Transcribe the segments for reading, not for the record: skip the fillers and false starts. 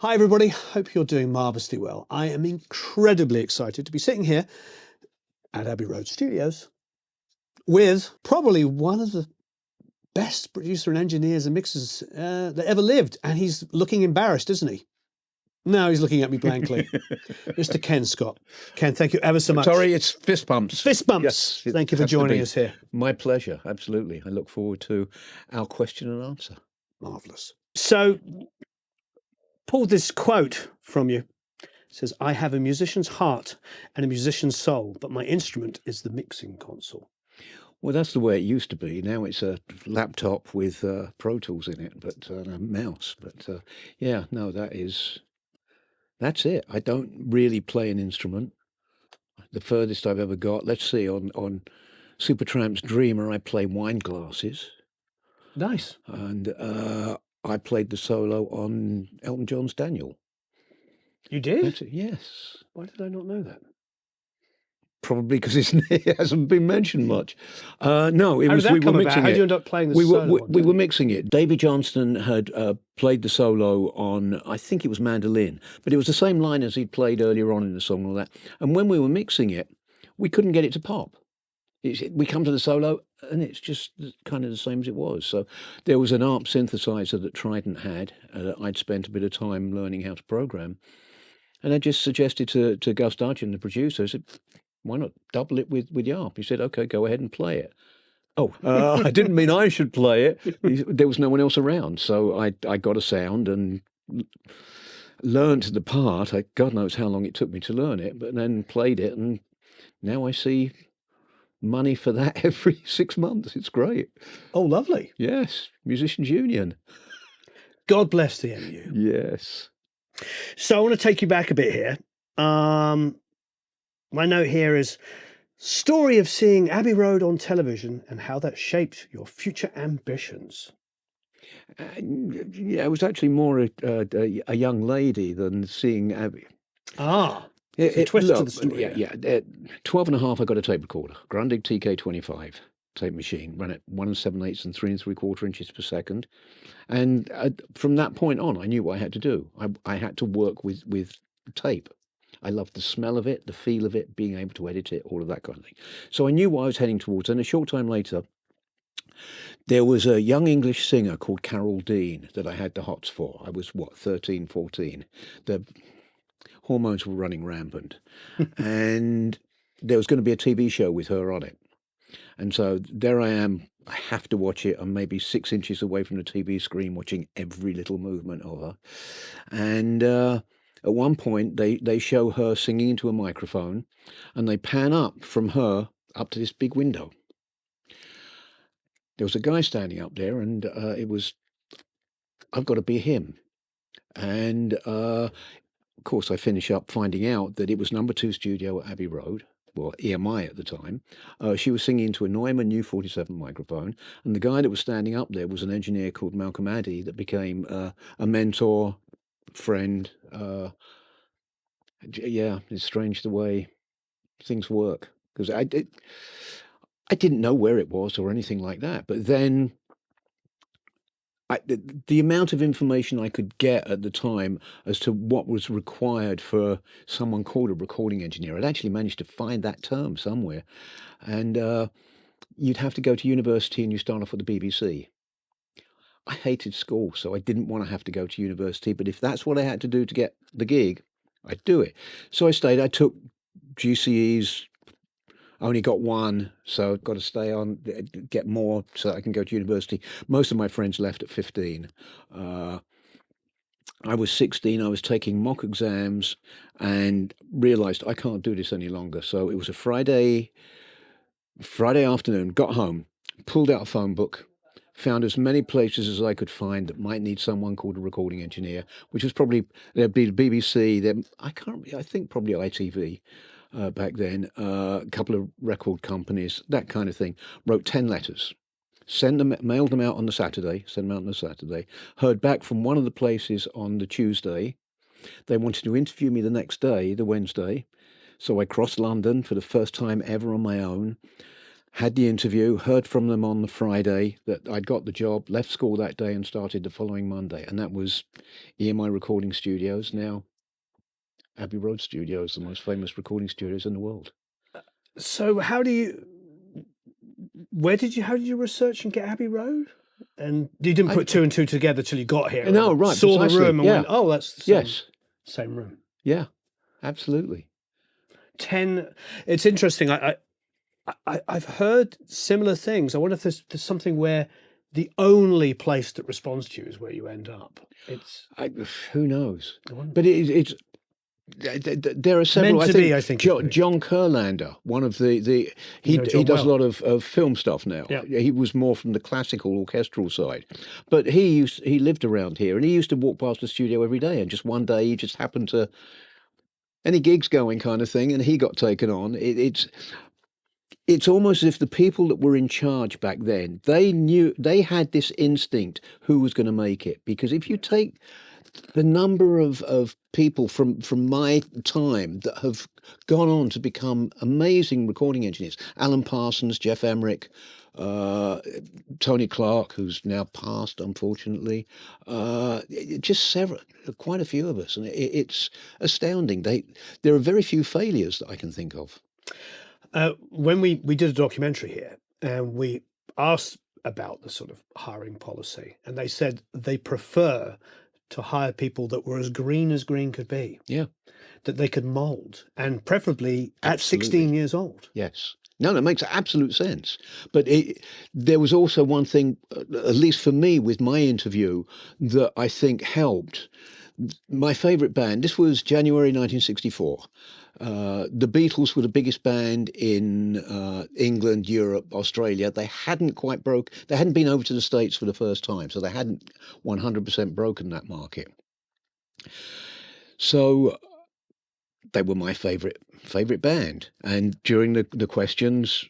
Hi everybody, hope you're doing marvellously well. I am incredibly excited to be sitting here at Abbey Road Studios with probably one of the best producer and engineers and mixers that ever lived. And he's looking embarrassed, isn't he? No, he's looking at me blankly. Mr. Ken Scott. Ken, thank you ever so much. Sorry, it's fist bumps. Fist bumps. Yes, thank you for joining us here. My pleasure, absolutely. I look forward to our question and answer. Marvellous. So, pulled this quote from you. It says, I have a musician's heart and a musician's soul, but my instrument is the mixing console. Well, that's the way it used to be. Now it's a laptop with Pro Tools in it, but a mouse. But yeah, no, that's it. I don't really play an instrument. The furthest I've ever got, let's see, on Supertramp's Dreamer, I play wine glasses. Nice. And I played the solo on Elton John's Daniel. You did? That's it, yes. Why did I not know that? Probably because it hasn't been mentioned much. No, it was we were mixing it. How did you end up playing the solo? We were mixing it. David Johnston had played the solo on, I think it was mandolin, but it was the same line as he'd played earlier on in the song and all that. And when we were mixing it, we couldn't get it to pop. We come to the solo and it's just kind of the same as it was. So there was an ARP synthesizer that Trident had. I'd spent a bit of time learning how to program. And I just suggested to Gus Dudgeon, the producer, I said, why not double it with ARP? He said, okay, go ahead and play it. Oh, I didn't mean I should play it. There was no one else around. So I got a sound and learned the part. God knows how long it took me to learn it, but then played it. And now I see money for that every 6 months. It's great. Oh, lovely. Yes, Musicians Union. God bless the MU. Yes. So I want to take you back a bit here. My note here is story of seeing Abbey Road on television and how that shaped your future ambitions. Yeah, it was actually more a young lady than seeing Abbey. Ah. Twist to the story. Yeah. 12 and a half, I got a tape recorder, Grundig TK25 tape machine, ran at 1 7/8 and 3 3/4 inches per second. And from that point on, I knew what I had to do. I had to work with tape. I loved the smell of it, the feel of it, being able to edit it, all of that kind of thing. So I knew what I was heading towards. And a short time later, there was a young English singer called Carol Dean that I had the hots for. I was, 13, 14. The hormones were running rampant. And there was going to be a TV show with her on it. And so there I am. I have to watch it. I'm maybe 6 inches away from the TV screen watching every little movement of her. And at one point, they show her singing into a microphone and they pan up from her up to this big window. There was a guy standing up there and it was, I've got to be him. And of course, I finish up finding out that it was number 2 studio at Abbey Road. Well, EMI at the time. She was singing into a Neumann U47 microphone, and the guy that was standing up there was an engineer called Malcolm Addy that became a mentor, friend. Yeah, it's strange the way things work, because I didn't know where it was or anything like that, but then the amount of information I could get at the time as to what was required for someone called a recording engineer, I'd actually managed to find that term somewhere. And you'd have to go to university and you start off with the BBC. I hated school, so I didn't want to have to go to university. But if that's what I had to do to get the gig, I'd do it. So I stayed. I took GCEs. I only got one, so I've got to stay on, get more so I can go to university. Most of my friends left at 15. I was 16, I was taking mock exams and realised I can't do this any longer. So it was a Friday afternoon, got home, pulled out a phone book, found as many places as I could find that might need someone called a recording engineer, which was probably, there'd be the BBC, I think probably ITV. Back then, a couple of record companies, that kind of thing. Wrote 10 letters, mailed them out on the Saturday, heard back from one of the places on the Tuesday. They wanted to interview me the next day, the Wednesday. So I crossed London for the first time ever on my own. had the interview, heard from them on the Friday that I'd got the job, left school that day and started the following Monday. And that was EMI Recording Studios, now Abbey Road Studios, the most famous recording studios in the world. So how did you research and get Abbey Road? And you didn't put two and two together till you got here. No, right. Saw precisely. the room and went, oh, that's the same room. Yeah, absolutely. It's interesting. I've heard similar things. I wonder if there's something where the only place that responds to you is where you end up. Who knows? But it's there are several. I think John Kurlander, one of he does a lot of film stuff now. Yeah. He was more from the classical orchestral side, but he lived around here and he used to walk past the studio every day. And just one day he just happened to any gigs going kind of thing, and he got taken on. It's almost as if the people that were in charge back then, they had this instinct who was going to make it. Because if you take the number of people from my time that have gone on to become amazing recording engineers, Alan Parsons, Jeff Emmerich, Tony Clarke, who's now passed, unfortunately, just quite a few of us, and it's astounding. There are very few failures that I can think of. When we did a documentary here, and we asked about the sort of hiring policy, and they said they prefer to hire people that were as green could be. Yeah. That they could mould, and preferably at 16 years old. Yes. No, that makes absolute sense. But there was also one thing, at least for me with my interview, that I think helped. My favourite band, this was January 1964. The Beatles were the biggest band in England, Europe, Australia. They hadn't been over to the States for the first time, so they hadn't 100% broken that market. So they were my favourite band. And during the questions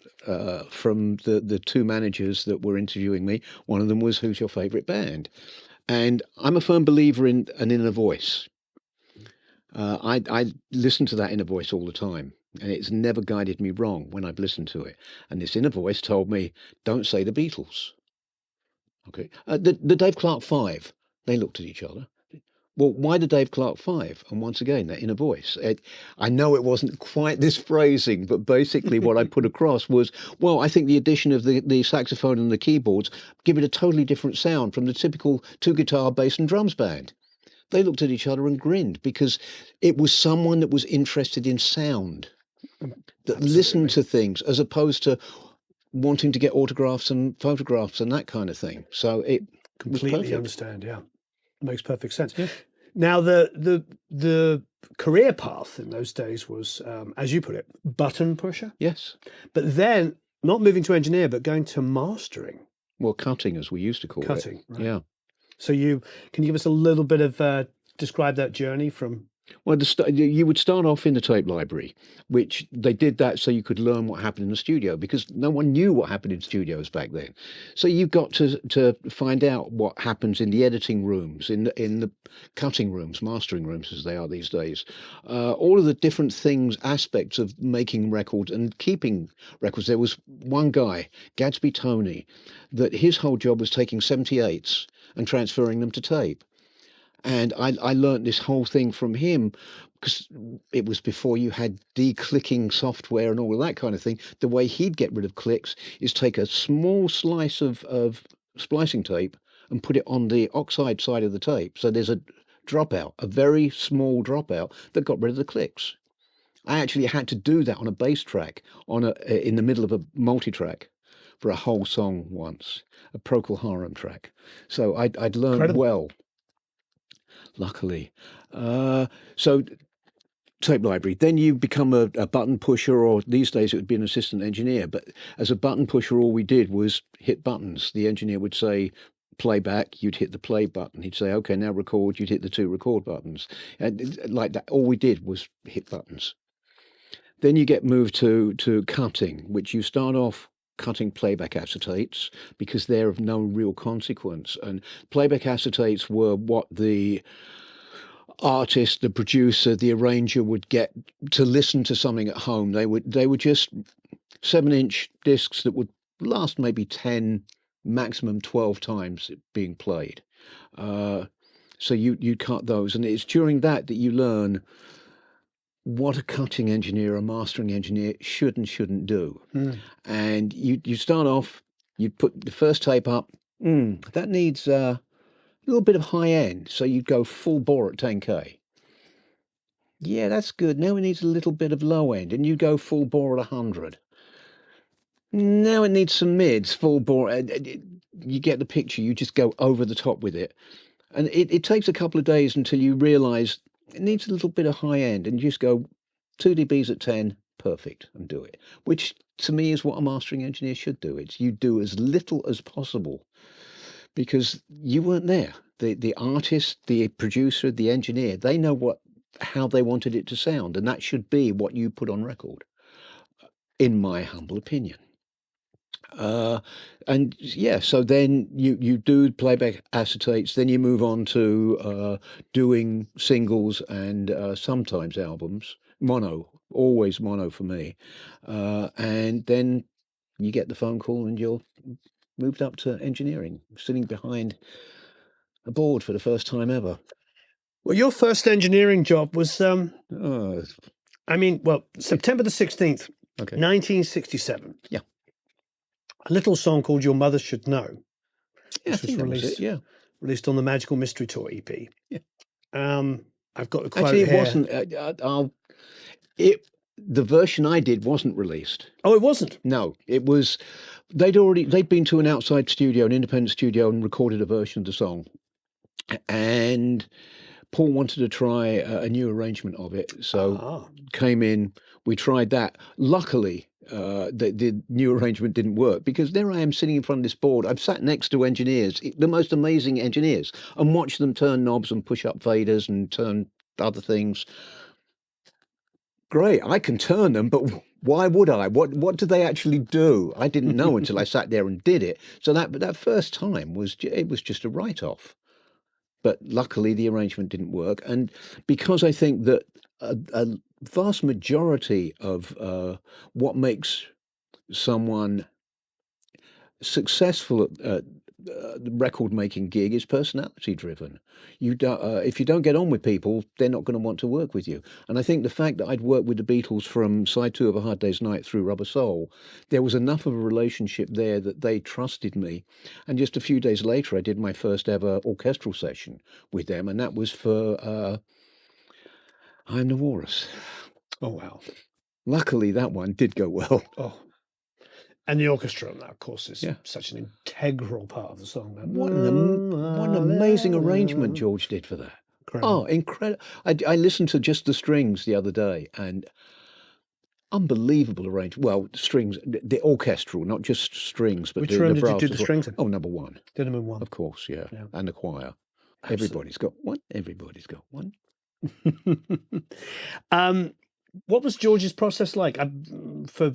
from the two managers that were interviewing me, one of them was, who's your favourite band? And I'm a firm believer in an inner voice. I listen to that inner voice all the time, and it's never guided me wrong when I've listened to it. And this inner voice told me, don't say the Beatles. Okay. The Dave Clarke Five, they looked at each other. Well, why the Dave Clarke Five? And once again, that inner voice. I know it wasn't quite this phrasing, but basically what I put across was, well, I think the addition of the saxophone and the keyboards give it a totally different sound from the typical two-guitar, bass and drums band. They looked at each other and grinned because it was someone that was interested in sound, that listened to things as opposed to wanting to get autographs and photographs and that kind of thing. So it completely understand. Yeah, makes perfect sense. Yeah. Now the career path in those days was, as you put it, button pusher. Yes. But then not moving to engineer, but going to mastering. Well, cutting, as we used to call it. Cutting. Right. Yeah. So can you give us a little bit of describe that journey from? Well, you would start off in the tape library, which they did that so you could learn what happened in the studio, because no one knew what happened in studios back then. So you got to find out what happens in the editing rooms, in the cutting rooms, mastering rooms as they are these days. All of the different aspects of making records and keeping records. There was one guy, Gadsby Tony, that his whole job was taking 78s and transferring them to tape. And I learned this whole thing from him because it was before you had de-clicking software and all of that kind of thing. The way he'd get rid of clicks is take a small slice of splicing tape and put it on the oxide side of the tape. So there's a dropout, a very small dropout that got rid of the clicks. I actually had to do that on a bass track in the middle of a multi-track for a whole song once, a Procol Harum track. So I'd learned Incredible. Well. Luckily. So tape library. Then you become a button pusher, or these days it would be an assistant engineer. But as a button pusher, all we did was hit buttons. The engineer would say, play back, you'd hit the play button. He'd say, okay, now record, you'd hit the 2 record buttons. And like that, all we did was hit buttons. Then you get moved to cutting, which you start off cutting playback acetates because they're of no real consequence. And playback acetates were what the artist, the producer, the arranger would get to listen to something at home. They would just 7-inch discs that would last maybe 10, maximum 12 times being played. So you cut those, and it's during that you learn what a cutting engineer, a mastering engineer should and shouldn't do. And you start off, you put the first tape up, that needs a little bit of high end, so you'd go full bore at 10K. Yeah, that's good. Now it needs a little bit of low end, and you go full bore at 100. Now it needs some mids, full bore. You get the picture. You just go over the top with it. And it takes a couple of days until you realise it needs a little bit of high end, and you just go 2 dBs at 10, perfect, and do it. Which to me is what a mastering engineer should do. It's you do as little as possible, because you weren't there. The artist, the producer, the engineer, they know how they wanted it to sound, and that should be what you put on record, in my humble opinion. And yeah, so then you do playback acetates, then you move on to doing singles and sometimes albums, mono, always mono for me. And then you get the phone call and you're moved up to engineering, sitting behind a board for the first time ever. Well, your first engineering job was, September the 16th, Okay. 1967. Yeah. A little song called Your Mother Should Know, Yeah, I which was think that was released, it, yeah. released on the Magical Mystery Tour EP. Yeah. I've got the quote Actually, it here. wasn't. The version I did wasn't released. Oh, it wasn't? No, it was. They'd been to an outside studio, an independent studio, and recorded a version of the song. And Paul wanted to try a new arrangement of it, so came in. We tried that. Luckily, the new arrangement didn't work, because there I am sitting in front of this board. I've sat next to engineers, the most amazing engineers, and watched them turn knobs and push up faders and turn other things. Great, I can turn them, but why would I? What do they actually do? I didn't know until I sat there and did it. So that first time was just a write-off. But luckily the arrangement didn't work, and because I think that a vast majority of what makes someone successful at the record making gig is personality driven. If you don't get on with people, they're not going to want to work with you. And I think the fact that I'd worked with the Beatles from side 2 of A Hard Day's Night through Rubber Soul, there was enough of a relationship there that they trusted me. And just a few days later, I did my first ever orchestral session with them, and that was for I'm the Walrus. Oh, wow. Luckily, that one did go well. Oh. And the orchestra on that, of course, is such an integral part of the song. What an amazing arrangement George did for that. Incredible. Oh, incredible. I listened to just the strings the other day, and unbelievable arrangement. Well, strings, the orchestral, not just strings, but Which the room did you brass do the as well. strings in? Oh, number 1. Did them in 1? Of course, yeah. And the choir. Absolutely. Everybody's got one. Everybody's got one. What was George's process like for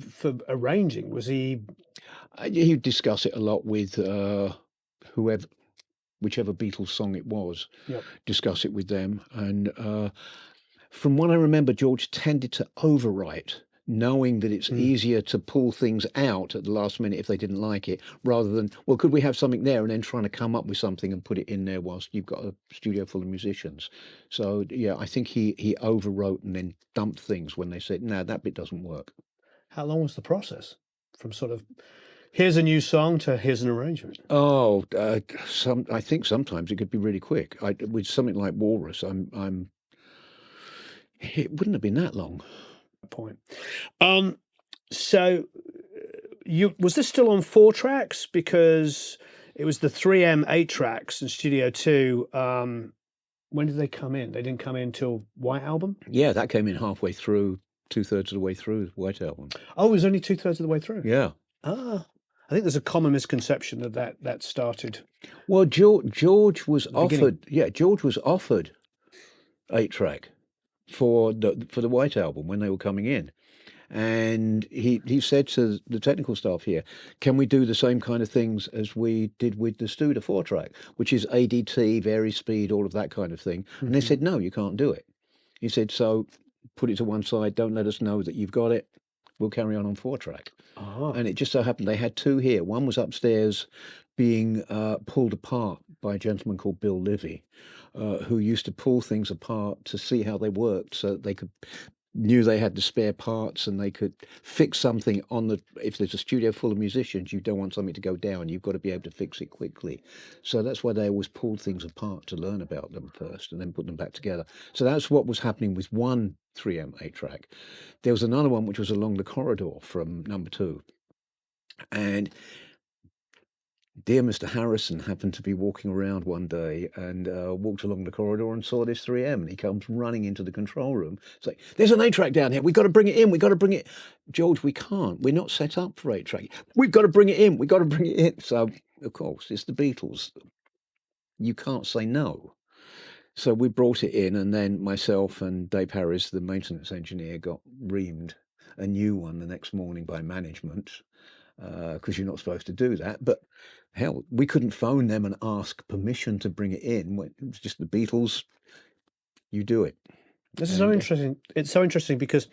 arranging? Was he? He'd discuss it a lot with whichever Beatles song it was. Yep. Discuss it with them, and from what I remember, George tended to overwrite, knowing that it's easier to pull things out at the last minute if they didn't like it, rather than, well, could we have something there, and then trying to come up with something and put it in there whilst you've got a studio full of musicians. So yeah, I think he overwrote and then dumped things when they said, no, that bit doesn't work. How long was the process from sort of here's a new song to here's an arrangement? Oh, I think sometimes it could be really quick. With something like Walrus, it wouldn't have been that long. Point. So was this still on 4 tracks? Because it was the 3M 8 tracks in Studio 2. When did they come in? They didn't come in till White Album? Yeah, that came in halfway through, 2/3 of the way through the White Album. Oh, it was only 2/3 of the way through? Yeah. I think there's a common misconception that started. Well, George was offered. Yeah, George was offered 8-track for the White Album when they were coming in, and he said to the technical staff here, "Can we do the same kind of things as we did with the Studer 4-track, which is ADT, vary speed, all of that kind of thing?" And they said, "No, you can't do it." He said, "So put it to one side. Don't let us know that you've got it. we'll carry on 4-track. Ah. And it just so happened they had 2 here. One was upstairs being pulled apart by a gentleman called Bill Livy, who used to pull things apart to see how they worked so that they knew they had the spare parts and they could fix something if there's a studio full of musicians, you don't want something to go down, you've got to be able to fix it quickly. So that's why they always pulled things apart to learn about them first and then put them back together. So that's what was happening with one 3M 8-track. There was another one which was along the corridor from number 2. And dear Mr. Harrison happened to be walking around one day and walked along the corridor and saw this 3M, and he comes running into the control room. It's like, there's an 8-track down here. We've got to bring it in. We've got to bring it. George, we can't. We're not set up for 8-track. We've got to bring it in. We've got to bring it in. So, of course, it's the Beatles. You can't say no. So we brought it in, and then myself and Dave Harris, the maintenance engineer, got reamed a new one the next morning by management, because you're not supposed to do that. But hell, we couldn't phone them and ask permission to bring it in. It was just the Beatles. You do it. This is so interesting. It's so interesting because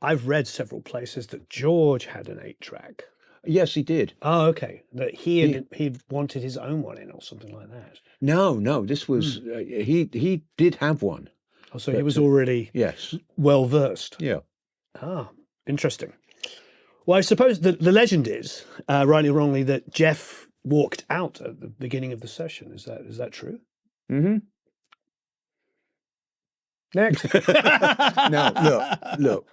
I've read several places that George had an 8-track. Yes, he did. Oh, okay. That he wanted his own one in or something like that. No. This was he did have one. Oh, so he was already well versed. Yeah. Ah, interesting. Well, I suppose the legend is, rightly or wrongly, that Jeff walked out at the beginning of the session. Is that true? Mm-hmm. Next. No, look.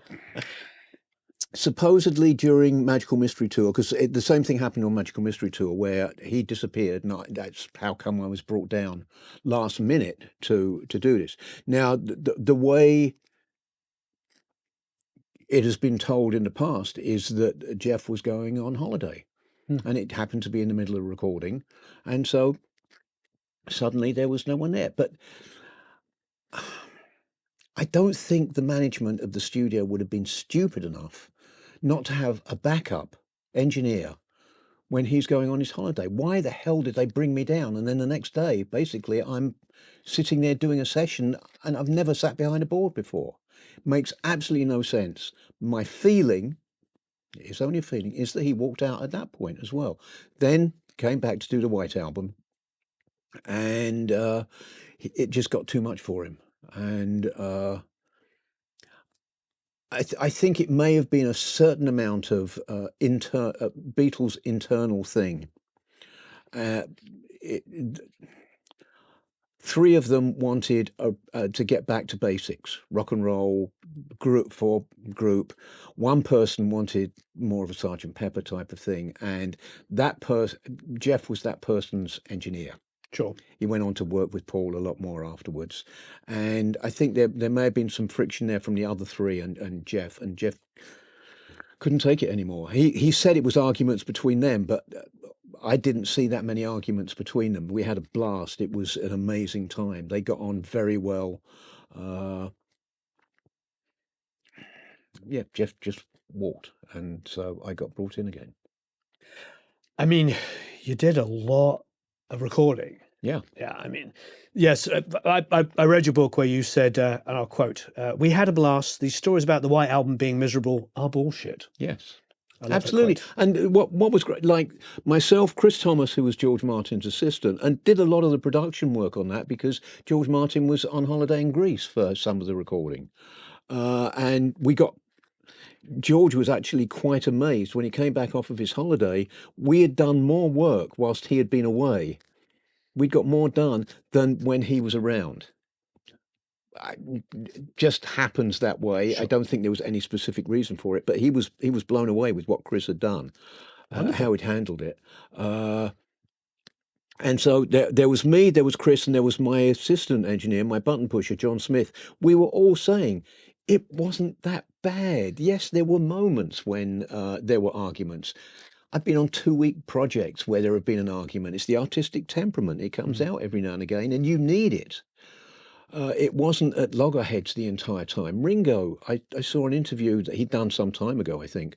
Supposedly during Magical Mystery Tour, because the same thing happened on Magical Mystery Tour where he disappeared, and that's how come I was brought down last minute to do this. Now, the way it has been told in the past is that Jeff was going on holiday, and it happened to be in the middle of recording, and so suddenly there was no one there. But I don't think the management of the studio would have been stupid enough not to have a backup engineer when he's going on his holiday. Why the hell did they bring me down? And then the next day, basically, I'm sitting there doing a session, and I've never sat behind a board before. Makes absolutely no sense. My feeling, it's only a feeling, is that he walked out at that point as well. Then came back to do the White Album, and it just got too much for him. And I think it may have been a certain amount of Beatles' internal thing. 3 of them wanted to get back to basics, rock and roll, group. 1 person wanted more of a Sgt. Pepper type of thing, and Jeff was that person's engineer. Sure. He went on to work with Paul a lot more afterwards. And I think there may have been some friction there from the other 3 and Jeff. And Jeff couldn't take it anymore. He said it was arguments between them, but I didn't see that many arguments between them. We had a blast. It was an amazing time. They got on very well. Jeff just walked. And so I got brought in again. I mean, you did a lot of recording. Yeah. I mean, yes, I read your book where you said, and I'll quote, "We had a blast. These stories about the White Album being miserable are bullshit." Yes, absolutely. And what was great, like myself, Chris Thomas, who was George Martin's assistant, and did a lot of the production work on that because George Martin was on holiday in Greece for some of the recording. And George was actually quite amazed when he came back off of his holiday. We had done more work whilst he had been away. We'd got more done than when he was around. It just happens that way. Sure. I don't think there was any specific reason for it, but he was blown away with what Chris had done, how he'd handled it. And so there was me, there was Chris, and there was my assistant engineer, my button pusher, John Smith. We were all saying, it wasn't that bad. Yes, there were moments when there were arguments. I've been on 2-week projects where there have been an argument. It's the artistic temperament. It comes out every now and again, and you need it. It wasn't at loggerheads the entire time. Ringo, I saw an interview that he'd done some time ago, I think,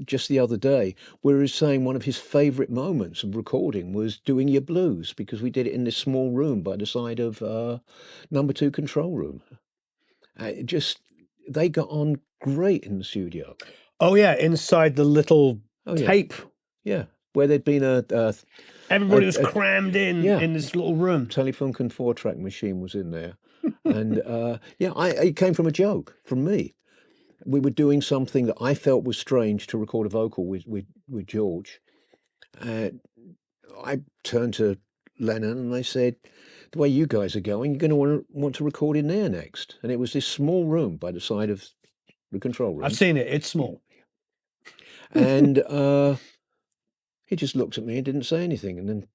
just the other day, where he was saying one of his favourite moments of recording was doing your blues, because we did it in this small room by the side of number 2 control room. They got on great in the studio. Oh yeah, inside the little Oh yeah, tape. yeah, where there'd been Everybody was a crammed in this little room. Telefunken 4-track machine was in there, and it came from a joke from me. We were doing something that I felt was strange to record a vocal with George. I turned to Lennon and I said, "The way you guys are going, you're going to want to record in there next." And it was this small room by the side of the control room. I've seen it. It's small. And he just looked at me and didn't say anything. And then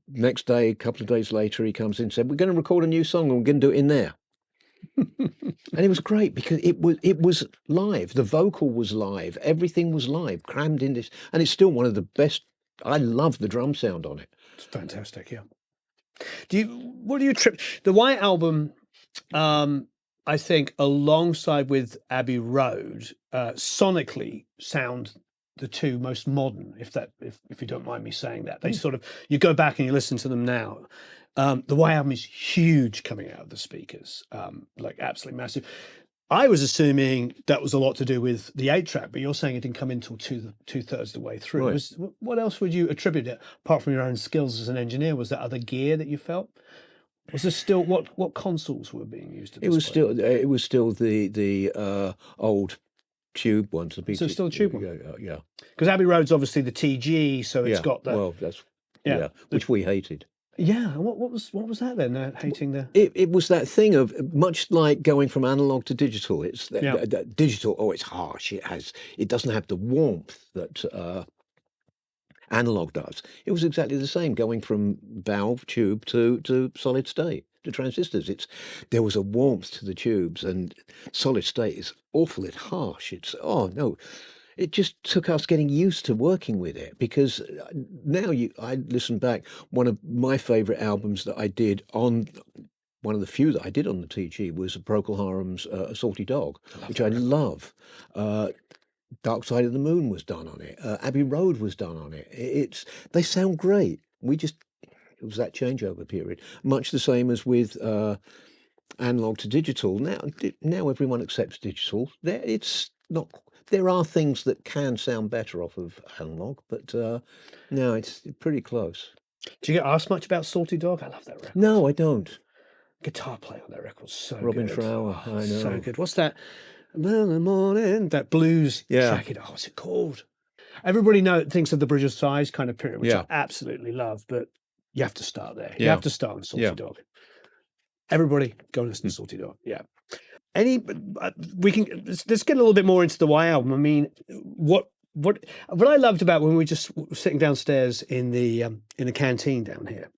next day, a couple of days later, he comes in and said, "We're going to record a new song and we're going to do it in there." And it was great because it was live. The vocal was live. Everything was live, crammed in this. And it's still one of the best. I love the drum sound on it. It's fantastic, yeah. What do you trip? The White Album, I think, alongside with Abbey Road, sonically sound the two most modern, if you don't mind me saying that. They sort of, you go back and you listen to them now. The White Album is huge coming out of the speakers, like absolutely massive. I was assuming that was a lot to do with the 8-track, but you're saying it didn't come in until two-thirds of the way through. Right. What else would you attribute it, apart from your own skills as an engineer? Was there other gear that you felt? Was there still what consoles were being used? At this point? It was still the old tube ones. So it's still a tube one? Yeah. Because Abbey Road's obviously the TG, so it's got that. Well, that's which we hated. Yeah, what was that then? Hating the it was that thing of much like going from analog to digital. It's that digital. Oh, it's harsh. It doesn't have the warmth that analog does. It was exactly the same going from valve tube to solid state to transistors. There was a warmth to the tubes, and solid state is awfully harsh. It just took us getting used to working with it, because now I listen back, one of my favorite albums that I did on one of the few that I did on the TG was Procol Harum's Salty Dog, which I love. Dark Side of the Moon was done on it. Abbey Road was done on it. They sound great. It was that changeover period, much the same as with analog to digital. Now everyone accepts digital. There are things that can sound better off of analog, but no, it's pretty close. Do you get asked much about Salty Dog? I love that record. No, I don't. Guitar player on that record, so Robin good. Trower, I know. So good. What's that? In the morning, that blues track. What's it called? Everybody thinks of the Bridge of Sighs kind of period, which I absolutely love, but you have to start there. You have to start on Salty Dog. Everybody go and listen to Salty Dog. Yeah. Let's get a little bit more into the Y album. I mean, what I loved about when we were just sitting downstairs in the canteen down here,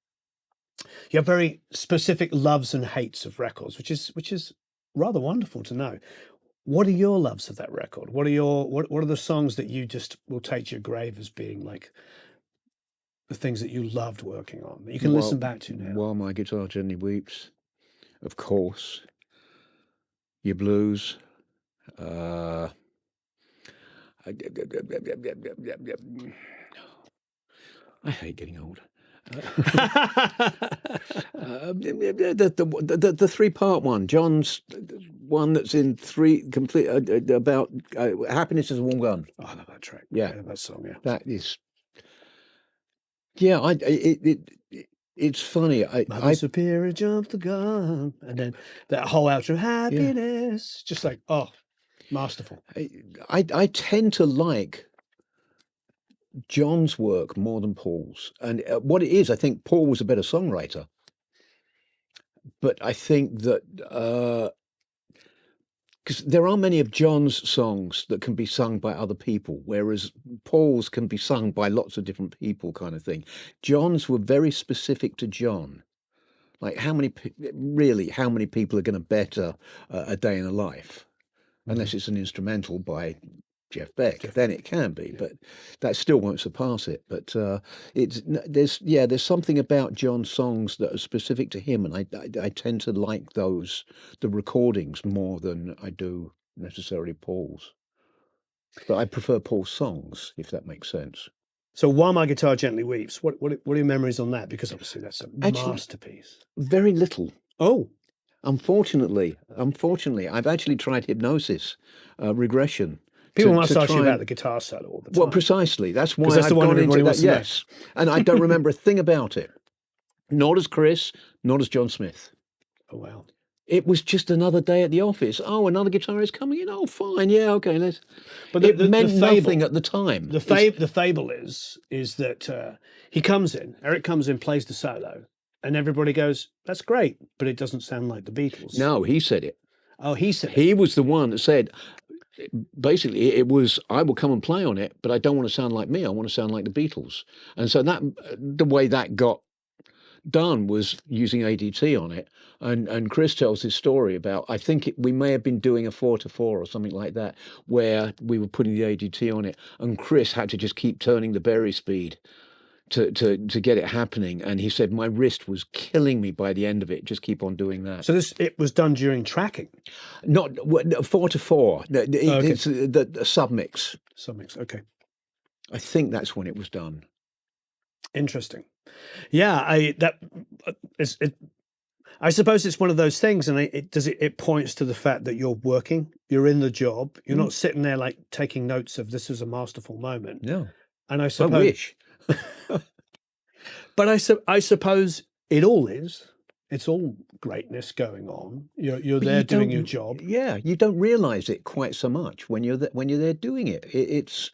you have very specific loves and hates of records, which is rather wonderful to know. What are your loves of that record? What are the songs that you just will take to your grave as being like the things that you loved working on that you can listen back to now? While My Guitar Gently Weeps, of course. Your blues. I hate getting old. The 3-part one, John's one that's in 3 complete about Happiness is a Warm Gun. Oh, I love that track. Yeah, I love that song. Yeah, that is. Yeah, it's funny. My superior jumped the gun, and then that whole outro, happiness, just like masterful. I tend to like John's work more than Paul's, and what it is, I think Paul was a better songwriter, but I think that because there are many of John's songs that can be sung by other people, whereas Paul's can be sung by lots of different people, kind of thing. John's were very specific to John. Like how many people are going to better A Day in a Life, unless it's an instrumental by Jeff Beck, then it can be, but that still won't surpass it. But there's something about John's songs that are specific to him, and I tend to like the recordings more than I do necessarily Paul's. But I prefer Paul's songs, if that makes sense. So While My Guitar Gently Weeps, what are your memories on that? Because obviously that's a masterpiece. Very little. Oh. Unfortunately, I've actually tried hypnosis, regression, People must ask you about the guitar solo all the time. Well, precisely. That's why that's I've the one gone everybody into wants that. to know. Yes, and I don't remember a thing about it. Not as Chris, not as John Smith. Oh, wow. It was just another day at the office. Oh, another guitarist coming in. Oh, fine. Yeah, okay. Let's. But It the meant fable, nothing at the time. The fable is that he comes in, Eric comes in, plays the solo, and everybody goes, "That's great," but it doesn't sound like the Beatles. No, he said it. Oh, he said it. He was the one that said, basically, it was, I will come and play on it, but I don't want to sound like me. I want to sound like the Beatles. And so that the way that got done was using ADT on it. And Chris tells his story about, I think we may have been doing a 4-4 or something like that, where we were putting the ADT on it, and Chris had to just keep turning the berry speed to get it happening. And he said, my wrist was killing me by the end of it. Just keep on doing that. So it was done during tracking? Not 4-4. Okay. It's the submix. Submix, okay. I think that's when it was done. Interesting. Yeah, I suppose it's one of those things, and it points to the fact that you're working, you're in the job, you're not sitting there like taking notes of this is a masterful moment. No, and I suppose. I wish. But I suppose it all is. It's all greatness going on. You're there doing your job. Yeah, you don't realise it quite so much when you're there doing it. It's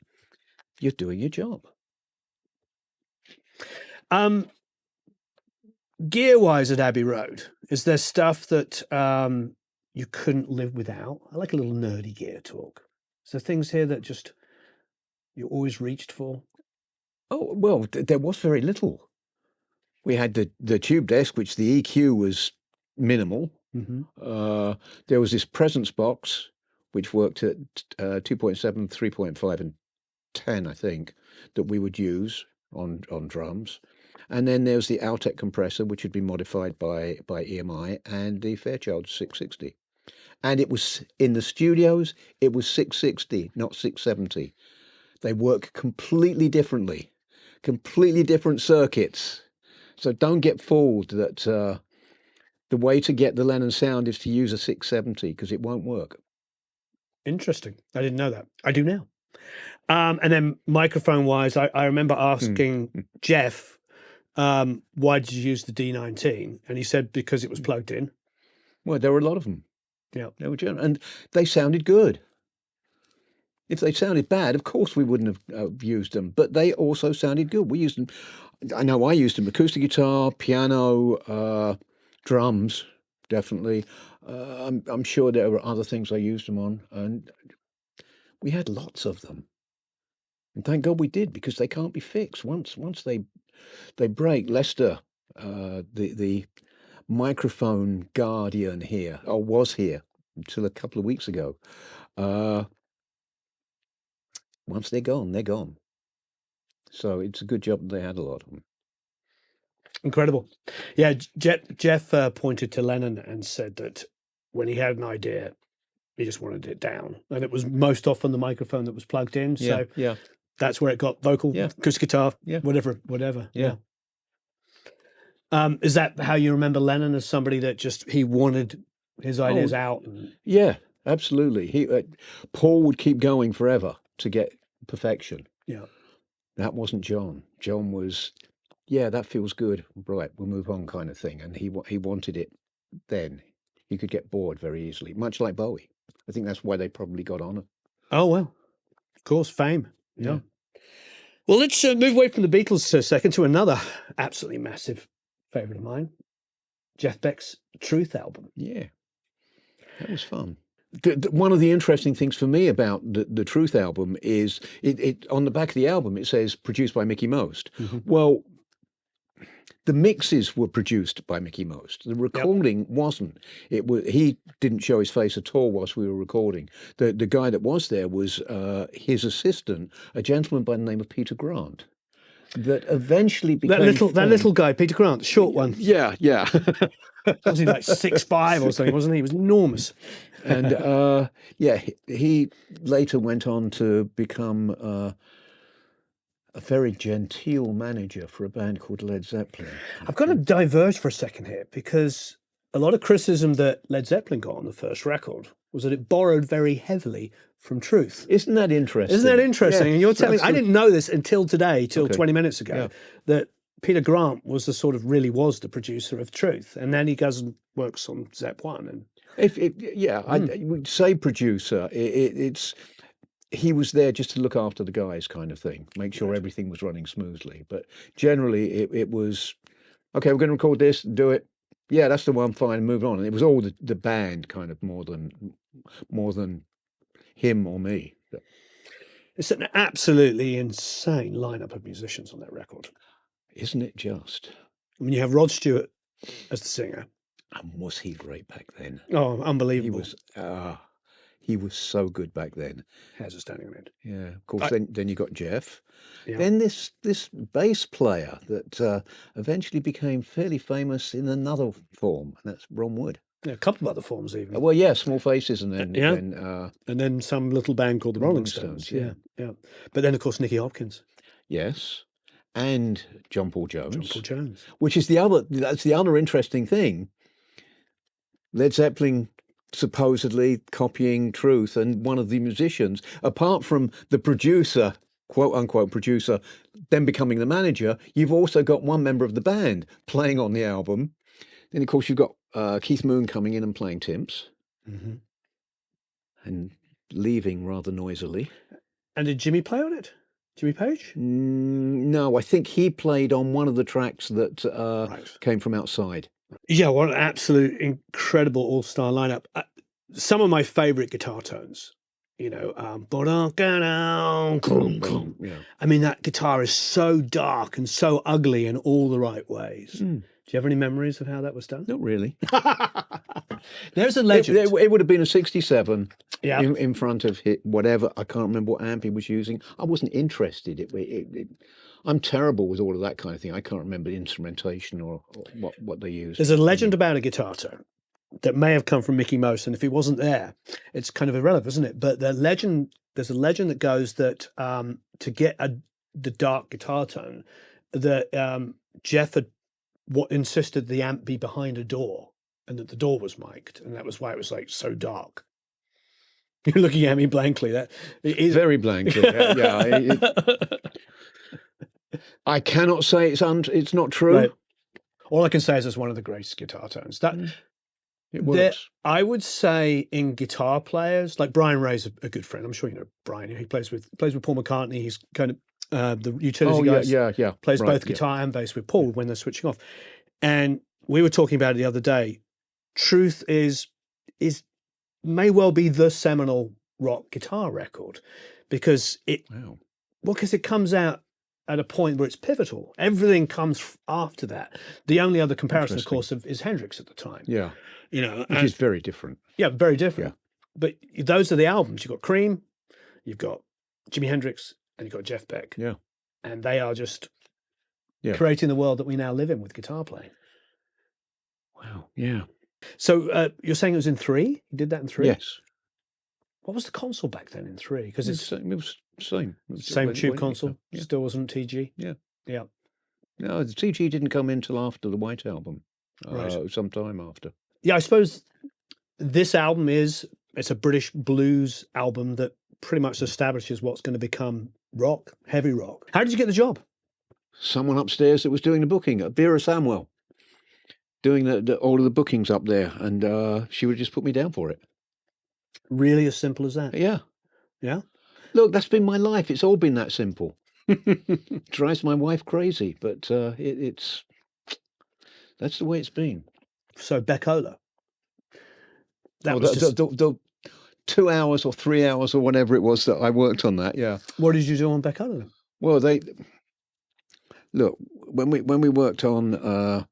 you're doing your job. Gear-wise at Abbey Road, is there stuff that you couldn't live without? I like a little nerdy gear talk. Is there things here that just you always reached for? Oh, well, there was very little. We had the tube desk, which the EQ was minimal. Mm-hmm. There was this presence box, which worked at 2.7, 3.5, and 10, I think, that we would use on drums. And then there was the Altec compressor, which had been modified by EMI, and the Fairchild 660. And it was in the studios, it was 660, not 670. They work completely differently, completely different circuits. So don't get fooled that the way to get the Lennon sound is to use a 670, because it won't work. Interesting. I didn't know that. I do now. And then microphone-wise, I remember asking Jeff, why did you use the D19? And he said because it was plugged in. Well, there were a lot of them. Yeah, they were German, and they sounded good. If they sounded bad, of course we wouldn't have used them, but they also sounded good. We used them. I know I used them: acoustic guitar, piano, drums, definitely. I'm sure there were other things I used them on, and we had lots of them. And thank God we did, because they can't be fixed once they break. Lester, the microphone guardian here, or was here until a couple of weeks ago. Once they're gone, they're gone. So it's a good job they had a lot of them. Incredible. Yeah, Jeff pointed to Lennon and said that when he had an idea, he just wanted it down. And it was most often the microphone that was plugged in. So yeah. That's where it got vocal, acoustic guitar, whatever. Yeah. Is that how you remember Lennon, as somebody that just, he wanted his ideas out? Yeah, absolutely. Paul would keep going forever to get perfection. Yeah. That wasn't John. John was, that feels good. Right, we'll move on, kind of thing. And he wanted it then. He could get bored very easily, much like Bowie. I think that's why they probably got on it. Oh, well, of course, fame. Yeah. Well, let's move away from the Beatles for a second to another absolutely massive favourite of mine, Jeff Beck's Truth album. Yeah, that was fun. One of the interesting things for me about the Truth album is it on the back of the album it says produced by Mickey Most. Mm-hmm. Well, the mixes were produced by Mickey Most. The recording wasn't. He didn't show his face at all whilst we were recording. The guy that was there was his assistant, a gentleman by the name of Peter Grant, that eventually became that little guy, Peter Grant, the short one. Yeah. Was he like 6'5" or something? Wasn't he? He was enormous. And he later went on to become a very genteel manager for a band called Led Zeppelin. I've got to diverge for a second here, because a lot of criticism that Led Zeppelin got on the first record was that it borrowed very heavily from Truth. Isn't that interesting? Isn't that interesting? Yeah, and you're telling me, I didn't know this until today, till Okay. 20 minutes ago, Yeah. that Peter Grant was the producer of Truth. And then he goes and works on Zepp 1. And I would say producer. He was there just to look after the guys, kind of thing, make sure everything was running smoothly. But generally, it was okay. We're going to record this, do it. Yeah, that's the one. Fine, move on. And it was all the band, kind of more than him or me. it's an absolutely insane lineup of musicians on that record. Isn't it just? I mean, you have Rod Stewart as the singer. And was he great back then? Oh, unbelievable. He was so good back then. Hairs are standing on end. Yeah, of course. Then you got Jeff. Yeah. Then this bass player that eventually became fairly famous in another form, and that's Ron Wood. Yeah, a couple of other forms even. Well, yeah, Small Faces, and then and then some little band called the Rolling Stones. Yeah. But then, of course, Nicky Hopkins. Yes, and John Paul Jones. Which is that's the other interesting thing. Led Zeppelin supposedly copying Truth, and one of the musicians, apart from the producer, quote unquote producer, then becoming the manager, you've also got one member of the band playing on the album. Then, of course, you've got Keith Moon coming in and playing Timps, and leaving rather noisily. And did Jimmy play on it? Jimmy Page? No, I think he played on one of the tracks that came from outside. Yeah, what an absolute incredible all-star lineup. Some of my favourite guitar tones, I mean, that guitar is so dark and so ugly in all the right ways. Do you have any memories of how that was done? Not really. There's a legend. It would have been a 67 Yeah. in front of whatever. I can't remember what amp he was using. I wasn't interested. I'm terrible with all of that kind of thing. I can't remember the instrumentation or what they used. There's a legend about a guitar tone that may have come from Mickey Most, and if he wasn't there, it's kind of irrelevant, isn't it? But there's a legend that goes that to get the dark guitar tone, that Jeff had insisted the amp be behind a door, and that the door was mic'd, and that was why it was like so dark. You're looking at me blankly. That it is very blankly. Yeah. I cannot say it's not true. Right. All I can say is it's one of the greatest guitar tones. That it works. I would say in guitar players, like Brian Ray's a good friend. I'm sure you know Brian. He plays with Paul McCartney. He's kind of the utility guys. Yeah. Plays both guitar and bass with Paul when they're switching off. And we were talking about it the other day. Truth is may well be the seminal rock guitar record, because it comes out at a point where it's pivotal. Everything comes after that. The only other comparison, of course, is Hendrix at the time. Yeah. Which is very different. Yeah, very different. Yeah. But those are the albums. You've got Cream, you've got Jimi Hendrix, and you've got Jeff Beck. Yeah. And they are just creating the world that we now live in with guitar playing. Wow. Yeah. So you're saying it was in 3? You did that in 3? Yes. What was the console back then in 3? Because it was same. It was same tube console. Yeah. Still wasn't TG. Yeah. Yeah. No, the TG didn't come in till after the White Album. Right. Some time after. Yeah, I suppose this album it's a British blues album that pretty much establishes what's going to become rock, heavy rock. How did you get the job? Someone upstairs that was doing the booking, Vera Samwell, doing all of the bookings up there, and she would just put me down for it. Really, as simple as that? Yeah. Yeah. Look, that's been my life. It's all been that simple. Drives my wife crazy, but that's the way it's been. So Beckola. The 2 hours or 3 hours or whatever it was that I worked on that. Yeah. What did you do on Beckola? Well, when we worked on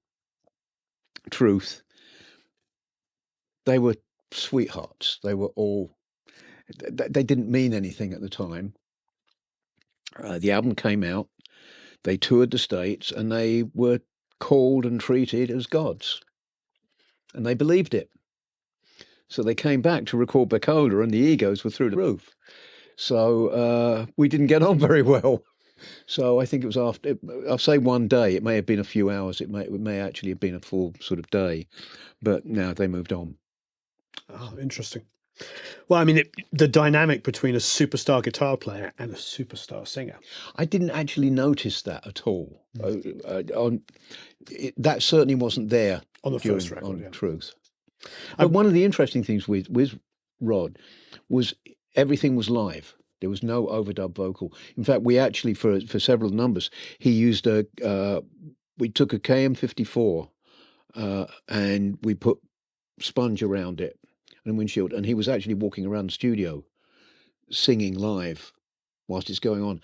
Truth, they were sweethearts. They were all. They didn't mean anything at the time. The album came out. They toured the States, and they were called and treated as gods, and they believed it. So they came back to record Beckola, and the egos were through the roof. So we didn't get on very well. So I think it was after, I'll say one day, it may have been a few hours, it may actually have been a full sort of day, but now they moved on. Oh, interesting. Well, I mean, the dynamic between a superstar guitar player and a superstar singer. I didn't actually notice that at all. That certainly wasn't there On the first record, on yeah. Truth. But one of the interesting things with Rod was everything was live. There was no overdub vocal. In fact, we actually for several numbers he used we took a KM54 and we put sponge around it and windshield, and he was actually walking around the studio singing live whilst it's going on.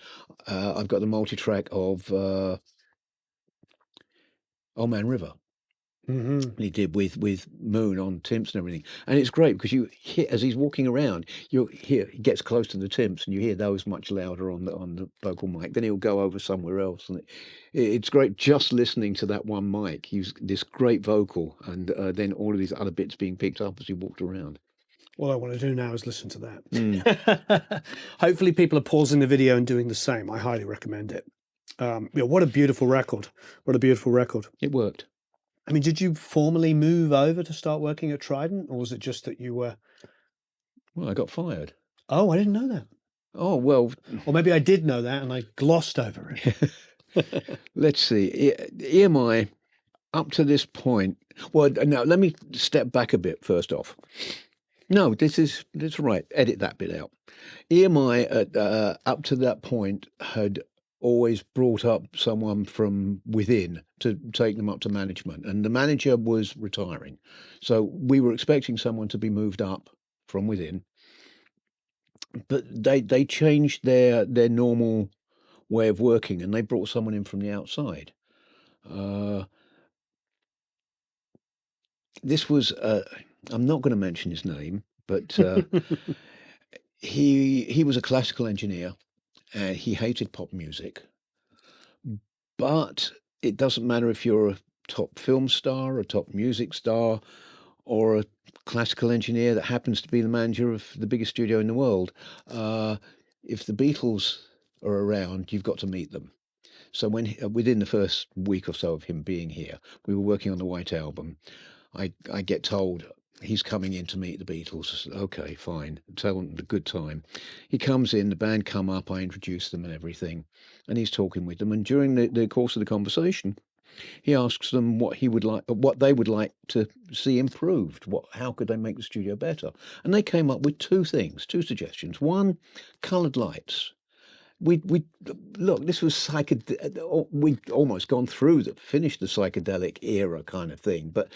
I've got the multi-track of Old Man River. Mm-hmm. He did with Moon on timps and everything, and it's great because you hear as he's walking around, you hear he gets close to the timps and you hear those much louder on the vocal mic. Then he'll go over somewhere else, and it's great just listening to that one mic. He's this great vocal, and then all of these other bits being picked up as he walked around. All I want to do now is listen to that. Hopefully, people are pausing the video and doing the same. I highly recommend it. What a beautiful record! What a beautiful record! It worked. I mean, did you formally move over to start working at Trident, or was it just that you were? Well, I got fired. Oh, I didn't know that. Oh well, or maybe I did know that and I glossed over it. Let's see. EMI up to this point. Well, now let me step back a bit. First off, no, that's right. Edit that bit out. EMI up to that point had always brought up someone from within to take them up to management, and the manager was retiring, so we were expecting someone to be moved up from within, but they changed their normal way of working, and they brought someone in from the outside. This was I'm not going to mention his name, but he was a classical engineer and he hated pop music. But it doesn't matter if you're a top film star, a top music star, or a classical engineer that happens to be the manager of the biggest studio in the world. If the Beatles are around, you've got to meet them. So within the first week or so of him being here, we were working on the White Album. I get told he's coming in to meet the Beatles. I said, okay, fine. Tell them the good time. He comes in, the band come up, I introduce them and everything, and he's talking with them. And during the course of the conversation, he asks them what they would like to see improved. How could they make the studio better? And they came up with two suggestions. One, coloured lights. We look. This was we'd almost gone through finished the psychedelic era kind of thing, but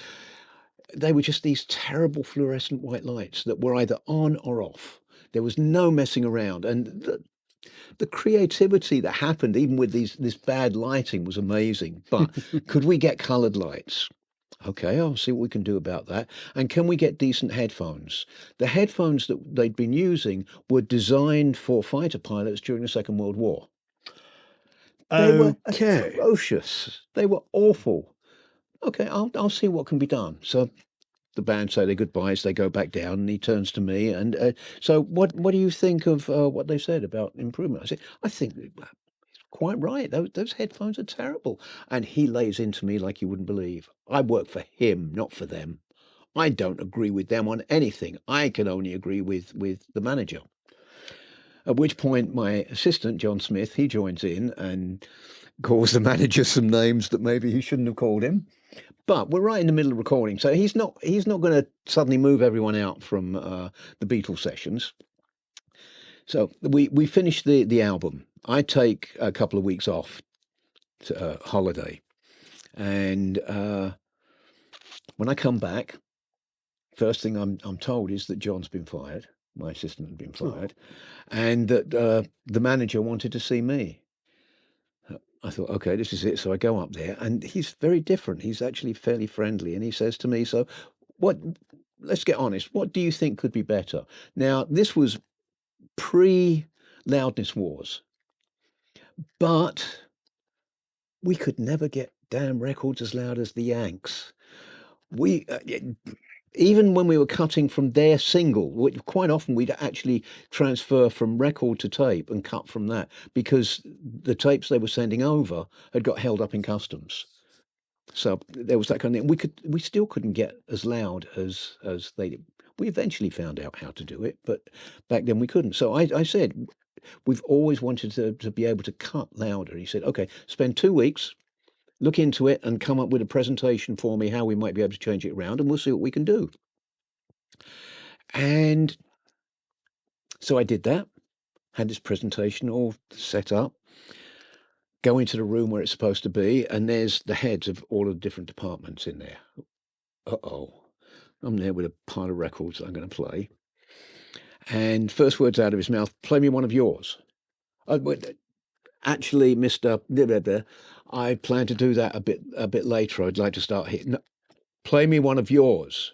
they were just these terrible fluorescent white lights that were either on or off. There was no messing around, and the creativity that happened even with this bad lighting was amazing. But could we get coloured lights? Okay, I'll see what we can do about that. And can we get decent headphones? The headphones that they'd been using were designed for fighter pilots during the Second World War. They were atrocious. They were awful. Okay, I'll see what can be done. So the band say their goodbyes, they go back down, and he turns to me and so what do you think of what they said about improvement? I think he's quite right. Those headphones are terrible. And he lays into me like you wouldn't believe. I work for him, not for them. I don't agree with them on anything. I can only agree with the manager. At which point my assistant, John Smith, he joins in and calls the manager some names that maybe he shouldn't have called him. But we're right in the middle of recording, so he's not going to suddenly move everyone out from the Beatles sessions. So we finish the album. I take a couple of weeks off to holiday, and when I come back, first thing I'm told is that John's been fired. My assistant had been fired, and that the manager wanted to see me. I thought, okay, this is it. So I go up there, and he's very different. He's actually fairly friendly, and he says to me, "So, let's get honest. What do you think could be better?" Now, this was pre-Loudness Wars, but we could never get damn records as loud as the Yanks. even when we were cutting from their single, quite often we'd actually transfer from record to tape and cut from that because the tapes they were sending over had got held up in customs. So there was that kind of thing. We still couldn't get as loud as they did. We eventually found out how to do it, but back then we couldn't. So I said, we've always wanted to be able to cut louder. He said, okay, spend 2 weeks, look into it and come up with a presentation for me how we might be able to change it around, and we'll see what we can do. And so I did that, had this presentation all set up, go into the room where it's supposed to be, and there's the heads of all of the different departments in there. Uh-oh. I'm there with a pile of records I'm going to play. And first words out of his mouth, play me one of yours. Actually, Mr. Blah, blah, blah, I plan to do that a bit later. I'd like to start hitting. No, play me one of yours.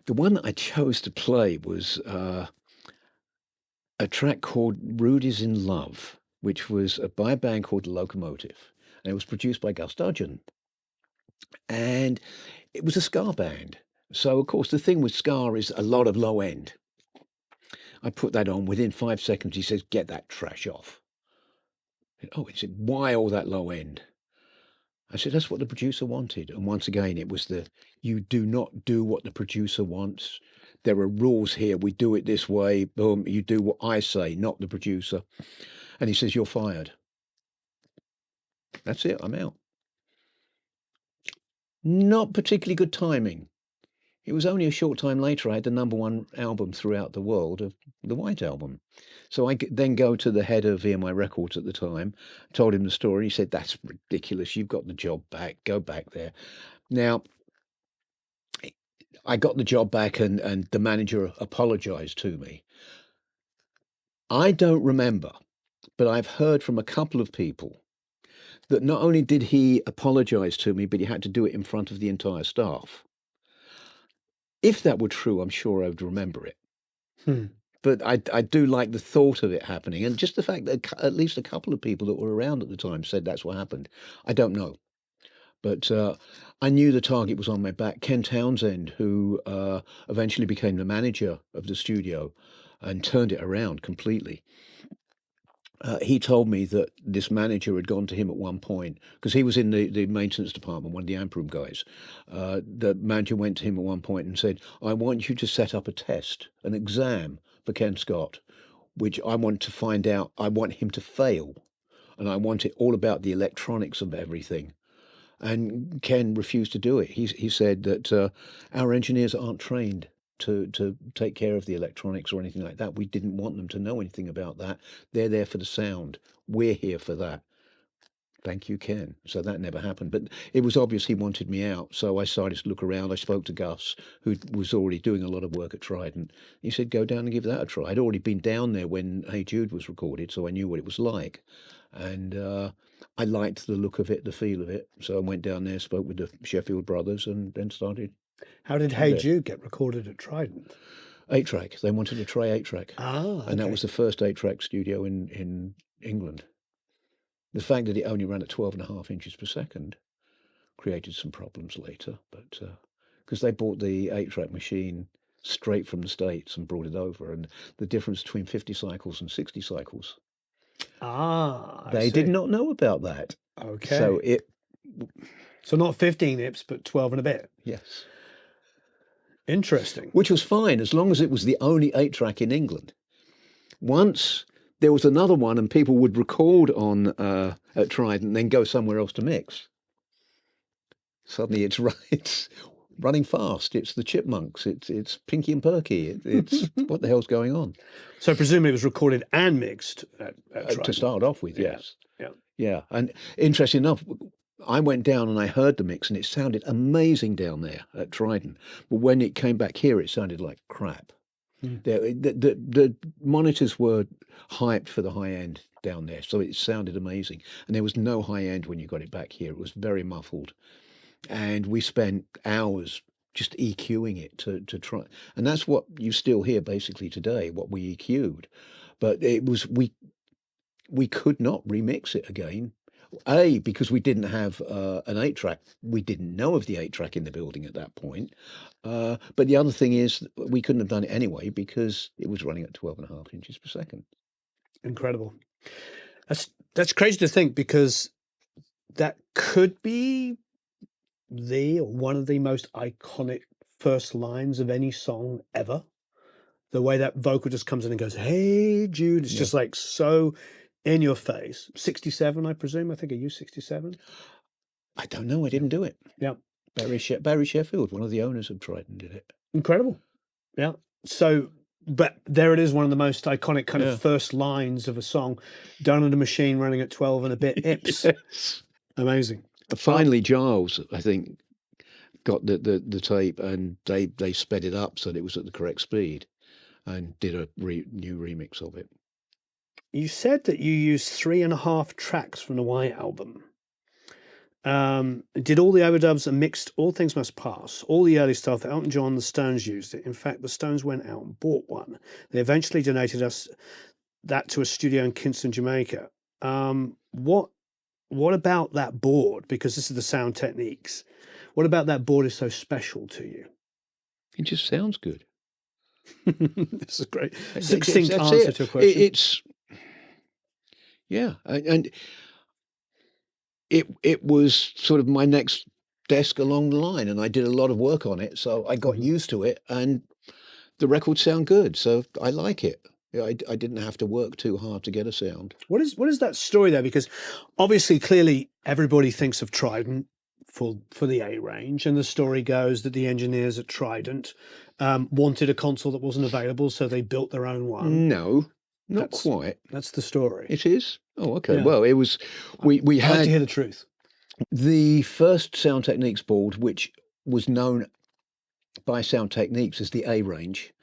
The one that I chose to play was a track called Rude Is in Love, which was by a band called The Locomotive. And it was produced by Gus Dudgeon. And it was a ska band. So, of course, the thing with ska is a lot of low end. I put that on. Within 5 seconds, he says, get that trash off. Oh, he said, why all that low end? I said, that's what the producer wanted. And once again, it was you do not do what the producer wants. There are rules here. We do it this way. Boom, you do what I say, not the producer. And he says, you're fired. That's it. I'm out. Not particularly good timing. It was only a short time later I had the #1 album throughout the world of the White Album. So I then go to the head of EMI Records at the time, told him the story. He said, that's ridiculous. You've got the job back. Go back there. Now, I got the job back and the manager apologized to me. I don't remember, but I've heard from a couple of people that not only did he apologize to me, but he had to do it in front of the entire staff. If that were true, I'm sure I would remember it. But I do like the thought of it happening. And just the fact that at least a couple of people that were around at the time said that's what happened. I don't know. But I knew the target was on my back. Ken Townsend, who eventually became the manager of the studio and turned it around completely. He told me that this manager had gone to him at one point, because he was in the maintenance department, one of the amp room guys. The manager went to him at one point and said, I want you to set up a test, an exam for Ken Scott, which I want to find out, I want him to fail. And I want it all about the electronics of everything. And Ken refused to do it. He said that our engineers aren't trained to take care of the electronics or anything like that. We didn't want them to know anything about that. They're there for the sound. We're here for that. Thank you, Ken. So that never happened. But it was obvious he wanted me out. So I started to look around. I spoke to Gus, who was already doing a lot of work at Trident. He said, go down and give that a try. I'd already been down there when Hey Jude was recorded, so I knew what it was like. And I liked the look of it, the feel of it. So I went down there, spoke with the Sheffield brothers, and then started. How did Hey Jude get recorded at Trident? 8-track. They wanted to try 8-track. Okay. And that was the first 8-track studio in England. The fact that it only ran at 12.5 inches per second created some problems later, but because they bought the 8-track machine straight from the States and brought it over, and the difference between 50 cycles and 60 cycles. They did not know about that. Okay. So not 15 IPs, but 12 and a bit. Yes. Interesting. Which was fine, as long as it was the only 8-track in England. Once there was another one and people would record on at Trident and then go somewhere else to mix, suddenly it's running fast. It's the Chipmunks. It's Pinky and Perky. It's what the hell's going on? So presumably it was recorded and mixed at Trident. To start off with, yes. Yeah. And interesting enough, I went down and I heard the mix and it sounded amazing down there at Trident. But when it came back here, it sounded like crap. The monitors were hyped for the high end down there, so it sounded amazing. And there was no high end when you got it back here. It was very muffled. And we spent hours just EQing it to try. And that's what you still hear basically today, what we EQ'd. But it was, we could not remix it again. Because we didn't have an 8-track. We didn't know of the 8-track in the building at that point. But the other thing is we couldn't have done it anyway because it was running at 12.5 inches per second. Incredible. That's crazy to think, because that could be one of the most iconic first lines of any song ever. The way that vocal just comes in and goes, "Hey Jude," it's just like so in your face. 67, I presume. I think I used 67. I don't know. I didn't do it. Yeah. Barry Sheffield, one of the owners of Trident, did it. Incredible. Yeah. So, but there it is, one of the most iconic kind of first lines of a song, done on a machine running at 12 and a bit ips. Yes. Amazing. Finally, Giles, I think, got the tape, and they sped it up so that it was at the correct speed, and did a new remix of it. You said that you used 3.5 tracks from the White Album. Did all the overdubs and mixed All Things Must Pass, all the early stuff. Elton John and the Stones used it. In fact, the Stones went out and bought one. They eventually donated us that to a studio in Kingston, Jamaica. What about that board? Because this is the Sound Techniques. What about that board is so special to you? It just sounds good. This is great. Succinct answer to a question. And it was sort of my next desk along the line, and I did a lot of work on it, so I got used to it, and the records sound good, so I like it. I didn't have to work too hard to get a sound. What is that story there? Because obviously, clearly, everybody thinks of Trident for the A-Range, and the story goes that the engineers at Trident wanted a console that wasn't available, so they built their own one. No, not quite. That's the story. It is? Oh, okay. Yeah. Well, it was... We had... I'd like to hear the truth. The first Sound Techniques board, which was known by Sound Techniques as the A-Range,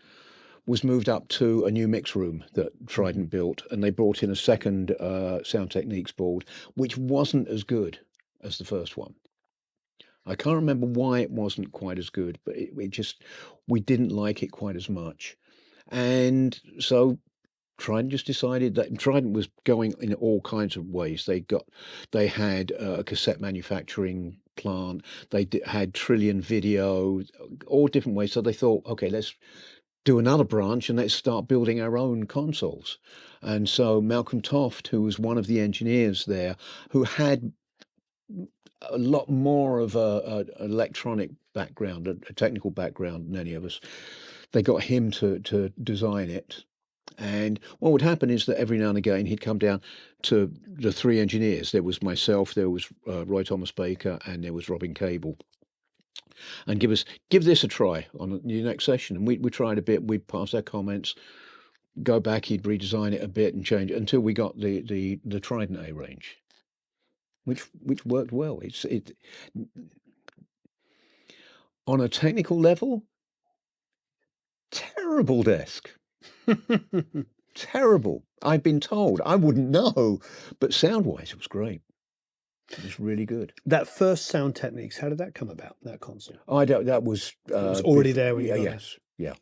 was moved up to a new mix room that Trident built, and they brought in a second Sound Techniques board, which wasn't as good as the first one. I can't remember why it wasn't quite as good, but we didn't like it quite as much. And so Trident just decided that Trident was going in all kinds of ways. They had a cassette manufacturing plant. They had Trillion Video, all different ways. So they thought, okay, let's do another branch and let's start building our own consoles. And so Malcolm Toft, who was one of the engineers there, who had a lot more of an electronic background, a technical background than any of us, they got him to design it. And what would happen is that every now and again he'd come down to the three engineers. There was myself, there was Roy Thomas Baker, and there was Robin Cable, and give this a try on the next session. And we tried a bit, we'd pass our comments, go back, he'd redesign it a bit and change it until we got the Trident A-Range, which worked well. It on a technical level, terrible desk. Terrible. I've been told. I wouldn't know, but sound-wise, it was great. It was really good. That first Sound Techniques, how did that come about? That console? I don't. That was. It was already there when you got Yes. it. Yeah.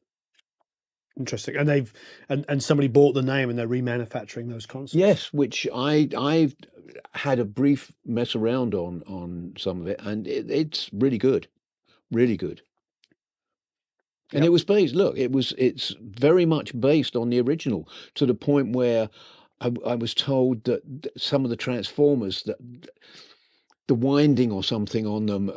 Interesting. And they've and somebody bought the name and they're remanufacturing those consoles. Yes, which I've had a brief mess around on some of it, and it's really good, really good. And it was based. Look, it's very much based on the original, to the point where I was told that some of the transformers, that the winding or something on them,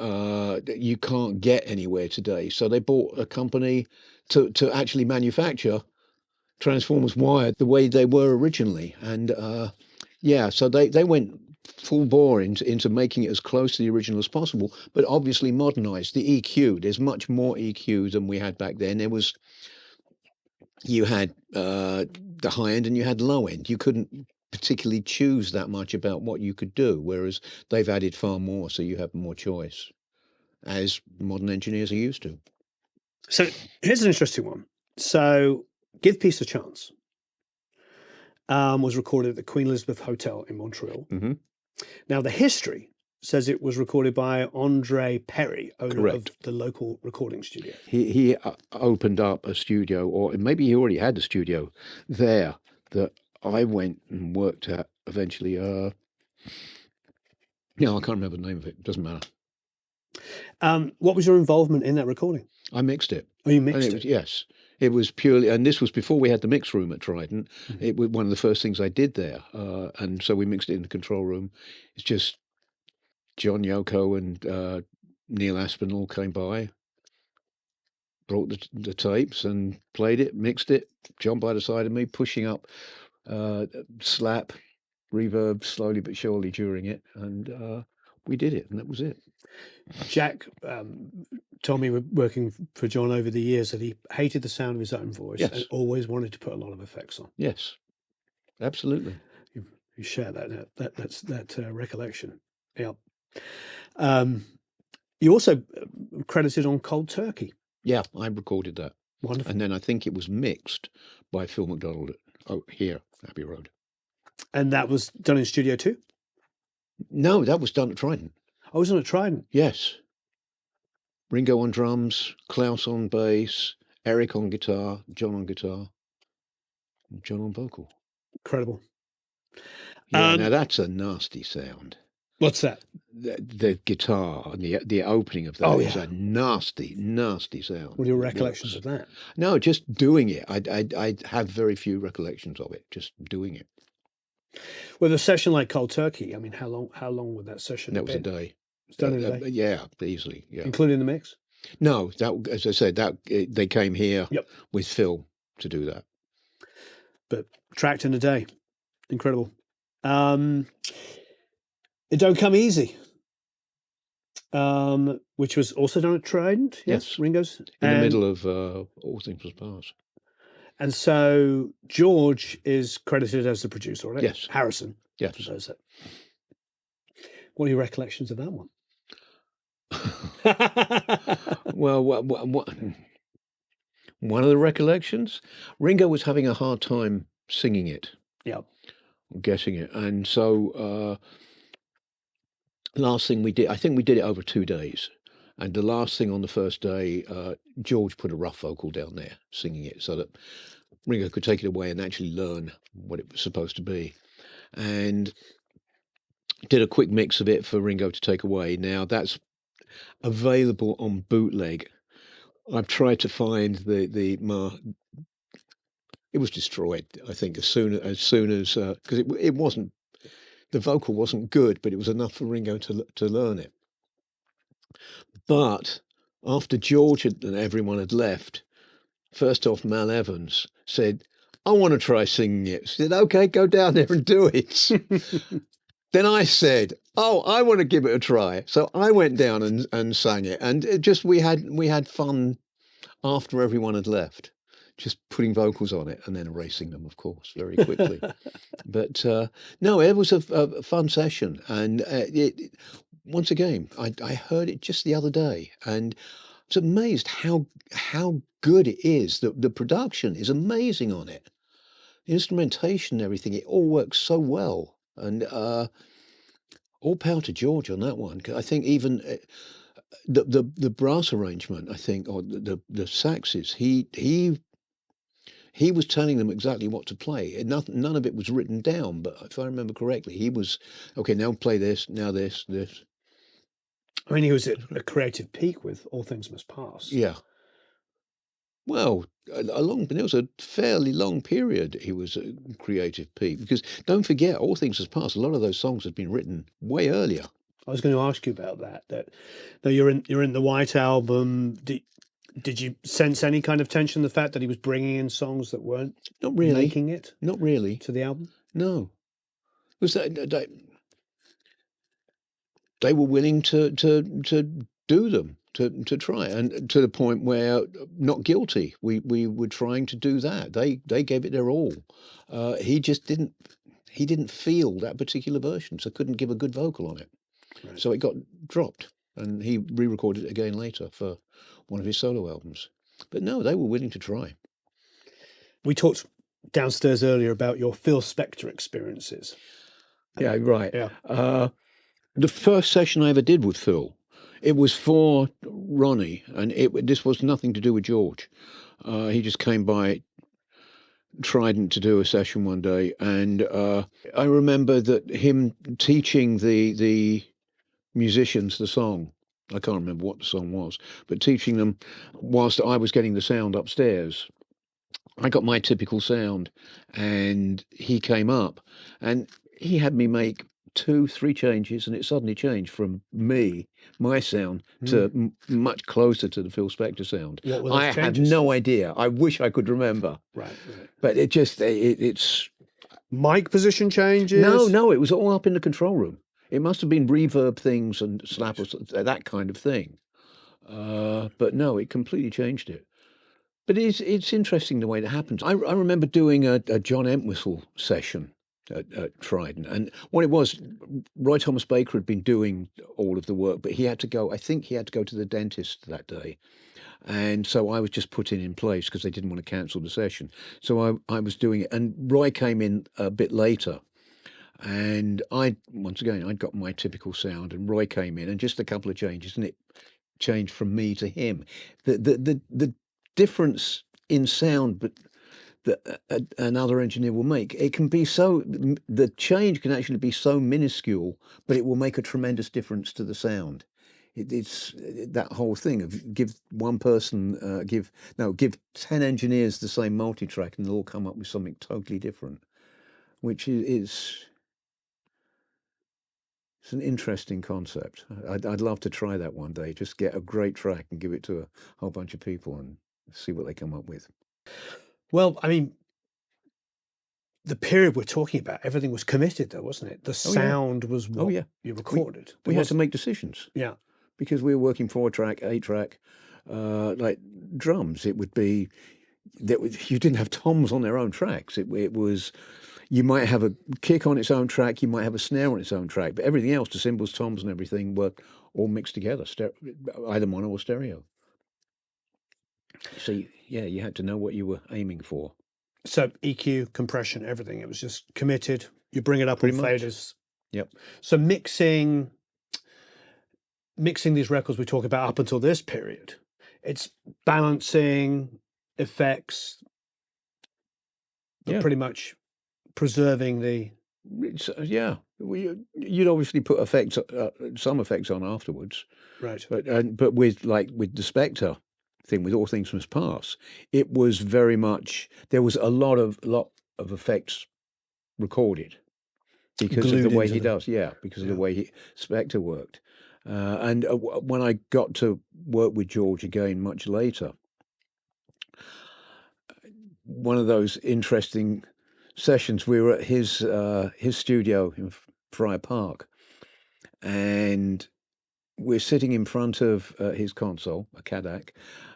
you can't get anywhere today. So they bought a company to actually manufacture transformers wired the way they were originally, and so they went full bore into making it as close to the original as possible, but obviously modernized. The EQ, there's much more EQ than we had back then. You had the high end and you had low end. You couldn't particularly choose that much about what you could do, whereas they've added far more, so you have more choice, as modern engineers are used to. So here's an interesting one. So Give Peace a Chance was recorded at the Queen Elizabeth Hotel in Montreal. Mm-hmm. Now, the history says it was recorded by Andre Perry, owner of the local recording studio. He opened up a studio, or maybe he already had a studio there, that I went and worked at eventually. No, I can't remember the name of it. Doesn't matter. What was your involvement in that recording? I mixed it. Oh, you And mixed it it. was, yes, it was purely, and this was before we had the mix room at Trident. Mhm. It was one of the first things I did there, and so we mixed it in the control room. It's just John, Yoko, and Neil Aspinall came by, brought the tapes and played it, mixed it. John by the side of me, pushing up slap, reverb slowly but surely during it, and we did it, and that was it. Jack told me, working for John over the years, that he hated the sound of his own voice Yes. and always wanted to put a lot of effects on. Yes, absolutely. You share that recollection. Yeah. You also credited on Cold Turkey. Yeah, I recorded that. Wonderful. And then I think it was mixed by Phil McDonald here, Abbey Road. And that was done in Studio 2? No, that was done at Trident. I was on a Trident. Yes. Ringo on drums, Klaus on bass, Eric on guitar, John on guitar, and John on vocal. Incredible. Yeah, now that's a nasty sound. What's that? The guitar and the opening of that is a nasty, nasty sound. What are your recollections of that? No, just doing it. I have very few recollections of it. Just doing it. With a session like Cold Turkey, I mean, how long would that session That have was a been? day. It's done in a day? Yeah, easily. Yeah. Including the mix? No, that, as I said, they came here Yep. with Phil to do that. But tracked in a day. Incredible. It Don't Come Easy, which was also done at Trident. Yes. Ringo's. In the middle of All Things Must Pass. And so George is credited as the producer, right? Yes. Harrison. Yes. Does it. What are your recollections of that one? Well, one of the recollections, Ringo was having a hard time singing it. Yeah. Getting it. And so last thing we did, I think we did it over 2 days. And the last thing on the first day, George put a rough vocal down there, singing it, so that Ringo could take it away and actually learn what it was supposed to be. And did a quick mix of it for Ringo to take away. Now, that's available on bootleg. I've tried to find it was destroyed, I think, as soon as because it wasn't, the vocal wasn't good, but it was enough for Ringo to learn it. But after George and everyone had left, first off, Mal Evans said, "I want to try singing it." She said, "Okay, go down there and do it." Then I said, "Oh, I want to give it a try." So I went down and sang it, and we had fun after everyone had left, just putting vocals on it and then erasing them, of course, very quickly. But no, it was a fun session, and once again, I heard it just the other day, and I was amazed how good it is. The production is amazing on it. The instrumentation, everything, it all works so well, and all power to George on that one. I think even the brass arrangement, I think, or the saxes, he was telling them exactly what to play. None of it was written down, but if I remember correctly, he was, okay, now play this, now this. I mean, he was at a creative peak with All Things Must Pass. Yeah. Well, there was a fairly long period he was a creative peak, because don't forget, All Things Must Pass, a lot of those songs had been written way earlier. I was going to ask you about that. Now you're in the White Album. Did you sense any kind of tension? The fact that he was bringing in songs that weren't Not really making it, not really to the album. No, it was that they were willing to do them, to try, and to the point where not guilty. We were trying to do that. They gave it their all. He just didn't feel that particular version, so couldn't give a good vocal on it. Right. So it got dropped, and he re-recorded it again later for one of his solo albums. But no, they were willing to try. We talked downstairs earlier about your Phil Spector experiences. Yeah, right. Yeah. The first session I ever did with Phil, it was for Ronnie, and this was nothing to do with George. He just came by Trident to do a session one day, and I remember that him teaching the musicians the song. I can't remember what the song was, but teaching them whilst I was getting the sound upstairs. I got my typical sound, and he came up, and he had me make 2-3 changes, and it suddenly changed from my sound, to much closer to the Phil Spector sound. What were those I have changes? no idea. I wish I could remember. Right. But it's Mic position changes? no, it was all up in the control room. It must have been reverb things and slap or that kind of thing. But no, it completely changed it. But it's interesting the way that happens. I remember doing a John Entwistle session at Trident, and what it was, Roy Thomas Baker had been doing all of the work, but he had to go. I think he had to go to the dentist that day, and so I was just put in place because they didn't want to cancel the session. So I was doing it, and Roy came in a bit later. And I'd got my typical sound, and Roy came in, and just a couple of changes, and it changed from me to him. The difference in sound, but that another engineer will make, it can be so, the change can actually be so minuscule, but it will make a tremendous difference to the sound. It's that whole thing of give one person, give 10 engineers the same multi-track, and they'll all come up with something totally different, which is it's an interesting concept. I'd love to try that one day. Just get a great track and give it to a whole bunch of people and see what they come up with. Well, I mean, the period we're talking about, everything was committed, though, wasn't it? The sound was what you recorded. We had to make decisions. Yeah. Because we were working 4-track, 8-track, like drums. It would be you didn't have toms on their own tracks. It was. You might have a kick on its own track, you might have a snare on its own track, but everything else, the cymbals, toms, and everything were all mixed together, either mono or stereo. So, you had to know what you were aiming for. So EQ, compression, everything. It was just committed. You bring it up on faders. Yep. So mixing these records we talk about up until this period, it's balancing effects, but pretty much preserving the. You'd obviously put effects, some effects on afterwards, right? But with the Spector thing, with All Things Must Pass, it was very much, there was a lot of effects recorded because of the way he does, because of the way Spector worked, and when I got to work with George again much later, one of those interesting sessions, we were at his studio in Friar Park, and we're sitting in front of his console, a Kodak,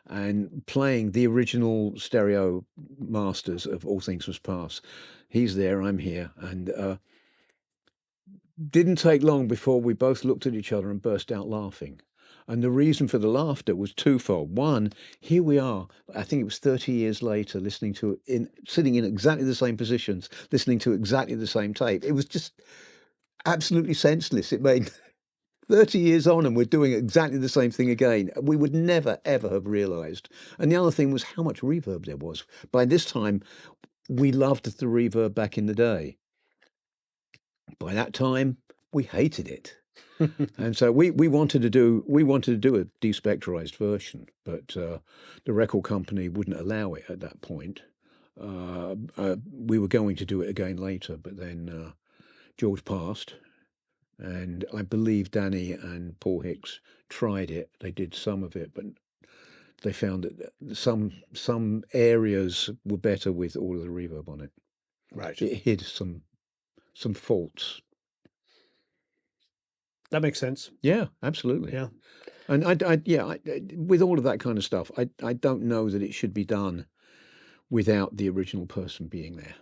and playing the original stereo masters of All Things Must Pass. He's there, I'm here, and didn't take long before we both looked at each other and burst out laughing. And the reason for the laughter was twofold. One, here we are, I think it was 30 years later, sitting in exactly the same positions, listening to exactly the same tape. It was just absolutely senseless. It made 30 years on and we're doing exactly the same thing again. We would never, ever have realised. And the other thing was how much reverb there was. By this time, we loved the reverb back in the day. By that time, we hated it. And so we wanted to do a despectorized version, but the record company wouldn't allow it at that point. We were going to do it again later, but then George passed, and I believe Danny and Paul Hicks tried it. They did some of it, but they found that some areas were better with all of the reverb on it. Right. It hid some faults. That makes sense. Yeah, absolutely. Yeah. And with all of that kind of stuff, I don't know that it should be done without the original person being there.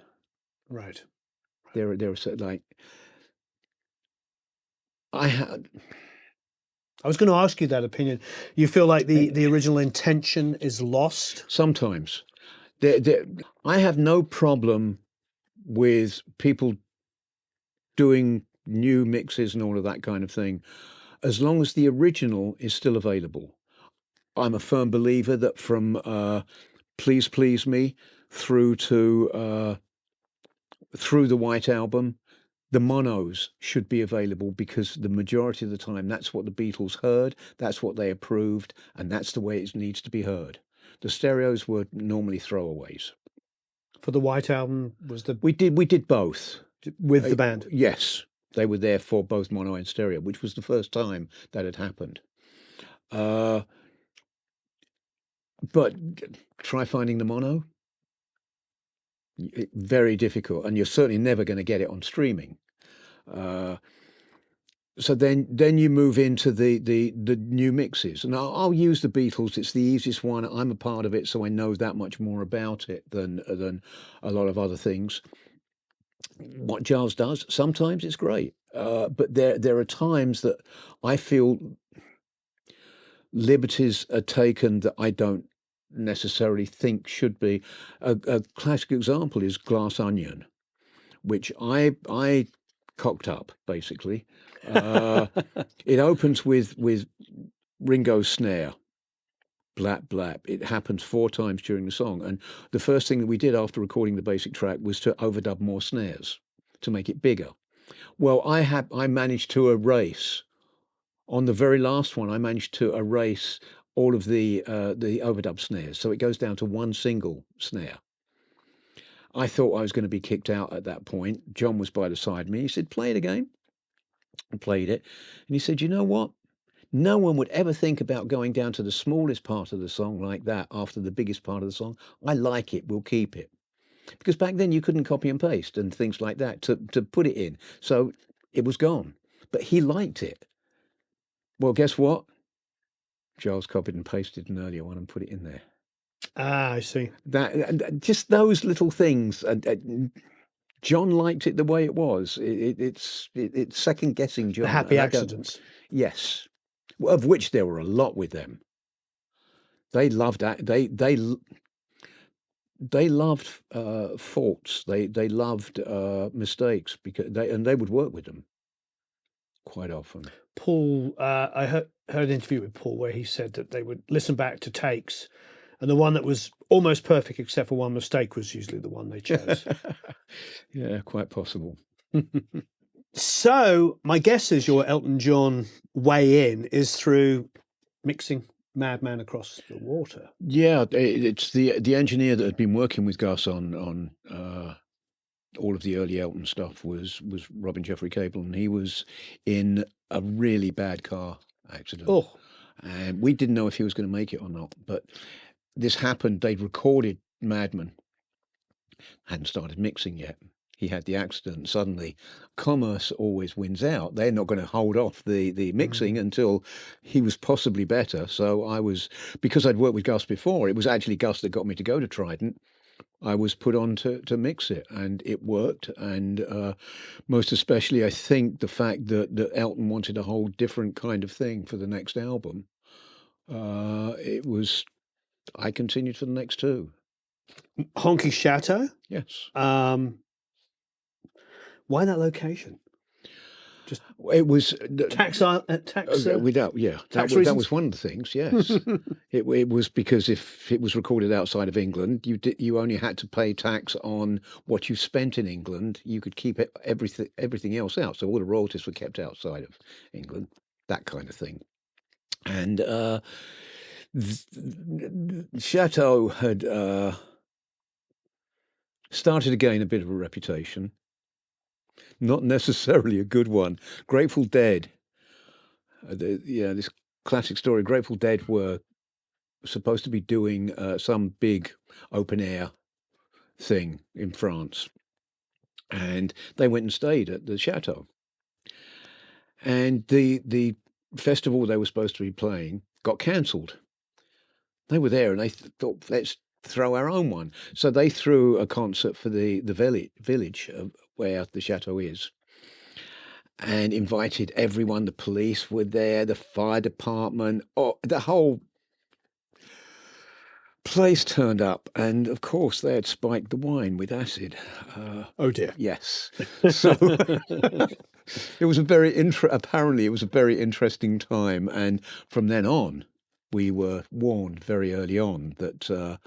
Right. There are certain, like, I was going to ask you that opinion. You feel like the original intention is lost? Sometimes. I have no problem with people doing new mixes and all of that kind of thing, as long as the original is still available. I'm a firm believer that from Please Please Me through to through the White Album, the monos should be available because the majority of the time that's what the Beatles heard, that's what they approved, and that's the way it needs to be heard. The stereos were normally throwaways. For the White Album, was the We did both. with the band? Yes, they were there for both mono and stereo, which was the first time that had happened. But try finding the mono. Very difficult, and you're certainly never going to get it on streaming. So then you move into the new mixes, and I'll use the Beatles. It's the easiest one. I'm a part of it, so I know that much more about it than a lot of other things. What Giles does, sometimes it's great, but there are times that I feel liberties are taken that I don't necessarily think should be. A classic example is Glass Onion, which I cocked up basically. It opens with Ringo's snare, blap blap. It happens 4 times during the song, and the first thing that we did after recording the basic track was to overdub more snares to make it bigger. Well, I managed to erase on the very last one. I managed to erase all of the overdub snares, so it goes down to one single snare. I thought I was going to be kicked out at that point. John was by the side of me. He said, "Play it again." I played it, and he said, "You know what? No one would ever think about going down to the smallest part of the song like that after the biggest part of the song. I like it. We'll keep it." Because back then you couldn't copy and paste and things like that to put it in. So it was gone. But he liked it. Well, guess what? Giles copied and pasted an earlier one and put it in there. Ah, I see. That just those little things. John liked it the way it was. It's second guessing John. The happy accidents. Yes, of which there were a lot with them. They loved that. They loved faults. They loved mistakes because they would work with them quite often. Paul, I heard an interview with Paul where he said that they would listen back to takes, and the one that was almost perfect except for one mistake was usually the one they chose. Yeah, quite possible. So my guess is your Elton John way in is through mixing Madman Across the Water. Yeah, it's the engineer that had been working with Gus on all of the early Elton stuff was Robin Jeffrey Cable, and he was in a really bad car accident. Oh, and we didn't know if he was going to make it or not. But this happened. They'd recorded Madman, hadn't started mixing yet. He had the accident. Suddenly, commerce always wins out. They're not going to hold off the mixing until he was possibly better. So because I'd worked with Gus before, it was actually Gus that got me to go to Trident. I was put on to mix it, and it worked. And most especially, I think the fact that Elton wanted a whole different kind of thing for the next album. I continued for the next 2. Hunky Chateau. Yes. Why that location? Just it was tax. Without, yeah, that was one of the things. Yes, it was because if it was recorded outside of England, you only had to pay tax on what you spent in England. You could keep everything else out, so all the royalties were kept outside of England. That kind of thing, and Chateau had started to gain a bit of a reputation. Not necessarily a good one. Grateful Dead, this classic story. Grateful Dead were supposed to be doing some big open air thing in France, and they went and stayed at the chateau. And the festival they were supposed to be playing got cancelled. They were there, and they thought, let's throw our own one. So they threw a concert for the village where the chateau is, and invited everyone. The police were there, the fire department, the whole place turned up, and of course they had spiked the wine with acid. Oh dear. Yes. So it was apparently it was a very interesting time, and from then on, we were warned very early on that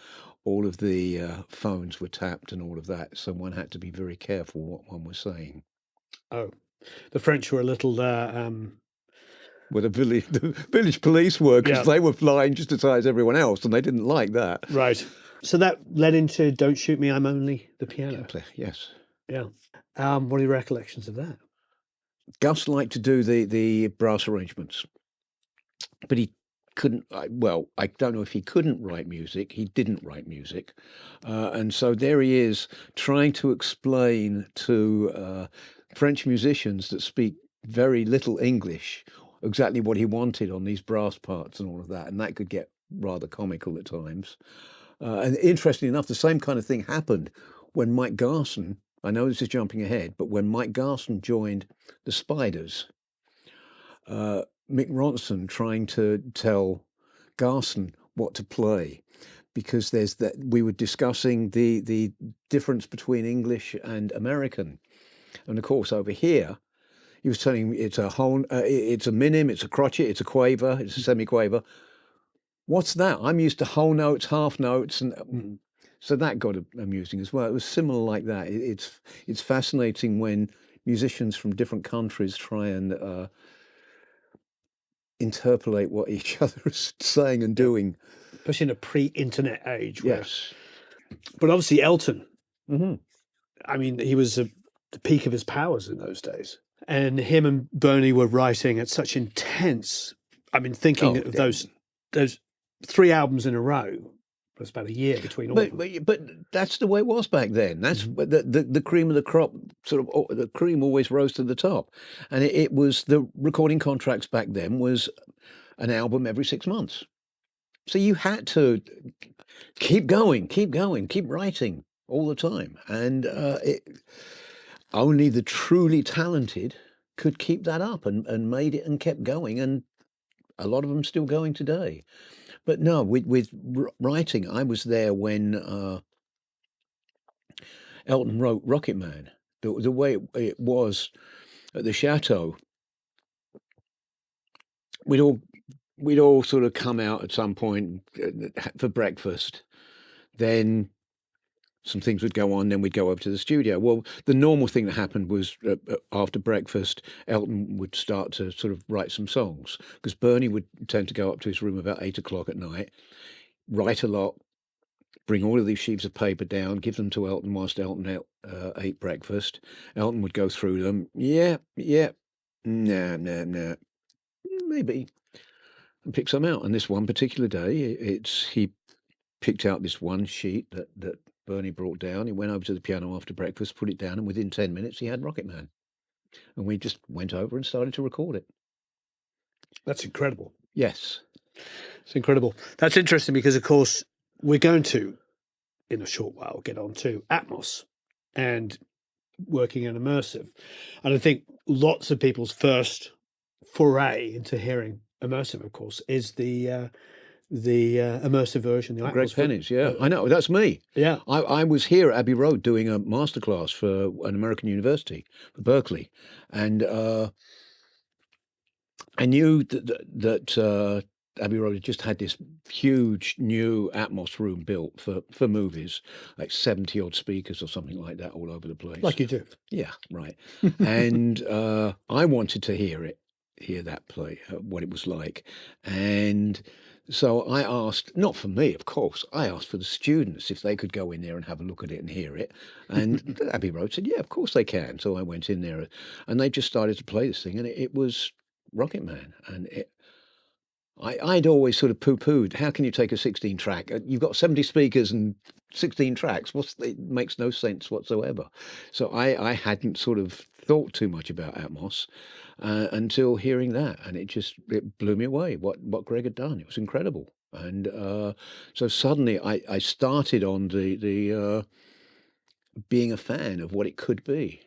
all of the phones were tapped and all of that, so one had to be very careful what one was saying. Oh, the French were a little Where the village police were, because yeah, they were flying just as high as everyone else, and they didn't like that. right. So that led into "Don't Shoot Me, I'm Only the Piano." Yes. Yeah. What are your recollections of that? Gus liked to do the brass arrangements, but he couldn't. Well, I don't know if he couldn't write music. He didn't write music, and so there he is trying to explain to French musicians that speak very little English exactly what he wanted on these brass parts and all of that, and that could get rather comical at times. And interestingly enough, the same kind of thing happened when Mike Garson. I know this is jumping ahead, but when Mike Garson joined the Spiders, Mick Ronson trying to tell Garson what to play, because there's that we were discussing the difference between English and American, and of course over here he was telling me it's a whole, it's a minim, it's a crotchet, it's a quaver, it's a semiquaver. What's that? I'm used to whole notes, half notes, and so that got amusing as well. It was similar like that. It's fascinating when musicians from different countries try and interpolate what each other is saying and doing. Especially in a pre-internet age. Yes. But obviously Elton, Mm-hmm. I mean, he was at the peak of his powers in those days. And him and Bernie were writing at such intense, I mean, thinking of those 3 albums in a row. It was about a year between all of them. But that's the way it was back then. That's the cream of the crop. Sort of the cream always rose to the top, and it was the recording contracts back then was an album every 6 months. So you had to keep going, keep writing all the time, and only the truly talented could keep that up and made it and kept going, and a lot of them still going today. But no, with writing, I was there when Elton wrote Rocket Man. The way it was at the chateau, we'd all sort of come out at some point for breakfast. Then some things would go on. Then we'd go over to the studio. Well, the normal thing that happened was after breakfast, Elton would start to sort of write some songs, because Bernie would tend to go up to his room about 8 o'clock at night, write a lot, bring all of these sheets of paper down, give them to Elton whilst Elton ate breakfast. Elton would go through them. Yeah, nah, maybe, and pick some out. And this one particular day, he picked out this one sheet that Bernie brought down. He went over to the piano after breakfast, put it down, and within 10 minutes he had Rocket Man. And we just went over and started to record it. That's incredible. Yes. It's incredible. That's interesting because, of course, we're going to, in a short while, get on to Atmos and working in Immersive. And I think lots of people's first foray into hearing Immersive, of course, is the immersive version, the Greg Atmos. Penny's, yeah. I know, that's me. Yeah. I was here at Abbey Road doing a masterclass for an American university, for Berkeley. And I knew that Abbey Road had just had this huge new Atmos room built for movies, like 70 odd speakers or something like that all over the place. Like you do. Yeah, right. And I wanted to hear that play, what it was like. And so I asked, not for me, of course, I asked for the students if they could go in there and have a look at it and hear it. And Abbey Road said, yeah, of course they can. So I went in there and they just started to play this thing, and it was Rocket Man. And I'd always sort of poo-pooed, how can you take a 16 track? You've got 70 speakers and 16 tracks. It makes no sense whatsoever. So I hadn't sort of thought too much about Atmos until hearing that. And it blew me away what Greg had done. It was incredible. And so suddenly I started on the being a fan of what it could be.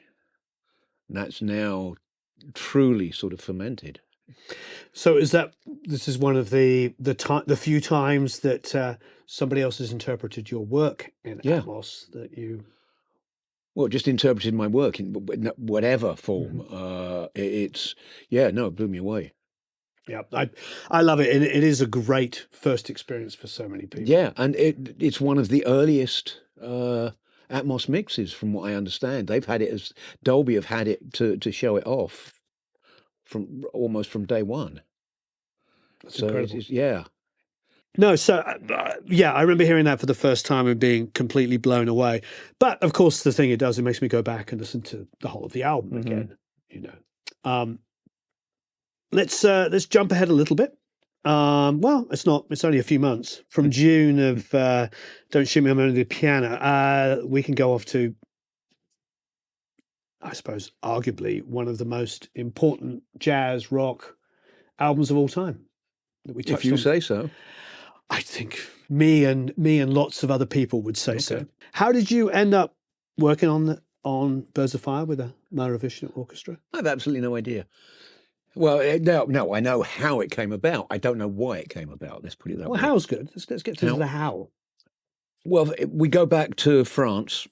And that's now truly sort of fermented. So this is one of the few times that somebody else has interpreted your work in Atmos that you... Well, just interpreted my work in whatever form. It blew me away. Yeah, I love it. And it is a great first experience for so many people. Yeah, and it's one of the earliest Atmos mixes, from what I understand. They've had it as Dolby have had it to show it off from almost from day one. That's So incredible. yeah. No, so yeah, I remember hearing that for the first time and being completely blown away. But of course, the thing it does, it makes me go back and listen to the whole of the album again. You know, let's jump ahead a little bit. Well, it's not. It's only a few months from June of "Don't Shoot Me, I'm Only the Piano." We can go off to, I suppose, arguably one of the most important jazz rock albums of all time that we touched If you on. say so. I think me and lots of other people would say so. How did you end up working on Birds of Fire with the Mahavishnu Orchestra? I have absolutely no idea. Well, no, I know how it came about. I don't know why it came about. Let's put it that Well, way. how's good. Let's get to the how. Well, we go back to France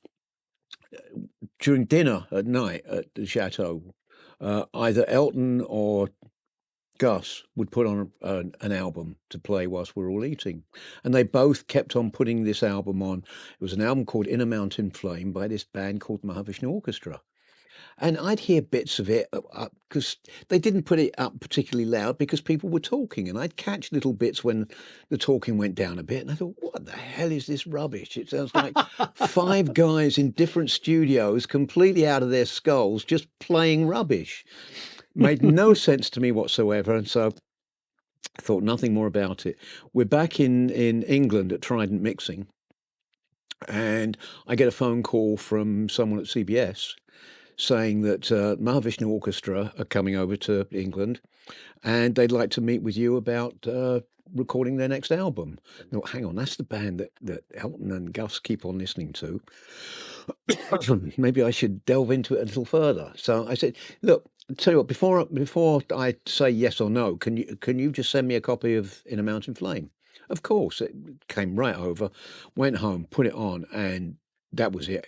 during dinner at night at the chateau. Either Elton or Gus would put on an album to play whilst we're all eating. And they both kept on putting this album on. It was an album called In a Mountain Flame by this band called Mahavishnu Orchestra. And I'd hear bits of it because they didn't put it up particularly loud because people were talking. And I'd catch little bits when the talking went down a bit. And I thought, what the hell is this rubbish? It sounds like five guys in different studios, completely out of their skulls, just playing rubbish. Made no sense to me whatsoever. And so I thought nothing more about it. We're back in England at Trident Mixing. And I get a phone call from someone at CBS saying that Mahavishnu Orchestra are coming over to England and they'd like to meet with you about recording their next album. No, hang on, that's the band that Elton and Gus keep on listening to. Maybe I should delve into it a little further. So I said, look, tell you what, before I say yes or no, can you just send me a copy of In a Mountain Flame? Of course, it came right over, went home, put it on, and that was it.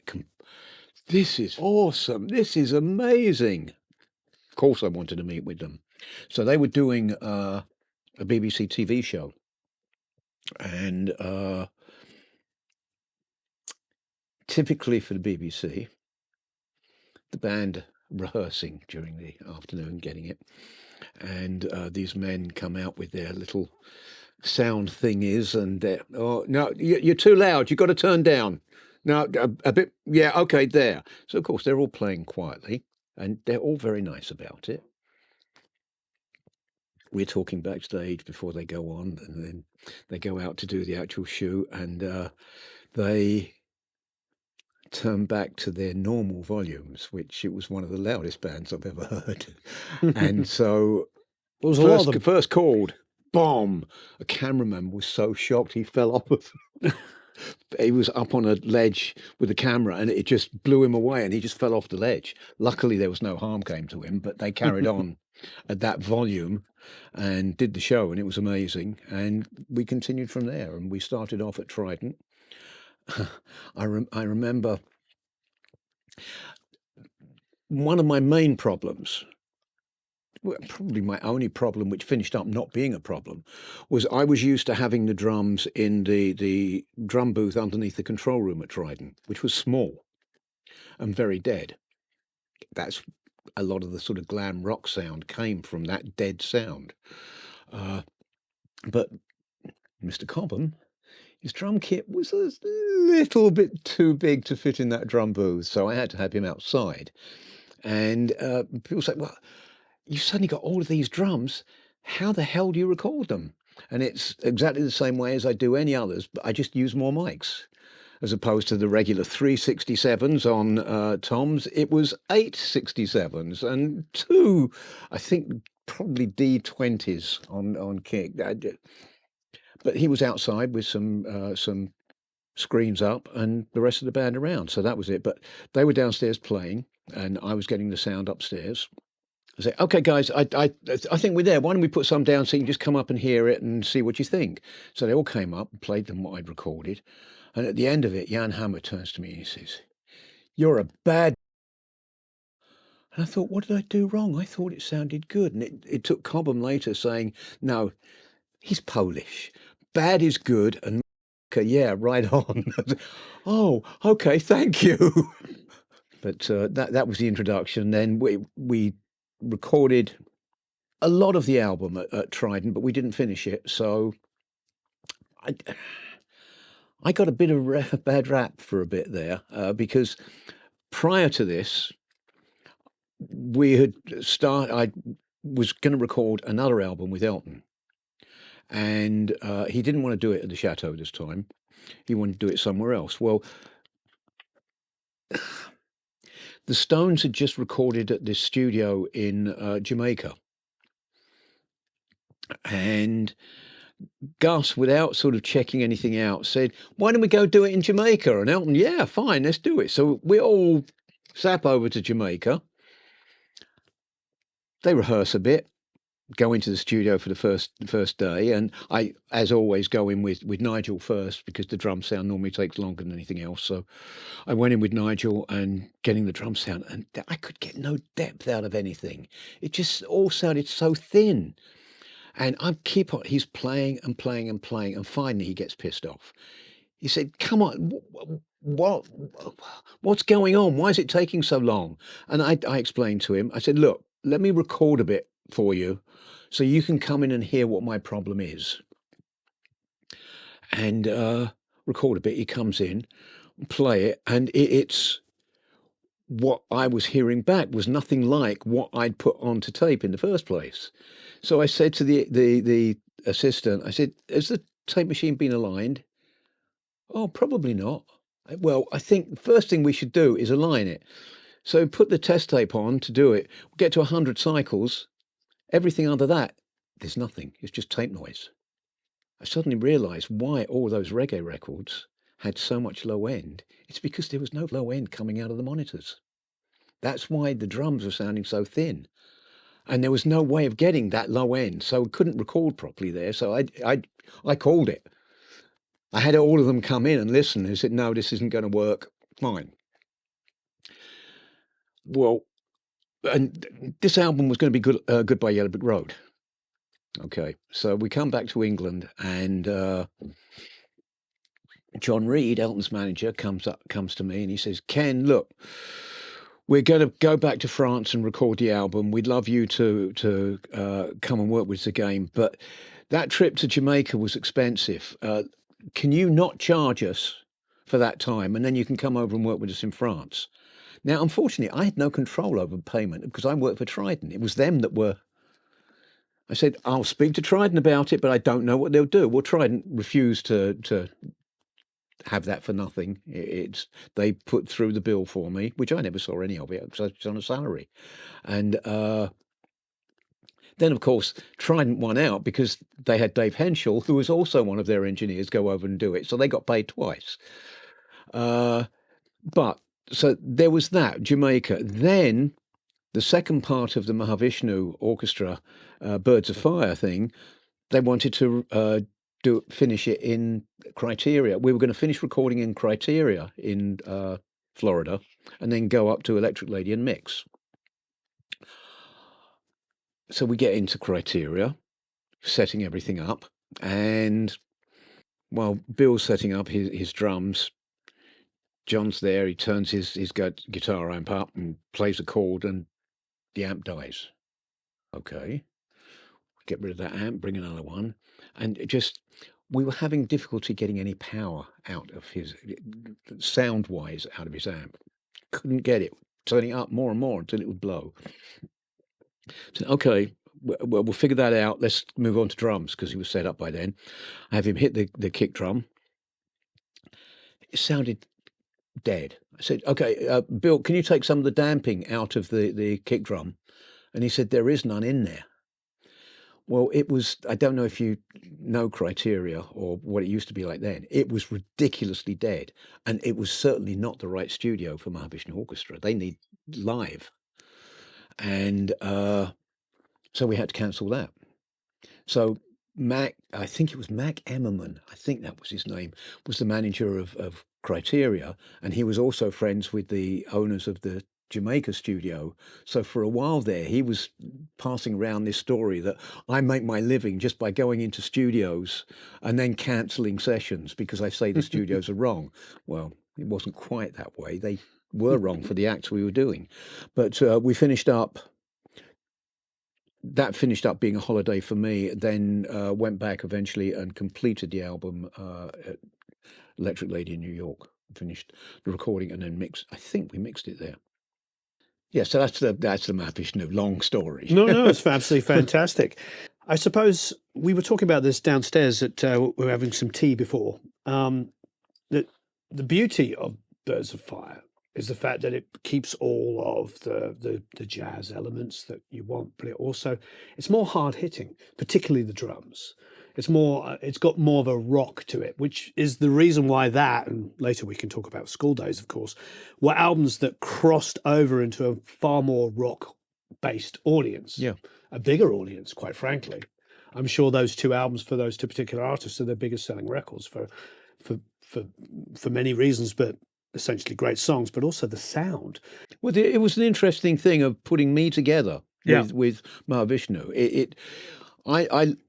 This is awesome. This is amazing. Of course, I wanted to meet with them. So they were doing a BBC TV show. And typically for the BBC, the band rehearsing during the afternoon, getting it. And these men come out with their little sound thingies and oh, no, you're too loud. You've got to turn down. No, a bit, yeah, okay, there. So, of course, they're all playing quietly, and they're all very nice about it. We're talking backstage before they go on, and then they go out to do the actual shoot, and they turn back to their normal volumes, which it was one of the loudest bands I've ever heard. And so, first called, bomb. A cameraman was so shocked he fell off of he was up on a ledge with the camera and it just blew him away and he just fell off the ledge. Luckily, there was no harm came to him, but they carried on at that volume and did the show, and it was amazing. And we continued from there, and we started off at Trident. I remember one of my main problems, probably my only problem, which finished up not being a problem, was I was used to having the drums in the drum booth underneath the control room at Trident, which was small and very dead. That's a lot of the sort of glam rock sound came from that dead sound. But Mr. Cobham, his drum kit was a little bit too big to fit in that drum booth, so I had to have him outside. And people say, well, you suddenly got all of these drums. How the hell do you record them? And it's exactly the same way as I do any others, but I just use more mics. As opposed to the regular 367s on toms, it was 867s and two, I think, probably D20s on kick. But he was outside with some screens up and the rest of the band around. So that was it. But they were downstairs playing and I was getting the sound upstairs. I say, okay, guys, I think we're there. Why don't we put some down so you can just come up and hear it and see what you think? So they all came up and played them what I'd recorded. And at the end of it, Jan Hammer turns to me and he says, "You're a bad..." And I thought, what did I do wrong? I thought it sounded good. And it took Cobham later saying, no, he's Polish. Bad is good and America. Yeah, right on. Oh, okay, thank you. But that was the introduction. Then we recorded a lot of the album at Trident, but we didn't finish it. So I got a bit of a bad rap for a bit there because prior to this, I was going to record another album with Elton, and he didn't want to do it at the Chateau this time. He wanted to do it somewhere else. Well, the Stones had just recorded at this studio in Jamaica, and Gus, without sort of checking anything out, said, "Why don't we go do it in Jamaica?" And Elton, "Yeah, fine, let's do it." So we all zap over to Jamaica. They rehearse a bit, go into the studio for the first day, and I, as always, go in with Nigel first because the drum sound normally takes longer than anything else. So I went in with Nigel and getting the drum sound, and I could get no depth out of anything. It just all sounded so thin. And he's playing and playing and playing, and finally he gets pissed off. He said, "Come on, what's going on? Why is it taking so long?" And I explained to him, I said, "Look, let me record a bit for you so you can come in and hear what my problem is." And record a bit. He comes in, play it, and it's what I was hearing back was nothing like what I'd put onto tape in the first place. So I said to the assistant, I said, "Has the tape machine been aligned?" "Oh, probably not." "Well, I think the first thing we should do is align it." So put the test tape on to do it. Get to 100 cycles. Everything under that, there's nothing. It's just tape noise. I suddenly realised why all those reggae records had so much low end. It's because there was no low end coming out of the monitors. That's why the drums were sounding so thin. And there was no way of getting that low end, so we couldn't record properly there. So I called it. I had all of them come in and listen and said, "No, this isn't going to work." Fine. Well, and this album was going to be Goodbye Yellow Brick Road. Okay, so we come back to England, and John Reid, Elton's manager, comes to me and he says, "Ken, look, we're going to go back to France and record the album. We'd love you to come and work with us again, but that trip to Jamaica was expensive. Can you not charge us for that time, and then you can come over and work with us in France?" Now, unfortunately, I had no control over payment because I worked for Trident. It was them that were. I said, "I'll speak to Trident about it, but I don't know what they'll do." Well, Trident refused to have that for nothing. They put through the bill for me, which I never saw any of it because I was on a salary. And then, of course, Trident won out because they had Dave Henschel, who was also one of their engineers, go over and do it. So they got paid twice. But so there was that, Jamaica. Then the second part of the Mahavishnu Orchestra, Birds of Fire thing, they wanted to finish it in Criteria. We were going to finish recording in Criteria in Florida and then go up to Electric Lady and mix. So we get into Criteria, setting everything up, and while Bill's setting up his drums, John's there. He turns his guitar amp up and plays a chord, and the amp dies. Okay, get rid of that amp, bring another one, and we were having difficulty getting any power out of his sound-wise out of his amp. Couldn't get it, turning it up more and more until it would blow. So, okay, we'll figure that out. Let's move on to drums because he was set up by then. I have him hit the kick drum. It sounded dead. I said, "Okay, Bill, can you take some of the damping out of the kick drum?" And he said, "There is none in there." Well, it was, I don't know if you know Criteria or what it used to be like then. It was ridiculously dead. And it was certainly not the right studio for Mahavishnu Orchestra. They need live. And so we had to cancel that. So I think it was Mac Emmerman, I think that was his name, was the manager of Criteria. And he was also friends with the owners of the Jamaica studio. So for a while there, he was passing around this story that I make my living just by going into studios and then cancelling sessions because I say the studios are wrong. Well, it wasn't quite that way. They were wrong for the acts we were doing. But we finished up. That finished up being a holiday for me. Then went back eventually and completed the album at Electric Lady in New York. Finished the recording and then mixed. I think we mixed it there. Yeah, so that's the Mahavishnu long story. No, it's absolutely fantastic. I suppose we were talking about this downstairs at we were having some tea before. That the beauty of Birds of Fire is the fact that it keeps all of the jazz elements that you want, but it's more hard hitting, particularly the drums. It's got more of a rock to it, which is the reason why that, and later we can talk about School Days, of course, were albums that crossed over into a far more rock-based audience. Yeah. A bigger audience, quite frankly. I'm sure those two albums for those two particular artists are their biggest selling records for many reasons, but essentially great songs, but also the sound. Well, it was an interesting thing of putting me together with Mahavishnu.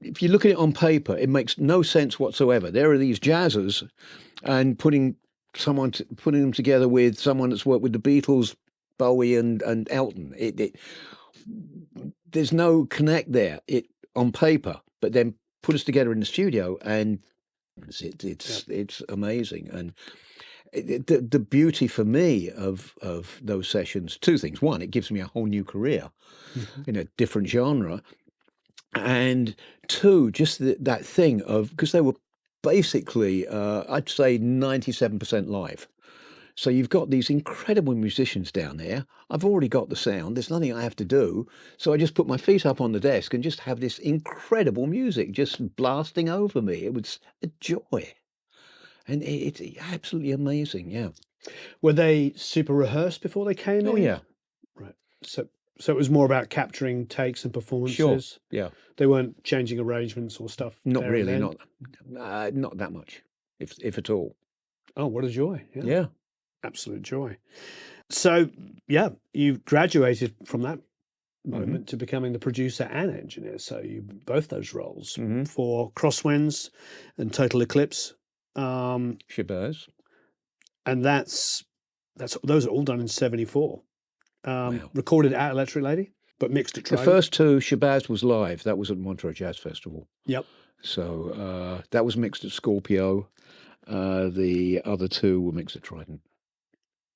If you look at it on paper, it makes no sense whatsoever. There are these jazzers, and putting them together with someone that's worked with the Beatles, Bowie, and Elton. There's no connect there. On paper, but then put us together in the studio, and it's amazing. And the beauty for me of those sessions, two things: one, it gives me a whole new career in a different genre. And two, just that thing of, because they were basically, I'd say 97% live. So you've got these incredible musicians down there. I've already got the sound. There's nothing I have to do. So I just put my feet up on the desk and just have this incredible music just blasting over me. It was a joy. And it's absolutely amazing, yeah. Were they super rehearsed before they came in? Oh, yeah. Right. So it was more about capturing takes and performances. Sure. Yeah. They weren't changing arrangements or stuff. Not really. Not that much, if at all. Oh, what a joy! Yeah. Absolute joy. So yeah, you graduated from that moment to becoming the producer and engineer. So you both those roles for Crosswinds and Total Eclipse. Shabazz. And those are all done in '74. Wow. Recorded at Electric Lady, but mixed at Trident. The first two, Shabazz was live. That was at Montreux Jazz Festival. Yep. So that was mixed at Scorpio. The other two were mixed at Trident.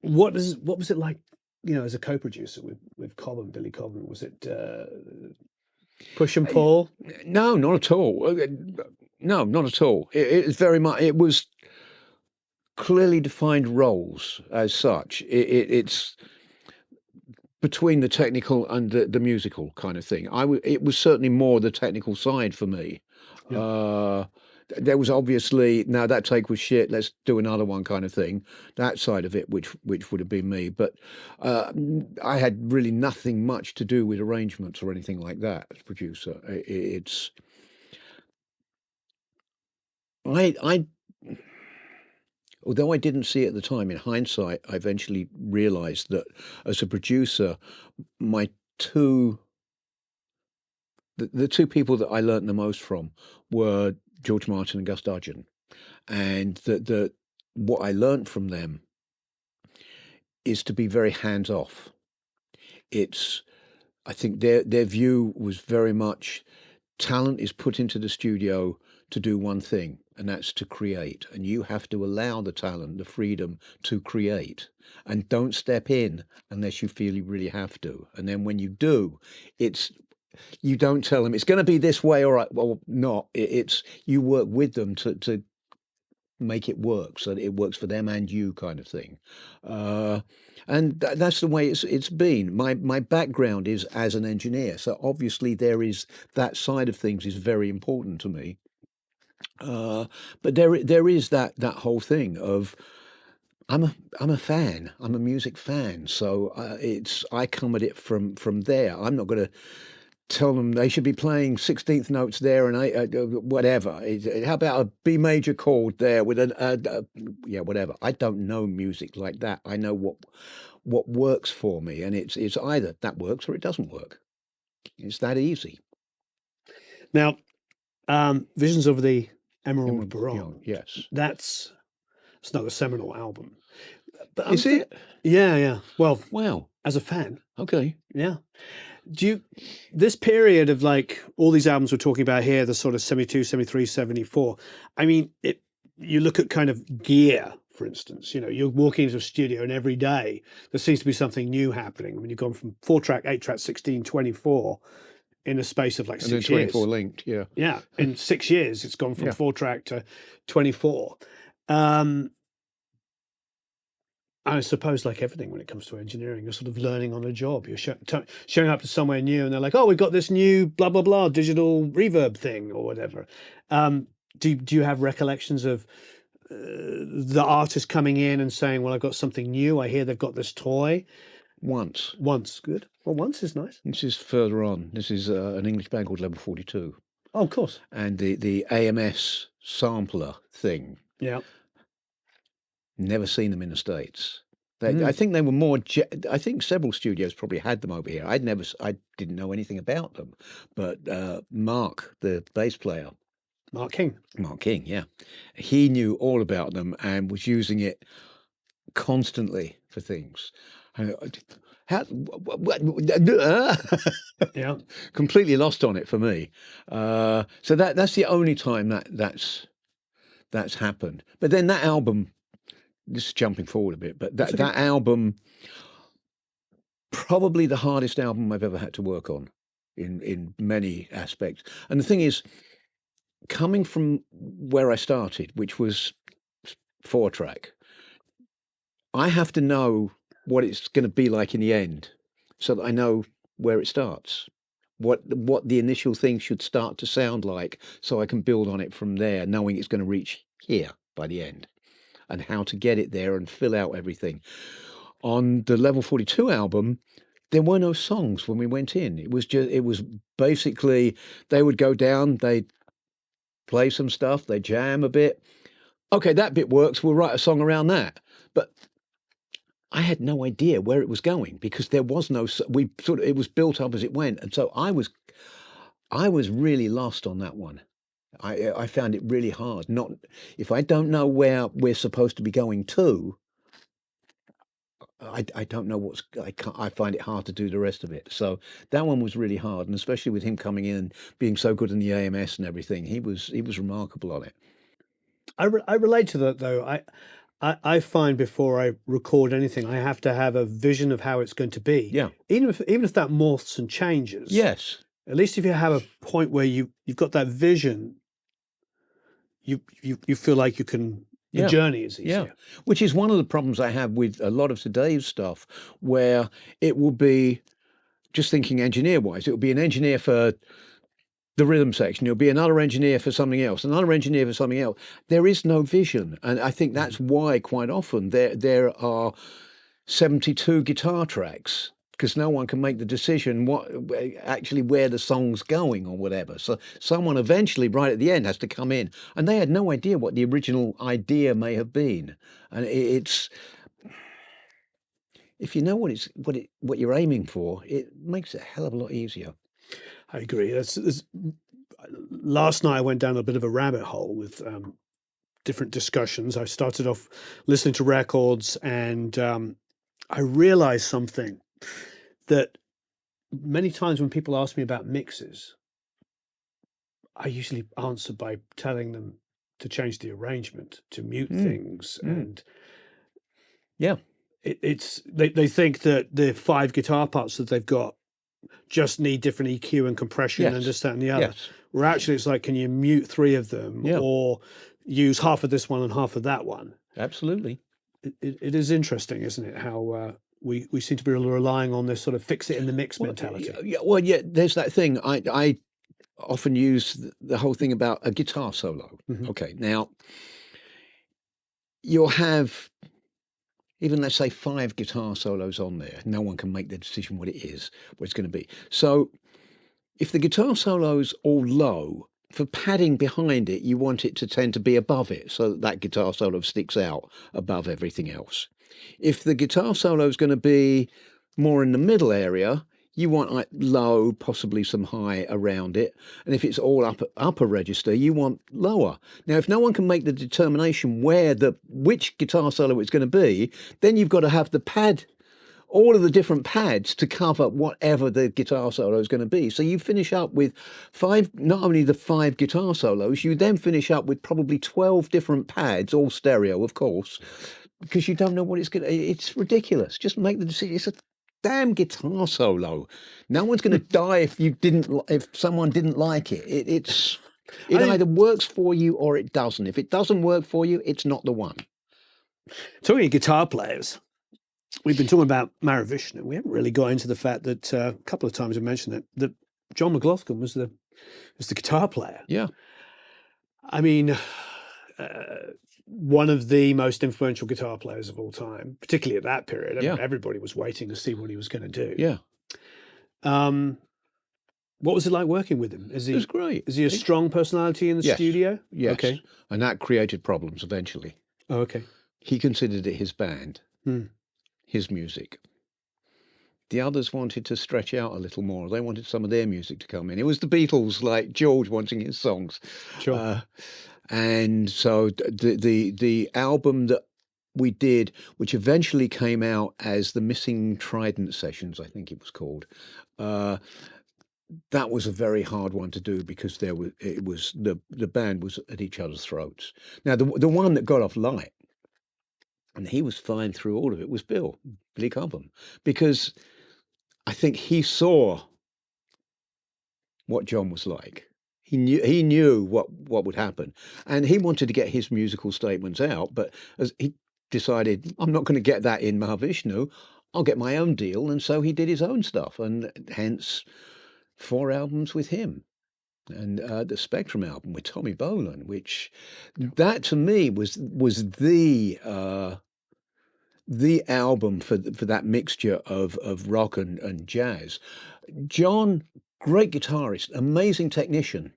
What was it like, as a co-producer with Billy Cobham? Was it push and pull? No, not at all. No, not at all. It was clearly defined roles as such. It's between the technical and the musical kind of thing. It was certainly more the technical side for me. Yeah. There was obviously, now that take was shit, let's do another one kind of thing. That side of it, which would have been me. But I had really nothing much to do with arrangements or anything like that as producer. Although I didn't see it at the time, in hindsight, I eventually realised that as a producer, the two people that I learnt the most from were George Martin and Gus Dudgeon. And what I learnt from them is to be very hands-off. I think their view was very much, talent is put into the studio to do one thing, and that's to create. And you have to allow the talent the freedom to create, and don't step in unless you feel you really have to. And then when you do, you don't tell them it's going to be this way or not. You work with them to make it work so that it works for them and you, kind of thing. And that's the way it's been. My background is as an engineer, so obviously there is that side of things is very important to me. But there is that whole thing of I'm a fan. I'm a music fan, so I come at it from there. I'm not going to tell them they should be playing 16th notes there and whatever. How about a B major chord there with whatever. I don't know music like that. I know what works for me, and it's either that works or it doesn't work. It's that easy. Now, Visions of the Emerald Beyond. Yes, it's another seminal album. But is it? Yeah. Well, wow. As a fan, okay, yeah. This period of like all these albums we're talking about here, the sort of 72, 73, 74. I mean, you look at kind of gear, for instance, you're walking into a studio and every day there seems to be something new happening. I mean, you've gone from 4-track, 8-track, 16, 24 in a space of like 6 years. 24 linked, yeah. Yeah, in 6 years, it's gone from 4-track to 24. I suppose, like everything when it comes to engineering, you're sort of learning on a job. You're showing up to somewhere new, and they're like, "Oh, we've got this new blah blah blah digital reverb thing or whatever." Do you have recollections of the artist coming in and saying, "Well, I've got something new. I hear they've got this toy." Once, good. Well, once is nice. This is further on. This is an English band called Level 42. Oh, of course. And the AMS sampler thing. Yeah. Never seen them in the States. I think they were more. I think several studios probably had them over here. I didn't know anything about them, but Mark, the bass player, Mark King, yeah, he knew all about them and was using it constantly for things. Yeah, completely lost on it for me. So that's the only time that's happened. But then that album. This is jumping forward a bit, but that album, probably the hardest album I've ever had to work on in many aspects. And the thing is, coming from where I started, which was 4-track, I have to know what it's going to be like in the end so that I know where it starts, what the initial thing should start to sound like so I can build on it from there, knowing it's going to reach here by the end. And how to get it there and fill out everything. On the Level 42 album, there were no songs when we went in. It was basically they would go down, they'd play some stuff, they jam a bit. Okay, that bit works. We'll write a song around that. But I had no idea where it was going because there was no. It was built up as it went, and so I was really lost on that one. I found it really hard. If I don't know where we're supposed to be going to, I don't know I find it hard to do the rest of it. So that one was really hard, and especially with him coming in and being so good in the AMS and everything, he was remarkable on it. I relate to that though. I find before I record anything, I have to have a vision of how it's going to be. Yeah. Even if that morphs and changes. Yes. At least if you have a point where you've got that vision, you feel like you can. The journey is easier. Yeah. Which is one of the problems I have with a lot of today's stuff, where it will be, just thinking engineer-wise, it will be an engineer for the rhythm section, it'll be another engineer for something else, another engineer for something else. There is no vision. And I think that's why quite often there are 72 guitar tracks, because no one can make the decision where the song's going or whatever. So someone eventually right at the end has to come in, and they had no idea what the original idea may have been. And it's, if you know what you're aiming for, it makes it a hell of a lot easier. I agree. Last night I went down a bit of a rabbit hole with different discussions. I started off listening to records, and I realized something, that many times when people ask me about mixes, I usually answer by telling them to change the arrangement, to mute things. And they think that the 5 guitar parts that they've got just need different EQ and compression and this, that, and the other. Yes. Where actually it's like, can you mute 3 of them or use half of this one and half of that one? Absolutely. It is interesting, isn't it? How we seem to be relying on this sort of fix it in the mix mentality. There's that thing. I often use the whole thing about a guitar solo. Mm-hmm. Okay, now you'll have even, let's say, 5 guitar solos on there. No one can make the decision what it is, what it's going to be. So if the guitar solo's all low, for padding behind it, you want it to tend to be above it so that that guitar solo sticks out above everything else. If the guitar solo is going to be more in the middle area, you want like low, possibly some high around it. And if it's all upper register, you want lower. Now, if no one can make the determination which guitar solo it's going to be, then you've got to have the pad, all of the different pads to cover whatever the guitar solo is going to be. So you finish up with not only the 5 guitar solos, you then finish up with probably 12 different pads, all stereo, of course, because you don't know what it's going to. It's ridiculous. Just make the decision. It's a damn guitar solo. No one's going to die if someone didn't like it. It either works for you or it doesn't. If it doesn't work for you, it's not the one. Talking of guitar players, we've been talking about Mahavishnu. We haven't really got into the fact that a couple of times we mentioned that John McLaughlin was the guitar player. Yeah. I mean, one of the most influential guitar players of all time, particularly at that period. Yeah. Everybody was waiting to see what he was going to do. Yeah. What was it like working with him? It was great. Is he a strong personality in the studio? Yes. Okay. And that created problems eventually. Oh, okay. He considered it his band, his music. The others wanted to stretch out a little more. They wanted some of their music to come in. It was the Beatles, like George wanting his songs. Sure. And so the album that we did, which eventually came out as the Missing Trident Sessions, I think it was called, that was a very hard one to do because the band was at each other's throats. Now the one that got off light, and he was fine through all of it, was Billy Cobham, because I think he saw what John was like. He knew what would happen, and he wanted to get his musical statements out. But as he decided, I'm not going to get that in Mahavishnu, I'll get my own deal, and so he did his own stuff, and hence 4 albums with him, and the Spectrum album with Tommy Bolin, which that to me was the album for that mixture of rock and jazz. John, great guitarist, amazing technician,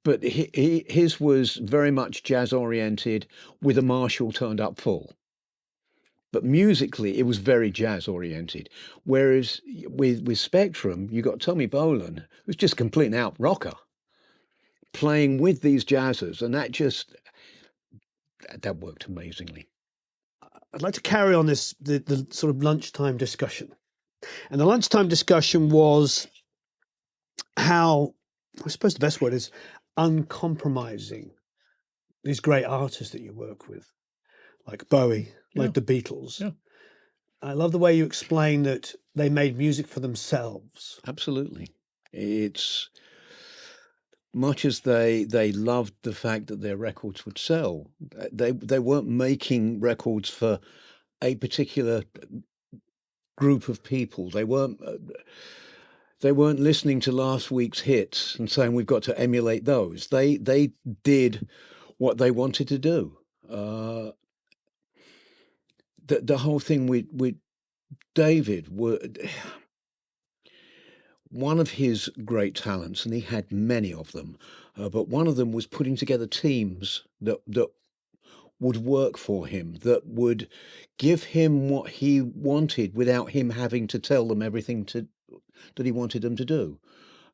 but his was very much jazz oriented with a Marshall turned up full. But musically, it was very jazz oriented. Whereas with Spectrum, you got Tommy Bolin, who's just a complete out rocker, playing with these jazzers, and that worked amazingly. I'd like to carry on the sort of lunchtime discussion. And the lunchtime discussion was how, I suppose the best word is uncompromising, these great artists that you work with, like Bowie, like the Beatles. Yeah. I love the way you explain that they made music for themselves. Absolutely. It's much as they loved the fact that their records would sell, they weren't making records for a particular group of people. They weren't listening to last week's hits and saying we've got to emulate those. They did what they wanted to do. The whole thing with David, one of his great talents, and he had many of them, but one of them was putting together teams that would work for him, that would give him what he wanted without him having to tell them everything that he wanted them to do.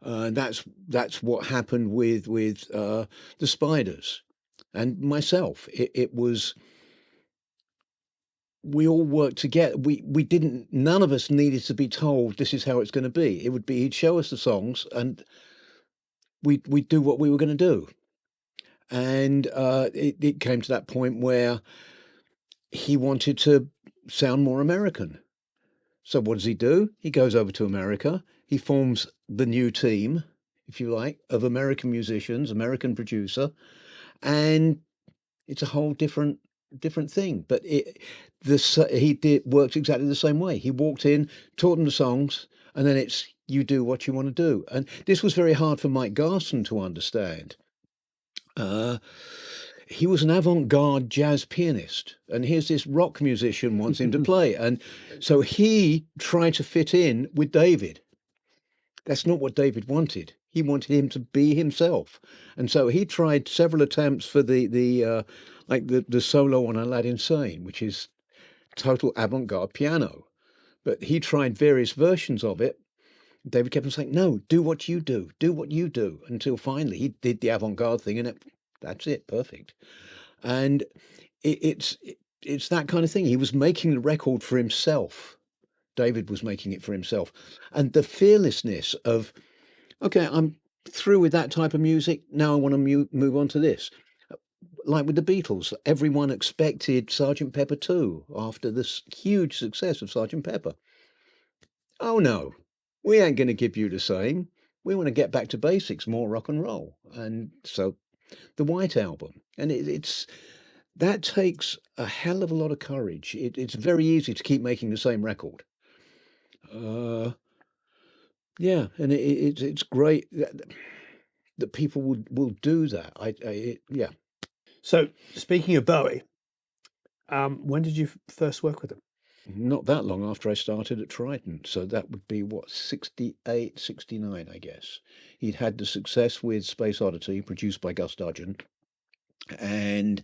And that's what happened with the Spiders and myself. It was, we all worked together. None of us needed to be told this is how it's going to be. It would be, he'd show us the songs and we'd do what we were going to do. And it came to that point where he wanted to sound more American. So what does he do? He goes over to America. He forms the new team, if you like, of American musicians, American producer, and it's a whole different thing. But worked exactly the same way. He walked in, taught them the songs, and then it's you do what you want to do. And this was very hard for Mike Garson to understand. He was an avant-garde jazz pianist, and here's this rock musician wants him to play. And so he tried to fit in with David. That's not what David wanted. He wanted him to be himself, and so he tried several attempts for the solo on Aladdin Sane, which is total avant-garde piano. But he tried various versions of it. David kept on saying, "No, do what you do what you do," until finally he did the avant-garde thing, and that's it, perfect. And it's that kind of thing. He was making the record for himself. David was making it for himself, and the fearlessness of, okay, I'm through with that type of music. Now I want to move on to this. Like with the Beatles, everyone expected Sergeant Pepper 2 after this huge success of Sergeant Pepper. Oh no, we ain't going to give you the same. We want to get back to basics, more rock and roll. And so the White Album, and it's that takes a hell of a lot of courage. It's very easy to keep making the same record. Yeah, and it's great that people will do that. Yeah. So, speaking of Bowie, when did you first work with him? Not that long after I started at Trident. So that would be, what, 68, 69, I guess. He'd had the success with Space Oddity, produced by Gus Dudgeon, and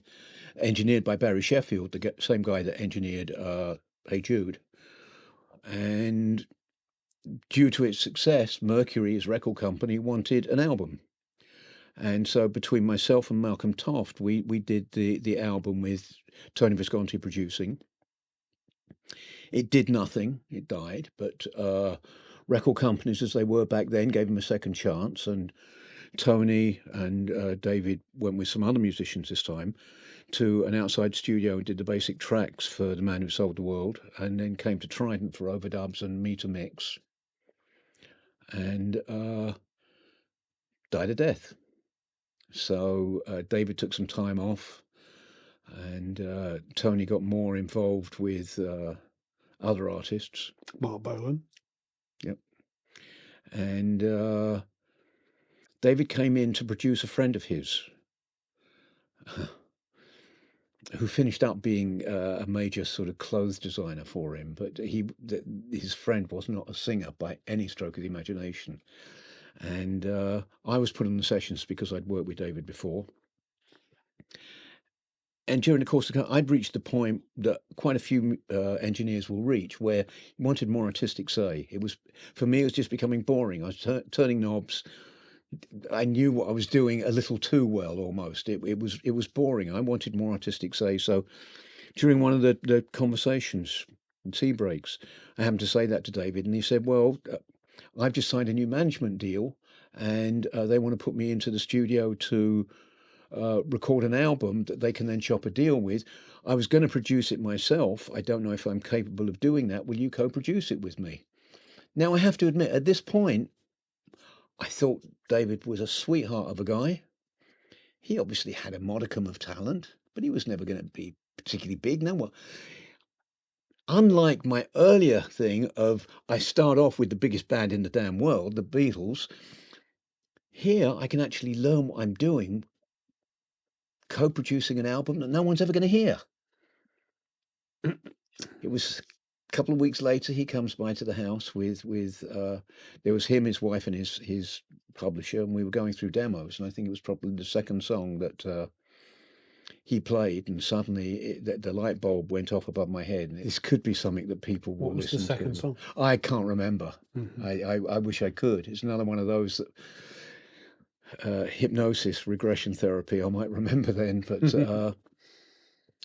engineered by Barry Sheffield, the same guy that engineered Hey Jude. And due to its success, Mercury, his record company, wanted an album. And so between myself and Malcolm Toft, we did the album with Tony Visconti producing. It did nothing, it died, but record companies, as they were back then, gave him a second chance, and Tony and David went with some other musicians this time to an outside studio and did the basic tracks for The Man Who Sold the World, and then came to Trident for overdubs and me to mix, and died a death. So David took some time off, and Tony got more involved with other artists. Mark Bolan. Yep. And David came in to produce a friend of his who finished up being a major sort of clothes designer for him, but his friend was not a singer by any stroke of the imagination. And I was put on the sessions because I'd worked with David before. And during the course of I'd reached the point that quite a few engineers will reach, where you wanted more artistic say. It was, for me, it was just becoming boring. I was turning knobs. I knew what I was doing a little too well, almost. It was boring. I wanted more artistic say. So during one of the conversations, tea breaks, I happened to say that to David, and he said, "Well, I've just signed a new management deal, and they want to put me into the studio to record an album that they can then chop a deal with. I was going to produce it myself. I don't know if I'm capable of doing that. Will you co-produce it with me?" Now, I have to admit, at this point, I thought David was a sweetheart of a guy. He obviously had a modicum of talent, but he was never going to be particularly big. Now, unlike my earlier thing of I start off with the biggest band in the damn world, the Beatles, here I can actually learn what I'm doing, co-producing an album that no one's ever going to hear. It was a couple of weeks later, he comes by to the house with there was him, his wife, and his publisher, and we were going through demos, and I think it was probably the second song that he played, and suddenly the light bulb went off above my head. This could be something that people will listen to. What was the second song? I can't remember. Mm-hmm. I wish I could. It's another one of those that hypnosis, regression therapy, I might remember then, but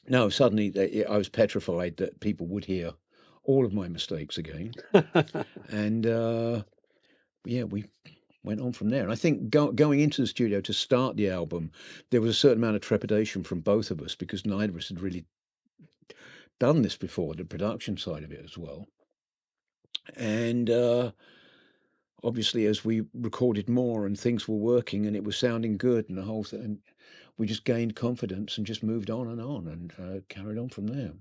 no, suddenly I was petrified that people would hear all of my mistakes again. And yeah, we went on from there. And I think going into the studio to start the album, there was a certain amount of trepidation from both of us because neither of us had really done this before, the production side of it as well. And obviously, as we recorded more and things were working and it was sounding good and the whole thing, we just gained confidence and just moved on and carried on from there.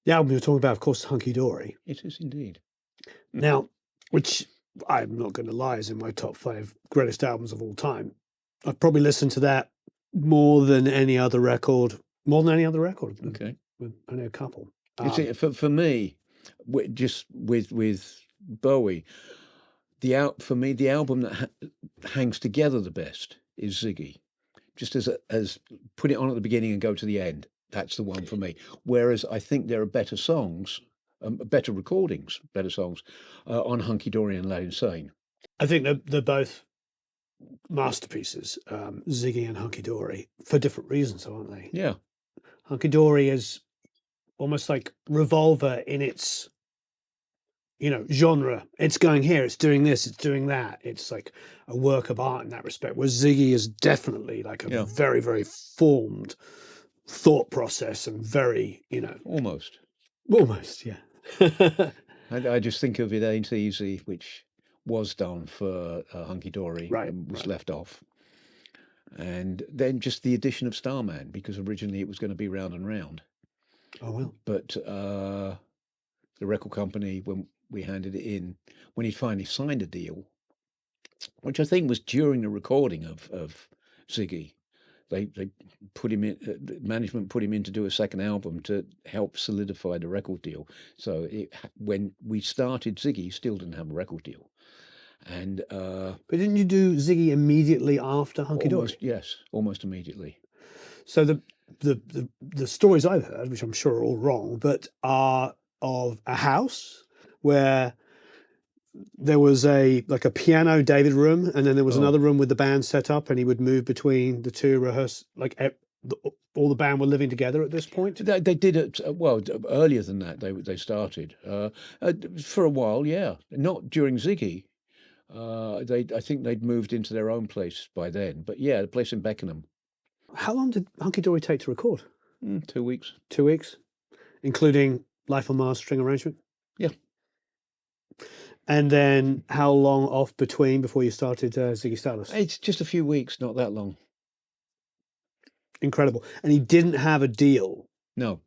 The album you're talking about, of course, is Hunky Dory. It is indeed. Now, which I'm not going to lie, is in my top 5 greatest albums of all time. I've probably listened to that more than any other record. Okay. Only a couple. For me, just with Bowie, for me, the album that hangs together the best is Ziggy. Just as put it on at the beginning and go to the end. That's the one for me. Whereas I think there are better songs, better recordings, better songs on Hunky Dory and Aladdin Sane. I think they're both masterpieces, Ziggy and Hunky Dory, for different reasons, aren't they? Yeah. Hunky Dory is almost like Revolver in its, genre. It's going here, it's doing this, it's doing that. It's like a work of art in that respect. Whereas Ziggy is definitely like a very, very formed thought process and very, Almost, yeah. I just think of It Ain't Easy, which was done for Hunky Dory and was left off. And then just the addition of Starman, because originally it was going to be Round and Round. Oh, well. But the record company, when we handed it in, when he finally signed a deal, which I think was during the recording of Ziggy, they put him in, management put him in to do a second album to help solidify the record deal. So when we started Ziggy, he still didn't have a record deal. And but didn't you do Ziggy immediately after Hunky Dory? Yes, almost immediately. So the stories I've heard, which I'm sure are all wrong, but are of a house where there was a piano David room, and then there was another room with the band set up, and he would move between the two, rehearse, all the band were living together at this point. They did it earlier than that. They started for a while, yeah. Not during Ziggy. I think they'd moved into their own place by then, but yeah, the place in Beckenham. How long did Hunky Dory take to record? 2 weeks. 2 weeks, including Life on Mars string arrangement. Yeah. And then how long off between before you started Ziggy Stardust? It's just a few weeks, not that long. Incredible. And he didn't have a deal. No.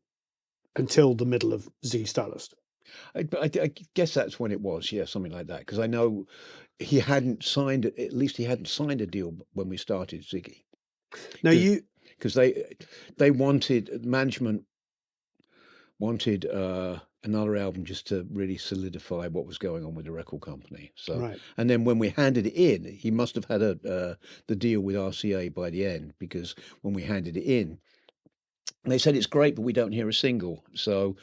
Until the middle of Ziggy Stardust. I guess that's when it was, yeah, something like that. Because I know he hadn't signed, at least he hadn't signed a deal when we started Ziggy. Now because they wanted, management wanted another album just to really solidify what was going on with the record company. So, and then when we handed it in, he must have had the deal with RCA by the end, because when we handed it in, they said it's great, but we don't hear a single. So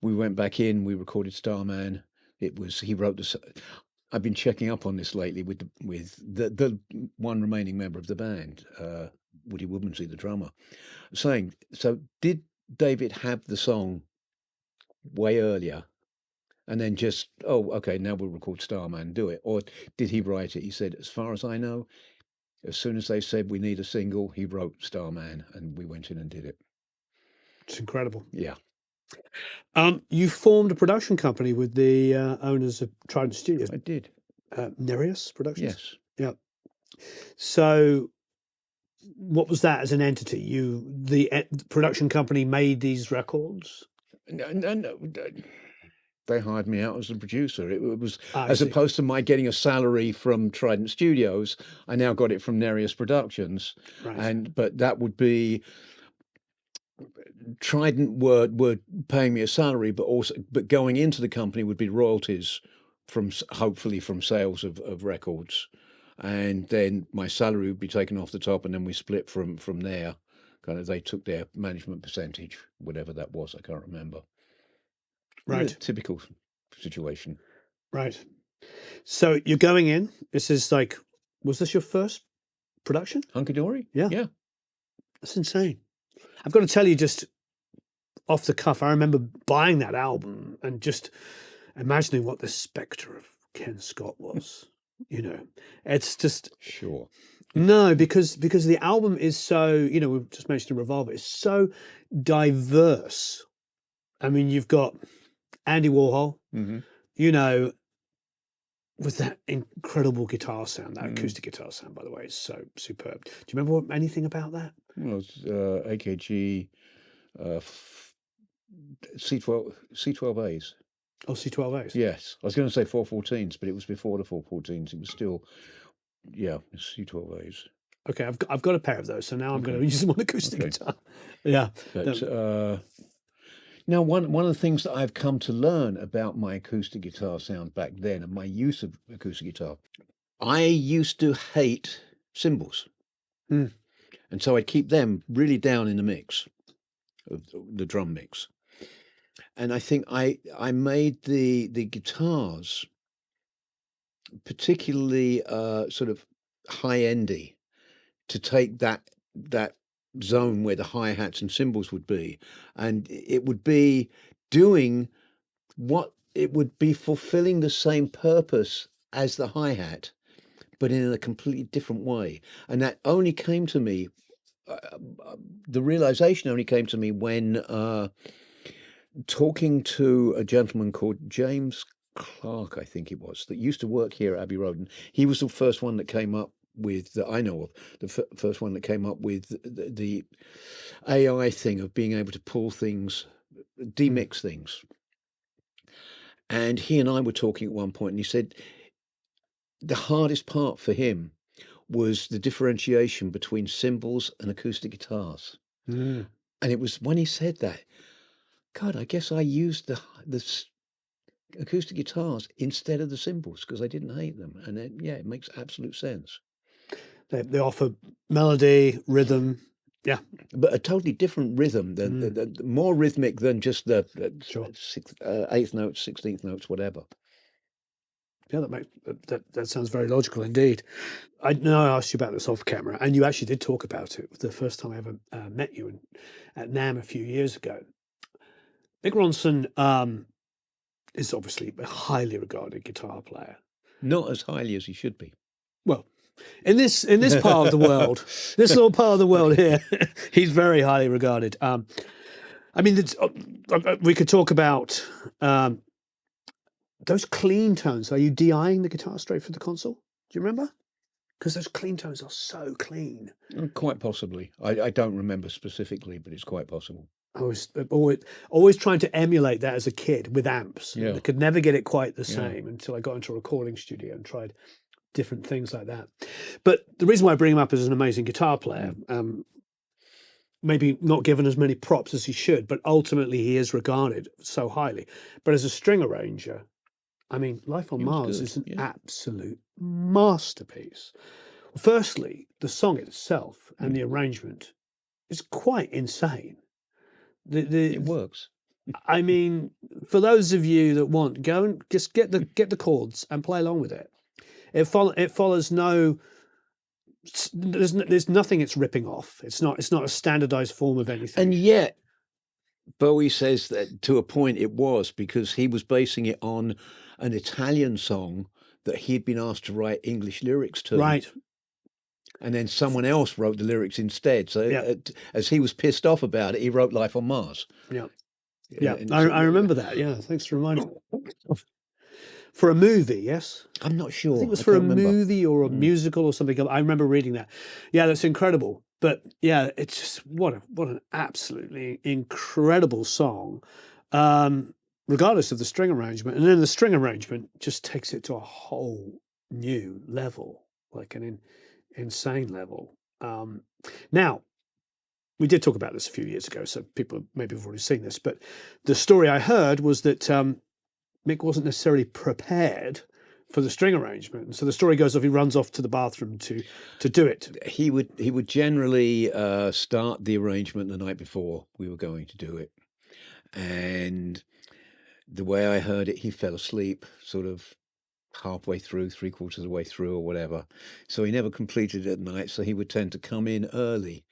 we went back in, we recorded Starman. He wrote this. I've been checking up on this lately with the one remaining member of the band, Woody Woodmansey, the drummer, saying, so did David have the song way earlier and then just, okay, now we'll record Starman, do it? Or did he write it? He said, as far as I know, as soon as they said we need a single, he wrote Starman, and we went in and did it. It's incredible. Yeah. You formed a production company with the owners of Trident Studios. I did. Nereus Productions? Yes. Yeah. So what was that as an entity? The production company made these records? No. They hired me out as a producer. It was, as opposed to my getting a salary from Trident Studios, I now got it from Nereus Productions. Right. But that would be, Trident were paying me a salary, but going into the company would be royalties hopefully from sales of records, and then my salary would be taken off the top, and then we split from there. Kind of, they took their management percentage, whatever that was, I can't remember. Right. Typical situation. Right. So you're going in. This is like, was this your first production? Hunky Dory? Yeah. Yeah. That's insane. I've got to tell you, just off the cuff, I remember buying that album and just imagining what the spectre of Ken Scott was. It's just sure. No, because the album is so, we've just mentioned Revolver, it's so diverse. I mean, you've got Andy Warhol, with that incredible guitar sound, that acoustic guitar sound, by the way, is so superb. Do you remember anything about that? Well, it's AKG C12As. Oh, C12As? Yes. I was going to say 414s, but it was before the 414s. It was still, C12As. Okay, I've got a pair of those, so now I'm going to use them on acoustic guitar. Yeah. But Now, one of the things that I've come to learn about my acoustic guitar sound back then and my use of acoustic guitar, I used to hate cymbals. Mm. And so I'd keep them really down in the mix, of the drum mix. And I think I made the guitars particularly sort of high-endy to take that zone where the hi-hats and cymbals would be. And it would be doing what it would be fulfilling the same purpose as the hi-hat, but in a completely different way. And that only came to me, the realization only came to me when talking to a gentleman called James Clarke, I think it was, that used to work here at Abbey Road. And he was the first one that came up with, that I know of, the first one that came up with the AI thing of being able to pull things, demix things. And he and I were talking at one point, and he said the hardest part for him was the differentiation between cymbals and acoustic guitars. Mm. And it was when he said that, God, I guess I used the acoustic guitars instead of the cymbals because I didn't hate them. And then, yeah, it makes absolute sense. They offer melody, rhythm. Yeah. But a totally different rhythm, than more rhythmic than just the Sure. eighth notes, 16th notes, whatever. Yeah, that sounds very logical indeed. I know I asked you about this off camera, and you actually did talk about it the first time I ever met you at NAMM a few years ago. Mick Ronson is obviously a highly regarded guitar player. Not as highly as he should be. Well, in this part of the world, this little part of the world here, he's very highly regarded. I mean, we could talk about those clean tones. Are you DIing the guitar straight from the console? Do you remember? Because those clean tones are so clean. Quite possibly. I don't remember specifically, but it's quite possible. I was always trying to emulate that as a kid with amps. Yeah. I could never get it quite the same until I got into a recording studio and tried different things like that. But the reason why I bring him up as an amazing guitar player, maybe not given as many props as he should, but ultimately he is regarded so highly. But as a string arranger, I mean, Life on Mars is an absolute masterpiece. Firstly, the song itself and the arrangement is quite insane. It works. I mean, for those of you that want, go and just get the chords and play along with it. It follows no. There's nothing it's ripping off. It's not a standardized form of anything. And yet, Bowie says that to a point it was, because he was basing it on an Italian song that he'd been asked to write English lyrics to. Right. And then someone else wrote the lyrics instead. So as he was pissed off about it, he wrote Life on Mars. Yeah. Yeah. I remember that. Yeah. Thanks for reminding me. For a movie, yes? I'm not sure. I think it was for a movie or a musical or something. I remember reading that. Yeah, that's incredible. But yeah, it's just what an absolutely incredible song, regardless of the string arrangement. And then the string arrangement just takes it to a whole new level, like an insane level. Now, we did talk about this a few years ago, so people maybe have already seen this. But the story I heard was that Mick wasn't necessarily prepared for the string arrangement, and so the story goes off. He runs off to the bathroom to do it. He would generally start the arrangement the night before we were going to do it, and the way I heard it, he fell asleep, sort of halfway through, 3/4 of the way through, or whatever. So he never completed it at night. So he would tend to come in early.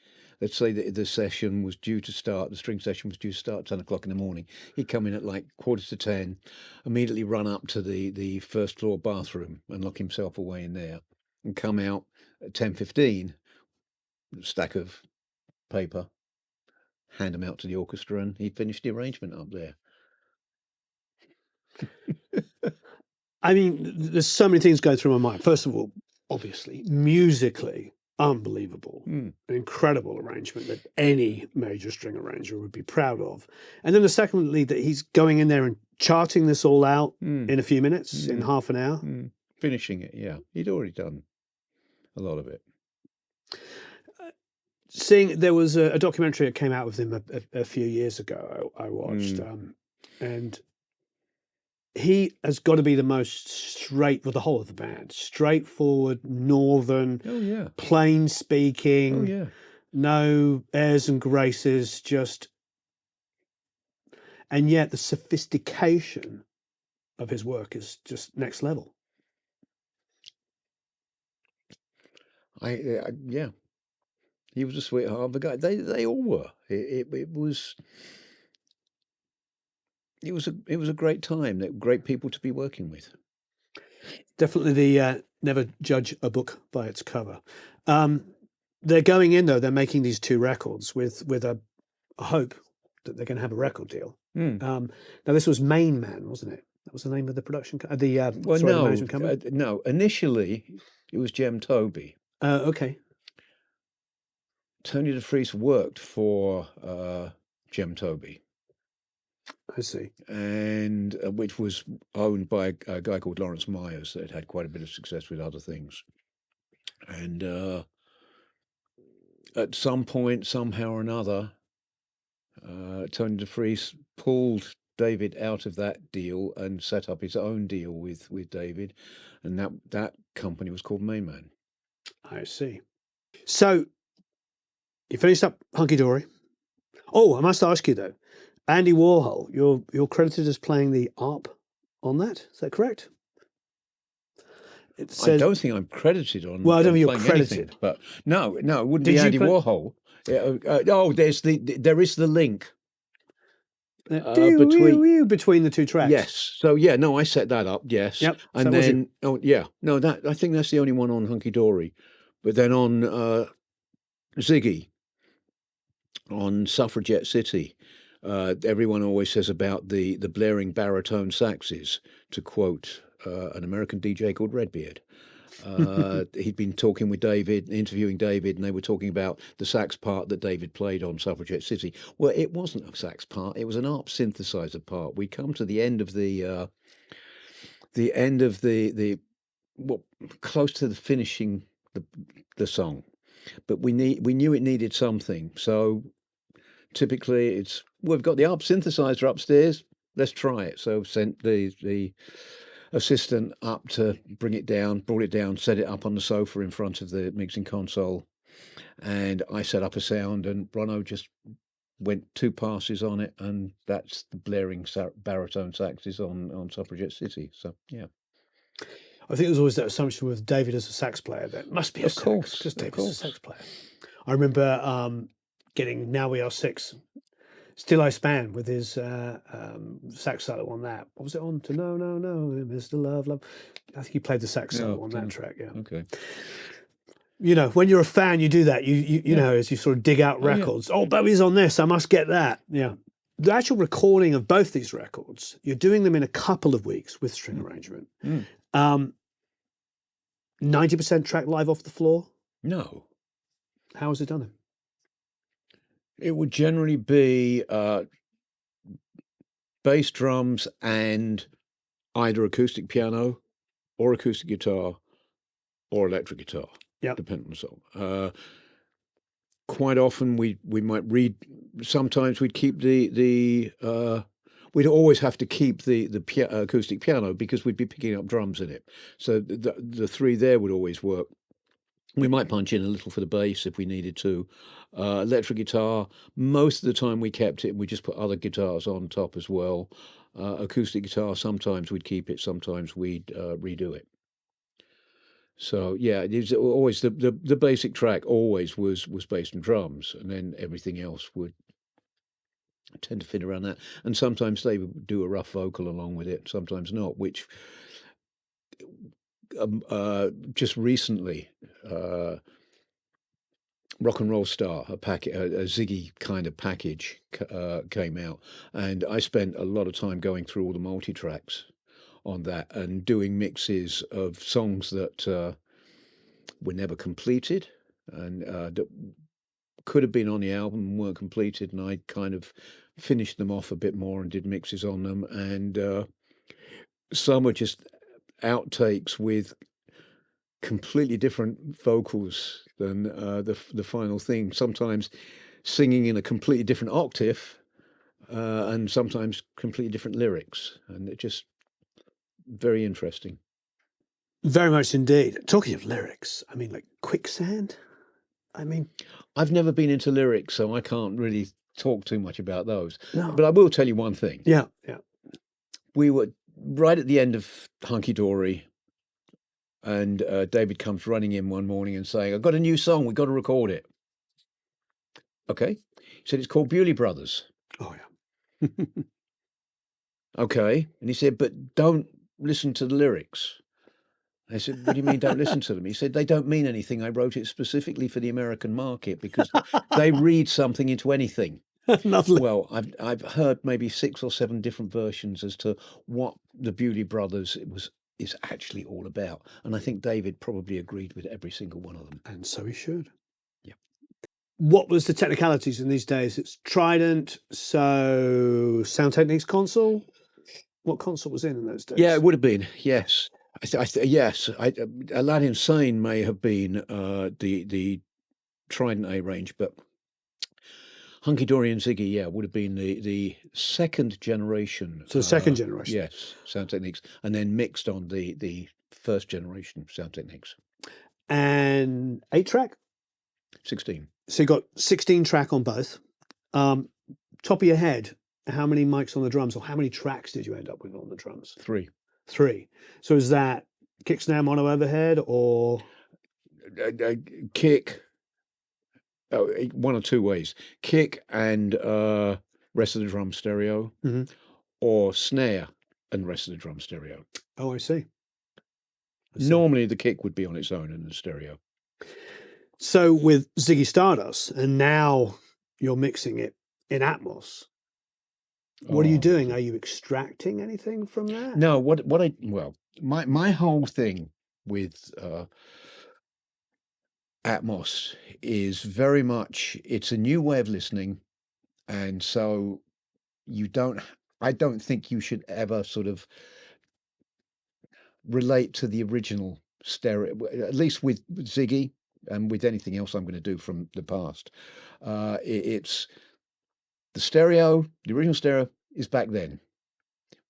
Let's say that the session was due to start, the string session was due to start at 10 o'clock in the morning. He'd come in at like 9:45, immediately run up to the first floor bathroom and lock himself away in there, and come out at 10:15, stack of paper, hand them out to the orchestra, and he'd finish the arrangement up there. I mean, there's so many things going through my mind. First of all, obviously, musically, unbelievable, an incredible arrangement that any major string arranger would be proud of. And then the secondly, that he's going in there and charting this all out in a few minutes, in half an hour. Finishing it, yeah. He'd already done a lot of it. seeing there was a documentary that came out with him a few years ago. I watched, and he has got to be the most straight with the whole of the band, straightforward, northern, Oh yeah. plain speaking, Oh yeah. no airs and graces, and yet the sophistication of his work is just next level. Yeah. He was a sweetheart of a guy. They all were. It was a great time. They're great people to be working with. Definitely the never judge a book by its cover. They're going in though. They're making these two records with a hope that they're going to have a record deal. Now this was Mainman, wasn't it? That was the name of the production. The management company. No. Initially, it was Jem Toby. Okay. Tony DeFries worked for Jem Toby. I see. And which was owned by a guy called Lawrence Myers that had quite a bit of success with other things. And at some point, somehow or another, Tony DeFries pulled David out of that deal and set up his own deal with David, and that company was called Mainman. I see. So you finished up Hunky Dory. Oh, I must ask you though, Andy Warhol, you're credited as playing the ARP on that. Is that correct? It says, I don't think I'm credited on. Well, I don't think you're playing credited, anything, but no, it wouldn't Did be you Andy play- Warhol. There is the link. between the two tracks. Yes. So yeah, no, I set that up. Yes. Yep. And So was then that I think that's the only one on Hunky Dory, but then on Ziggy, on Suffragette City, everyone always says about the blaring baritone saxes, to quote an American DJ called Redbeard. He'd been talking with David, interviewing David, and they were talking about the sax part that David played on Suffragette City. Well, it wasn't a sax part; it was an ARP synthesizer part. We come to the end of the close to the finishing the song, but we knew it needed something. So typically, we've got the ARP synthesizer upstairs. Let's try it. So sent the assistant up to brought it down, set it up on the sofa in front of the mixing console, and I set up a sound, and Bruno just went 2 passes on it, and that's the blaring baritone saxes on Suffragette City. So yeah. I think there's always that assumption with David as a sax player that it must be a sax because David's a sax player. I remember getting Now We Are Six, Still I Span with his sax solo on that. What was it on? To No, No, No, Mr. Love, Love. I think he played the sax solo on that track, yeah. Okay. You know, when you're a fan, you do that. You know, as you sort of dig out records. Oh, Bowie's on this, I must get that. Yeah. The actual recording of both these records, you're doing them in a couple of weeks with string arrangement. 90% track live off the floor? No. How was it done? It would generally be bass drums and either acoustic piano or acoustic guitar or electric guitar. Yeah. Depending on the song. Quite often we might read. Sometimes we'd keep the we'd always have to keep the acoustic piano because we'd be picking up drums in it. So the 3 there would always work. We might punch in a little for the bass if we needed to. Electric guitar, most of the time we kept it and we just put other guitars on top as well. Acoustic guitar, sometimes we'd keep it, sometimes we'd redo it. So yeah, it was always the basic track always was bass and drums, and then everything else would tend to fit around that. And sometimes they would do a rough vocal along with it, sometimes not, which just recently Rock and Roll Star, a Ziggy kind of package came out, and I spent a lot of time going through all the multi-tracks on that and doing mixes of songs that were never completed and that could have been on the album and weren't completed, and I kind of finished them off a bit more and did mixes on them, and some are just outtakes with completely different vocals than the final thing. Sometimes singing in a completely different octave, and sometimes completely different lyrics, and it just very interesting. Very much indeed. Talking of lyrics, I mean, like Quicksand. I mean, I've never been into lyrics, so I can't really talk too much about those. no. But I will tell you one thing. Yeah, yeah. We were right at the end of Hunky Dory, and David comes running in one morning and saying, "I've got a new song. We've got to record it." Okay. He said, "It's called Bewley Brothers." Oh, yeah. Okay. And he said, "But don't listen to the lyrics." I said, "What do you mean don't listen to them?" He said, "They don't mean anything. I wrote it specifically for the American market because they read something into anything." Lovely. Well, I've heard maybe 6 or 7 different versions as to what the Bewley Brothers is actually all about. And I think David probably agreed with every single one of them. And so he should. Yeah. What was the technicalities in these days? It's Trident, so Sound Techniques console. What console was in those days? Yeah, it would have been, yes. Yes, Aladdin Sane may have been the Trident A-Range, but Hunky Dory and Ziggy, yeah, would have been the second generation. So the second generation. Yes, Sound Techniques, and then mixed on the first generation Sound Techniques. And 8-track? 16. So you got 16 track on both. Top of your head, how many mics on the drums, or how many tracks did you end up with on the drums? 3. 3. So is that kick, snare, mono, overhead, or Kick? One or two ways: kick and rest of the drum stereo, or snare and rest of the drum stereo. Oh, I see. Normally, the kick would be on its own in the stereo. So with Ziggy Stardust, and now you're mixing it in Atmos. What are you doing? Are you extracting anything from that? No. My whole thing with Atmos is very much, it's a new way of listening, and so I don't think you should ever sort of relate to the original stereo, at least with Ziggy and with anything else I'm going to do from the past. It's the stereo, the original stereo is back then.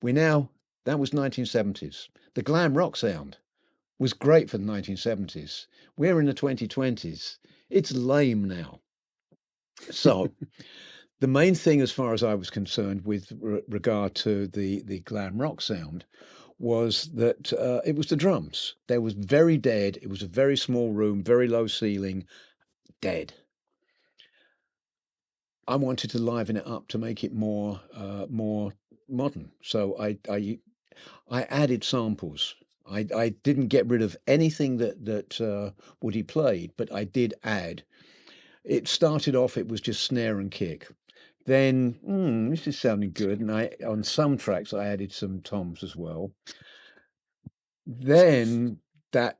That was 1970s. The glam rock sound was great for the 1970s. We're in the 2020s. It's lame now. So the main thing, as far as I was concerned, with regard to the glam rock sound, was that it was the drums. They was very dead. It was a very small room, very low ceiling, dead. I wanted to liven it up to make it more modern. So I added samples. I didn't get rid of anything that Woody played, but I did add. It started off, it was just snare and kick. Then, this is sounding good, and on some tracks I added some toms as well. Then that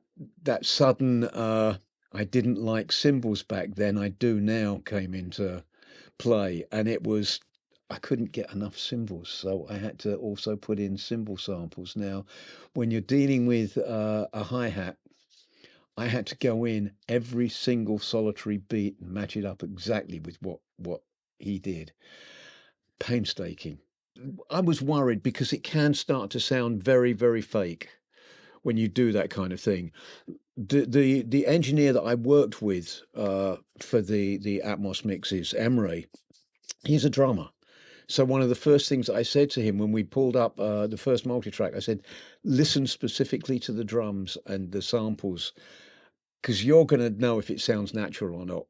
sudden I didn't like cymbals back then, I do now, came into play, and I couldn't get enough cymbals, so I had to also put in cymbal samples. Now, when you're dealing with a hi-hat, I had to go in every single solitary beat and match it up exactly with what he did. Painstaking. I was worried because it can start to sound very, very fake when you do that kind of thing. The engineer that I worked with for the Atmos mixes, Emre, he's a drummer. So one of the first things I said to him when we pulled up the first multi-track, I said, listen specifically to the drums and the samples, because you're going to know if it sounds natural or not.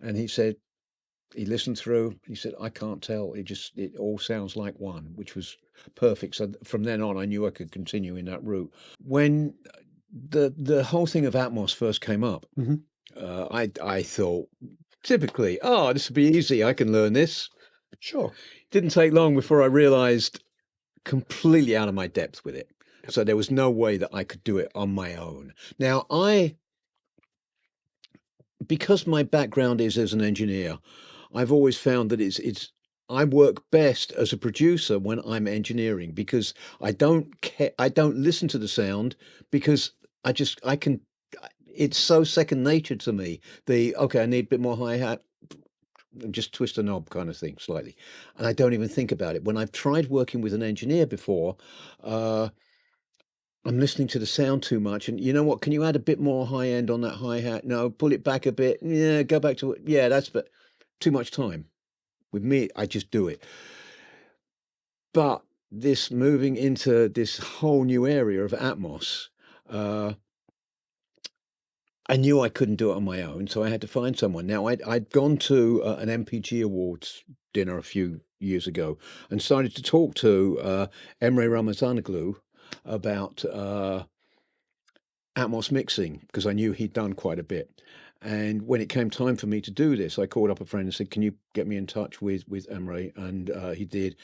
And he listened through, he said, I can't tell. It all sounds like one, which was perfect. So from then on, I knew I could continue in that route. When the whole thing of Atmos first came up, I thought, typically, this will be easy. I can learn this. Sure. Didn't take long before I realized completely out of my depth with it. So there was no way that I could do it on my own. Now, because my background is as an engineer, I've always found that I work best as a producer when I'm engineering, because I don't listen to the sound, because I can. It's so second nature to me. Okay, I need a bit more hi hat. Just twist a knob kind of thing slightly, and I don't even think about it. When I've tried working with an engineer before, uh, I'm listening to the sound too much, and you know what? Can you add a bit more high end on that hi hat? No, pull it back a bit. Yeah, go back to it. Yeah, that's but too much time. With me, I just do it. But this moving into this whole new area of Atmos, uh, I knew I couldn't do it on my own, so I had to find someone. Now, I'd gone to an MPG Awards dinner a few years ago and started to talk to Emre Ramazanoglu about Atmos mixing because I knew he'd done quite a bit. And when it came time for me to do this, I called up a friend and said, "Can you get me in touch with Emre?" And he did.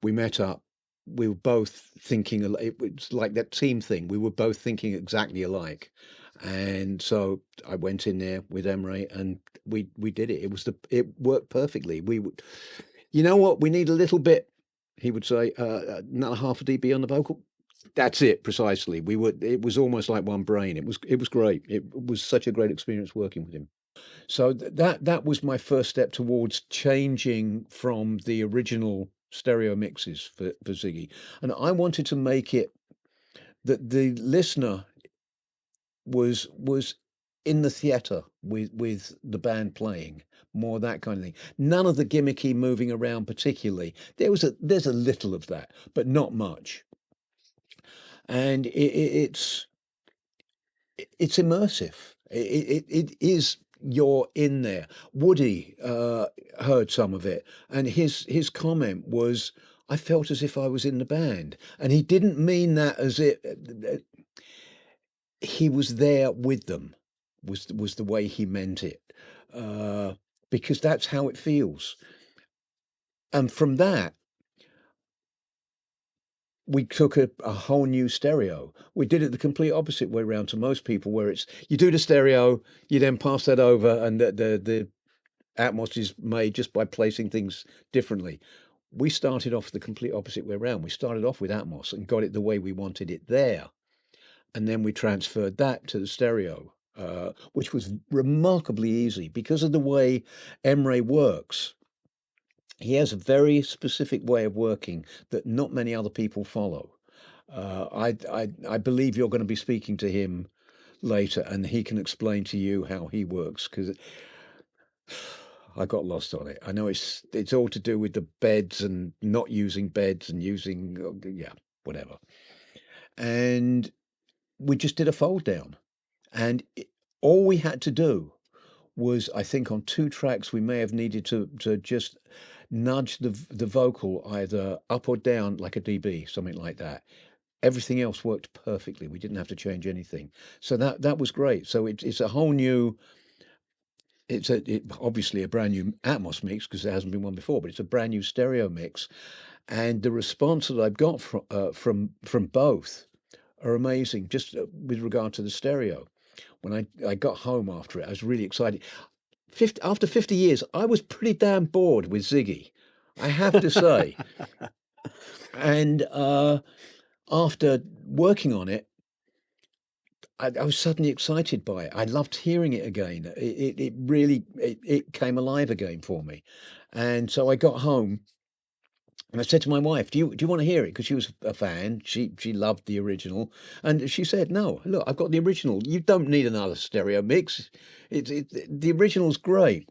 We met up. We were both thinking. It was like that team thing. We were both thinking exactly alike. And so I went in there with Emre, and we did it. It worked perfectly. You know what? We need a little bit. He would say, another half a dB on the vocal. That's it precisely. It was almost like one brain. It was great. It was such a great experience working with him. So that was my first step towards changing from the original stereo mixes for Ziggy. And I wanted to make it that the listener was in the theater with the band playing, more that kind of thing. None of the gimmicky moving around particularly. There's a little of that, but not much. And it's immersive. It is, you're in there. Woody heard some of it, and his comment was, "I felt as if I was in the band," and he didn't mean that as it. He was there with them. Was the way he meant it, uh, because that's how it feels. And from that, we took a whole new stereo. We did it the complete opposite way around to most people, where it's you do the stereo, you then pass that over, and the Atmos is made just by placing things differently. We started off the complete opposite way around. We started off with Atmos and got it the way we wanted it there, and then we transferred that to the stereo, which was remarkably easy because of the way Emre works. He has a very specific way of working that not many other people follow. I believe you're going to be speaking to him later, and he can explain to you how he works because I got lost on it. I know it's all to do with the beds and not using beds and using yeah, whatever. And we just did a fold down, and all we had to do was, I think, on two tracks we may have needed to just nudge the vocal either up or down like a dB, something like that. Everything else worked perfectly. We didn't have to change anything. So that was great. So it's a whole new. Obviously a brand new Atmos mix because there hasn't been one before, but it's a brand new stereo mix, and the response that I've got from both are amazing. Just with regard to the stereo, when I got home after it, I was really excited. After 50 years, I was pretty damn bored with Ziggy, I have to say. And after working on it, I was suddenly excited by it. I loved hearing it again. It really it came alive again for me. And so I got home and I said to my wife, "Do you want to hear it?" Because she was a fan. She loved the original, and she said, "No, look, I've got the original. You don't need another stereo mix. The original's great."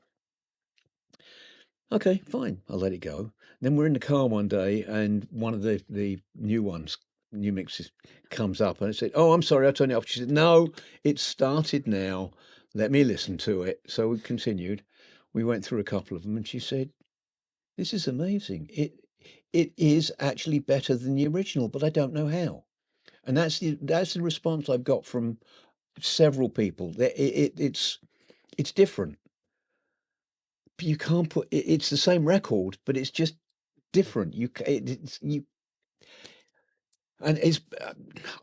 Okay, fine. I'll let it go. Then we're in the car one day, and one of the new mixes, comes up, and I said, "Oh, I'm sorry, I turned it off." She said, "No, it's started now. Let me listen to it." So we continued. We went through a couple of them, and she said, "This is amazing. It is actually better than the original, but I don't know how." And that's the response I've got from several people. It's different. You can't put it's the same record, but it's just different. You ca- it's you and it's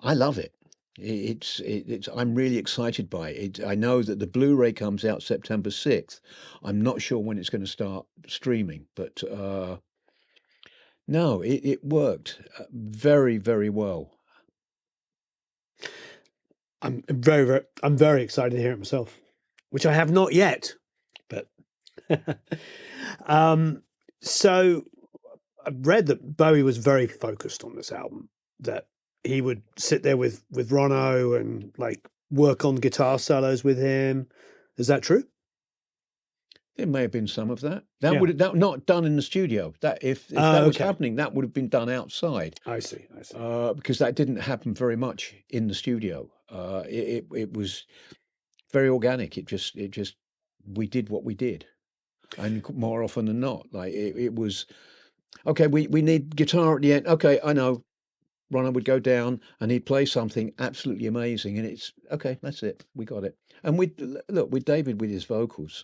I love it. It's I'm really excited by it. I know that the Blu-ray comes out September 6th. I'm not sure when it's going to start streaming, but no, it worked very, very well. I'm very excited to hear it myself, which I have not yet. But so I've read that Bowie was very focused on this album. That he would sit there with Rono and like work on guitar solos with him. Is that true? There may have been some of that. That Yeah. would that not done in the studio. That if that was Okay. happening, that would have been done outside. I see. Because that didn't happen very much in the studio. It was very organic. It just we did what we did, and more often than not, like it was okay. We need guitar at the end. Okay, I know. Ronald would go down and he'd play something absolutely amazing, and it's okay. That's it. We got it. And we look with David with his vocals.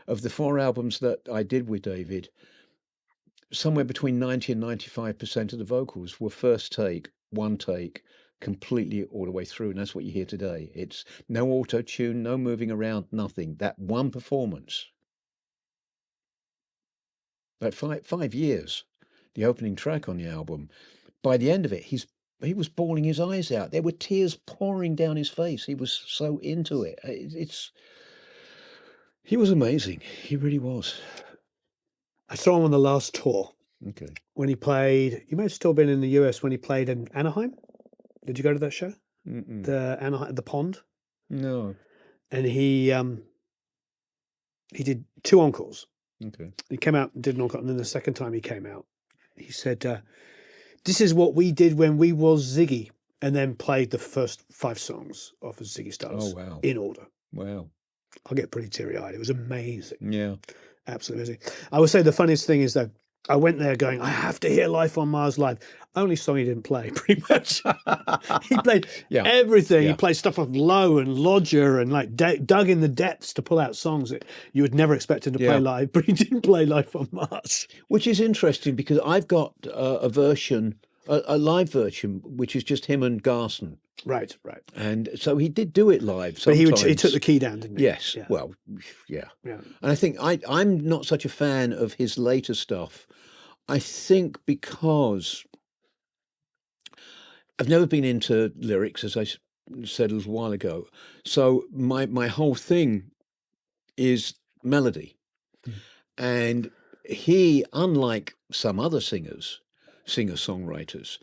Of the 4 albums that I did with David, somewhere between 90 and 95% of the vocals were first take, one take, completely all the way through. And that's what you hear today. It's no auto tune, no moving around, nothing. That one performance. Like 5 years, the opening track on the album. By the end of it, he was bawling his eyes out. There were tears pouring down his face. He was so into it. He was amazing. He really was. I saw him on the last tour. Okay. When he played, you may have still been in the US when he played in Anaheim. Did you go to that show? Mm-mm. The Pond. No. And he did 2 encores. Okay. He came out and did an encore, and then the second time he came out, he said, "This is what we did when we was Ziggy," and then played the first 5 songs off of Ziggy Stardust in order. Wow. I'll get pretty teary-eyed. It was amazing. Yeah. Absolutely amazing. I would say the funniest thing is, though, I went there going, I have to hear Life on Mars live. Only song he didn't play, pretty much. He played everything. Yeah. He played stuff off Low and Lodger and like dug in the depths to pull out songs that you would never expect him to play live, but he didn't play Life on Mars. Which is interesting because I've got a version, a live version, which is just him and Garson. Right. And so he did do it live sometimes. But he took the key down, didn't he? Yes. Yeah. Well, yeah. Yeah. And I think I'm not such a fan of his later stuff. I think because I've never been into lyrics, as I said a little while ago. So my whole thing is melody. And he, unlike some other singer-songwriters,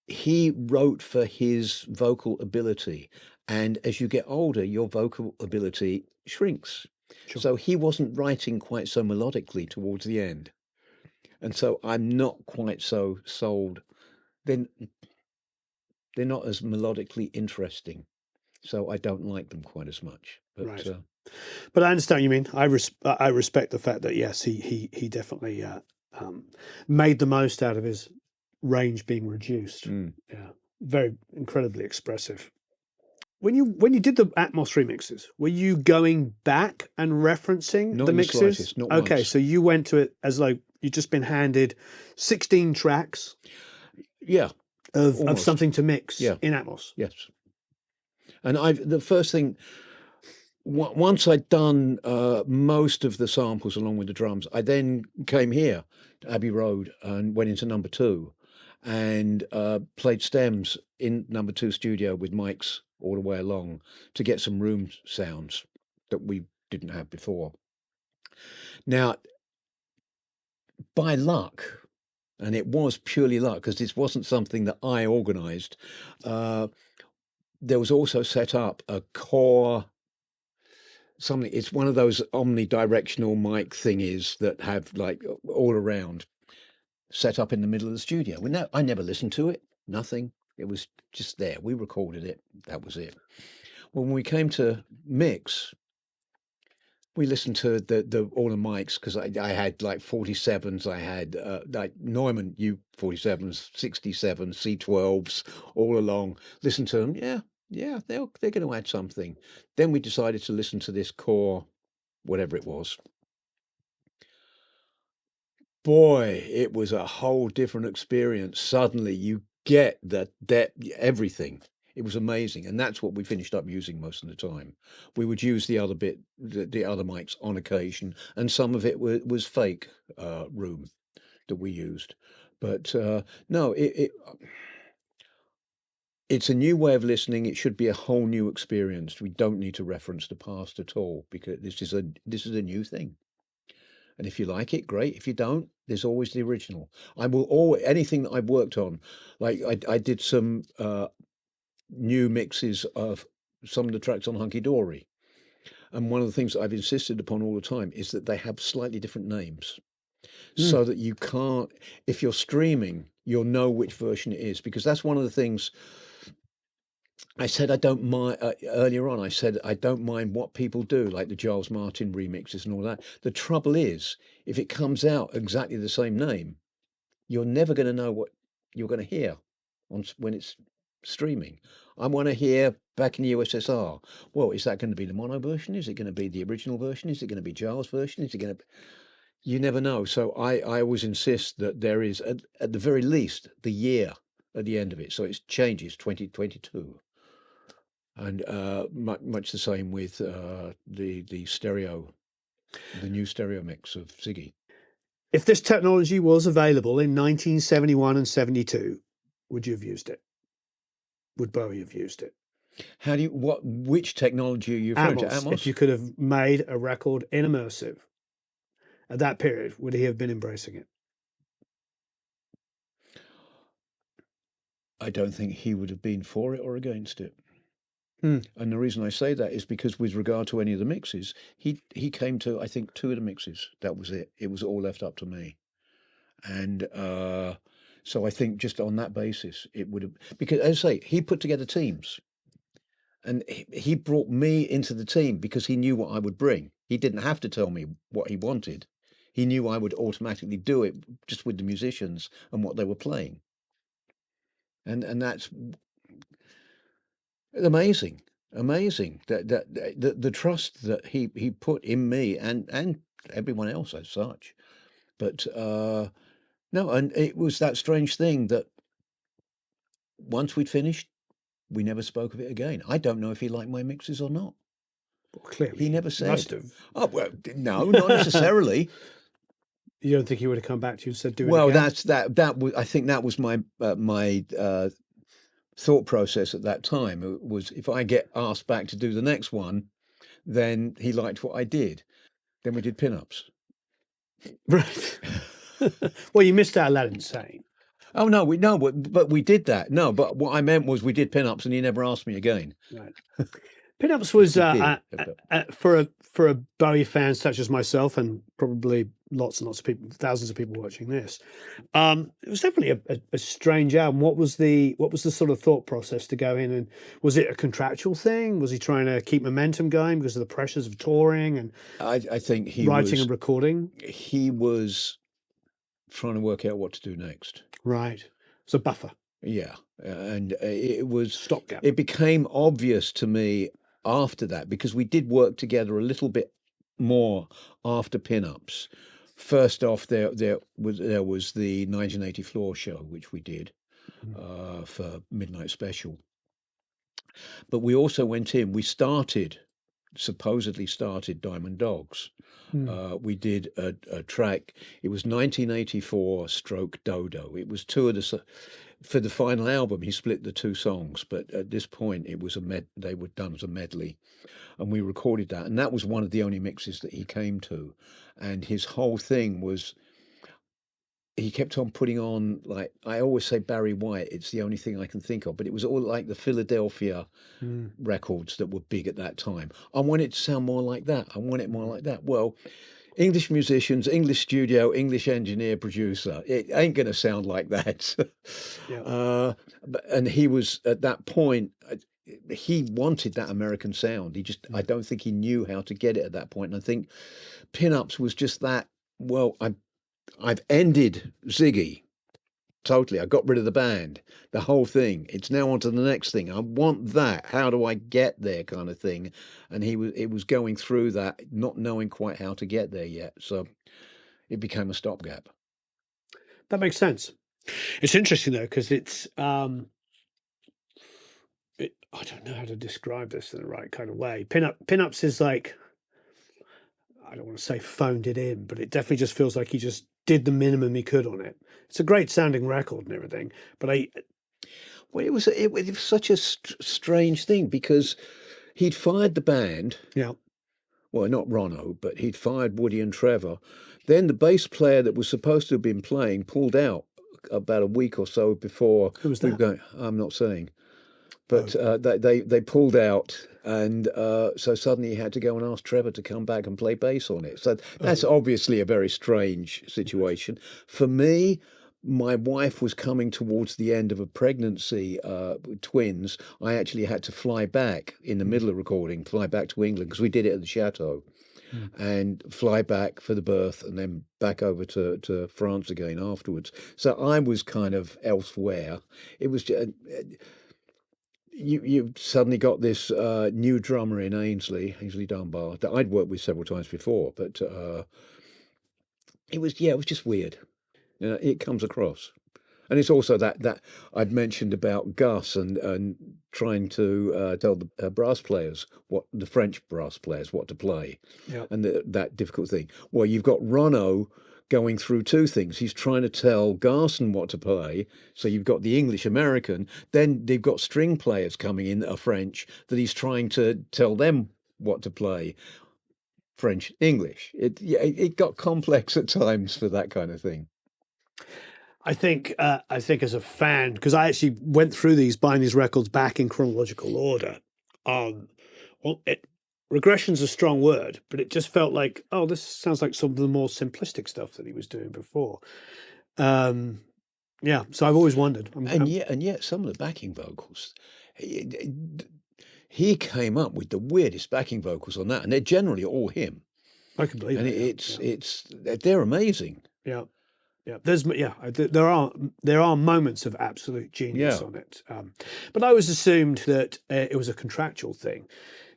he wrote for his vocal ability. And as you get older, your vocal ability shrinks. Sure. So he wasn't writing quite so melodically towards the end. And so I'm not quite so sold. Then they're not as melodically interesting. So I don't like them quite as much. But, right. But I understand what you mean. I respect the fact that, yes, he definitely made the most out of his range being reduced. Yeah, very incredibly expressive. When you did the Atmos remixes, were you going back and referencing not the mixes? Slightest, not okay, once. So you went to it as though you'd just been handed 16 tracks. Yeah, of something to mix in Atmos. Yes, and the first thing. Once I'd done most of the samples along with the drums, I then came here to Abbey Road and went into number 2 and played stems in number 2 studio with mics all the way along to get some room sounds that we didn't have before. Now, by luck, and it was purely luck because this wasn't something that I organised, there was also set up a core something. It's one of those omnidirectional mic thingies that have like all around set up in the middle of the studio. I never listened to it, nothing. It was just there. We recorded it. That was it. When we came to mix, we listened to all the mics because I had like 47s. I had like Neumann U47s, 67s, C12s all along. Listened to them. Yeah, they're going to add something. Then we decided to listen to this core, whatever it was. Boy, it was a whole different experience. Suddenly you get that everything. It was amazing. And that's what we finished up using most of the time. We would use the other mics on occasion. And some of it was fake room that we used. But no, it's a new way of listening. It should be a whole new experience. We don't need to reference the past at all, because this is a new thing. And if you like it, great. If you don't, there's always the original. I will always, anything that I've worked on, like I did some new mixes of some of the tracks on Hunky Dory. And one of the things that I've insisted upon all the time is that they have slightly different names, so that you can't, if you're streaming, you'll know which version it is, because that's one of the things I said I don't mind earlier on. I said I don't mind what people do, like the Giles Martin remixes and all that. The trouble is, if it comes out exactly the same name, you're never going to know what you're going to hear when it's streaming. I want to hear Back in the USSR. Well, is that going to be the mono version? Is it going to be the original version? Is it going to be Giles' version? Is it going to? You never know. So I always insist that there is at the very least the year at the end of it, so it changes 2022. And much the same with the stereo, the new stereo mix of Ziggy. If this technology was available in 1971 and 72, would you have used it? Would Bowie have used it? Which technology are you referring to? Atmos? If you could have made a record in Immersive at that period, would he have been embracing it? I don't think he would have been for it or against it. And the reason I say that is because with regard to any of the mixes, he came to, I think, 2 of the mixes. That was it. It was all left up to me. And so I think just on that basis, it would have, because as I say, he put together teams. And he brought me into the team because he knew what I would bring. He didn't have to tell me what he wanted. He knew I would automatically do it just with the musicians and what they were playing. And that's amazing that the trust that he put in me and everyone else as such. But no, and it was that strange thing that once we'd finished, we never spoke of it again. I don't know if he liked my mixes or not. Well, clearly, he never said. Must have. Oh well, no, not necessarily. You don't think he would have come back to you and said, "Do it Well, again"? that was. I think that was my thought process at that time. It was, if I get asked back to do the next one, then he liked what I did. Then we did Pinups. Right. Well, you missed out Aladdin Sane. Oh no, but we did that. No, but what I meant was we did Pinups, and he never asked me again. Right. Pinups was for a Bowie fan such as myself, and probably lots and lots of people, thousands of people watching this. It was definitely a strange album. What was the sort of thought process to go in, and was it a contractual thing? Was he trying to keep momentum going because of the pressures of touring and I think he writing and recording? He was trying to work out what to do next. Right. It's a buffer. Yeah, and it was stopgap. It became obvious to me after that, because we did work together a little bit more after Pinups. First off, there was the 1980 Floor Show, which we did for Midnight Special. But we also went in. We supposedly started Diamond Dogs. We did a track. It was 1984 / Dodo. It was 2 of the. For the final album, he split the 2 songs, but at this point, it was they were done as a medley, and we recorded that, and that was one of the only mixes that he came to, and his whole thing was he kept on putting on, like, I always say Barry White. It's the only thing I can think of, but it was all like the Philadelphia records that were big at that time. I want it to sound more like that. I want it more like that. Well, English musicians, English studio, English engineer, producer. It ain't going to sound like that. Yeah. And he was at that point. He wanted that American sound. I don't think he knew how to get it at that point. And I think Pinups was just that. Well, I've ended Ziggy. Totally. I got rid of the band, the whole thing. It's now on to the next thing. I want that. How do I get there, kind of thing? And it was going through that, not knowing quite how to get there yet. So it became a stopgap. That makes sense. It's interesting though, because it's I don't know how to describe this in the right kind of way. Pinups is like, I don't want to say phoned it in, but it definitely just feels like he just did the minimum he could on it. It's a great sounding record and everything, but Well, it was such a strange thing because he'd fired the band. Yeah. Well, not Ronno, but he'd fired Woody and Trevor. Then the bass player that was supposed to have been playing pulled out about a week or so before. Who was we were that? going. I'm not saying, but they pulled out, and so suddenly he had to go and ask Trevor to come back and play bass on it. So that's obviously a very strange situation for me. My wife was coming towards the end of a pregnancy, twins. I actually had to fly back in the middle of recording, fly back to England because we did it at the chateau, and fly back for the birth and then back over to France again afterwards. So I was kind of elsewhere. It was just, you suddenly got this new drummer in Ainsley Dunbar that I'd worked with several times before, but it was just weird. It comes across. And it's also that I'd mentioned about Gus and trying to tell the brass players, the French brass players, what to play, Yeah. and that difficult thing. Well, you've got Ronno going through two things. He's trying to tell Garson what to play, so you've got the English American. Then they've got string players coming in that are French that he's trying to tell them what to play. French, English. It got complex at times for that kind of thing. I think as a fan, because I actually went through buying these records back in chronological order. Regression's a strong word, but it just felt like, oh, this sounds like some of the more simplistic stuff that he was doing before. Yeah, so I've always wondered. Yet some of the backing vocals, he came up with the weirdest backing vocals on that, and they're generally all him. I can believe it. They're amazing. Yeah. Yeah, there are moments of absolute genius on it, but I always assumed that it was a contractual thing,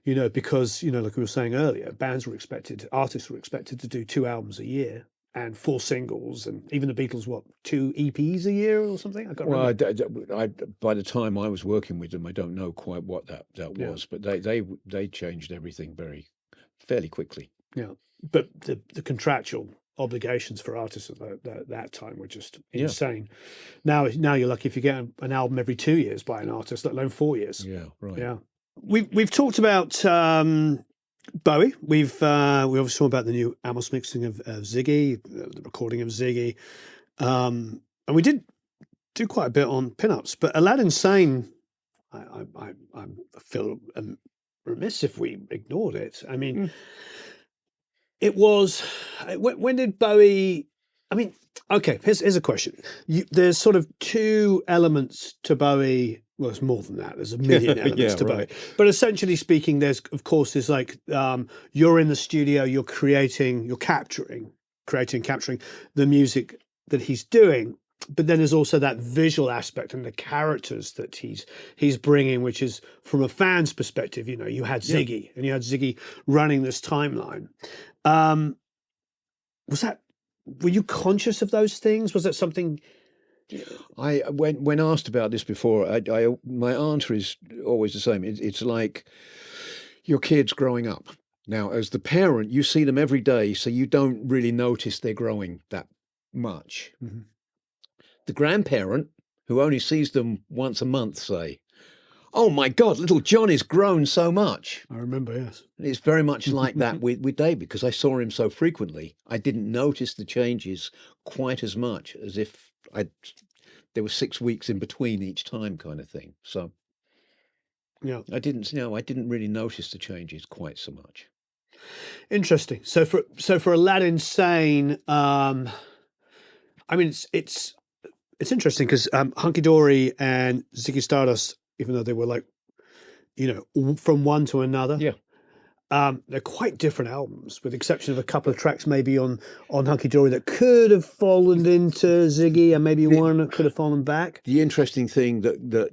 because like we were saying earlier, artists were expected to do 2 albums a year and 4 singles, and even the Beatles, 2 EPs a year or something. I can't remember. By the time I was working with them, I don't know quite what that was, but they changed everything fairly quickly. Yeah, but the contractual obligations for artists at that time were just insane. Now you're lucky if you get an album every 2 years by an artist, let alone 4 years. Yeah, right. Yeah, we've talked about Bowie. We obviously talked about the new Atmos mixing of Ziggy, the recording of Ziggy, and we did do quite a bit on Pinups. But Aladdin Sane, I feel remiss if we ignored it. I mean. It was, when did Bowie, okay, here's a question. There's sort of 2 elements to Bowie. Well, there's more than that. There's a million elements to Bowie. But essentially speaking, there's like, you're in the studio, you're creating and capturing the music that he's doing. But then there's also that visual aspect and the characters that he's bringing, which is from a fan's perspective. You had Ziggy, and you had Ziggy running this timeline. Were you conscious of those things? Was that something? When asked about this before, my answer is always the same. It's like your kids growing up. Now, as the parent, you see them every day, so you don't really notice they're growing that much. Mm-hmm. The grandparent, who only sees them once a month, say, "Oh my God, little Johnny's grown so much." I remember, yes. It's very much like that with David, because I saw him so frequently. I didn't notice the changes quite as much as if there were 6 weeks in between each time, kind of thing. So yeah, I didn't really notice the changes quite so much. Interesting. So for Aladdin Sane, it's interesting because Hunky Dory and Ziggy Stardust, even though they were like, from one to another, they're quite different albums, with the exception of a couple of tracks maybe on Hunky Dory that could have fallen into Ziggy, and maybe one that could have fallen back. The interesting thing that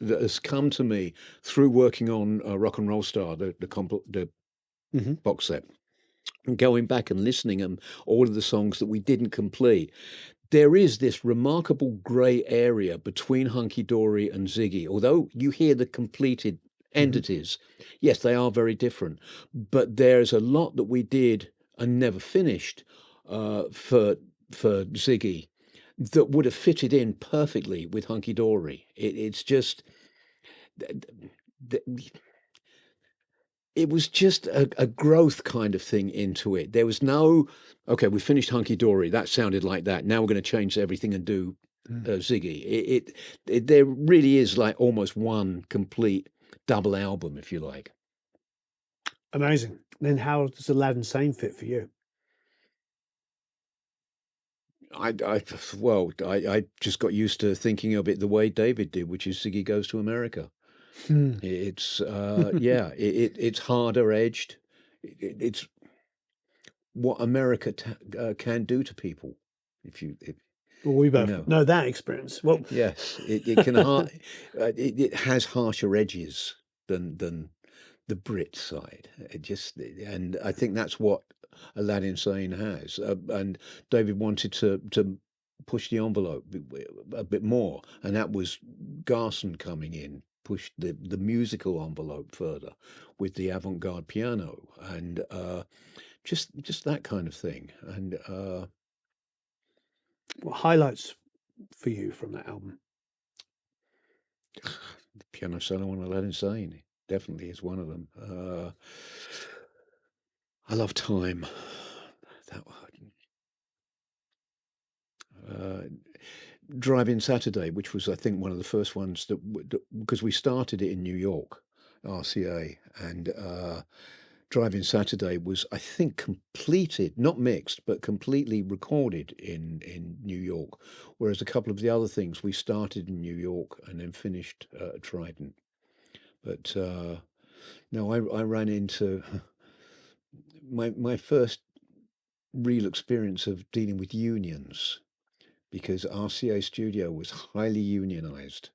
has come to me through working on Rock and Roll Star, the box set, and going back and listening to all of the songs that we didn't complete. There is this remarkable grey area between Hunky Dory and Ziggy. Although you hear the completed entities, yes, they are very different. But there's a lot that we did and never finished for Ziggy that would have fitted in perfectly with Hunky Dory. It's just it was just a growth kind of thing into it. There was no, okay, we finished Hunky Dory. That sounded like that. Now we're going to change everything and do Ziggy. There really is like almost one complete double album, if you like. Amazing. Then how does Aladdin Sane fit for you? I just got used to thinking of it the way David did, which is Ziggy Goes to America. It's it's harder edged. It's what America can do to people. Well, we both know. know that experience. Well, Yes, it can it has harsher edges than the Brit side. And I think that's what Aladdin Sane has. And David wanted to push the envelope a bit more, and that was Garson coming in, pushed the musical envelope further with the avant-garde piano and just that kind of thing. And what highlights for you from that album? the piano solo on Aladdin Sane definitely is one of them. I love Time. That Drive-In Saturday, which was, I think, one of the first ones that because we started it in New York, RCA, and Drive-In Saturday was, I think, completed, not mixed, but completely recorded in New York, whereas a couple of the other things we started in New York and then finished at Trident. But no, I ran into my first real experience of dealing with unions, because RCA Studio was highly unionized,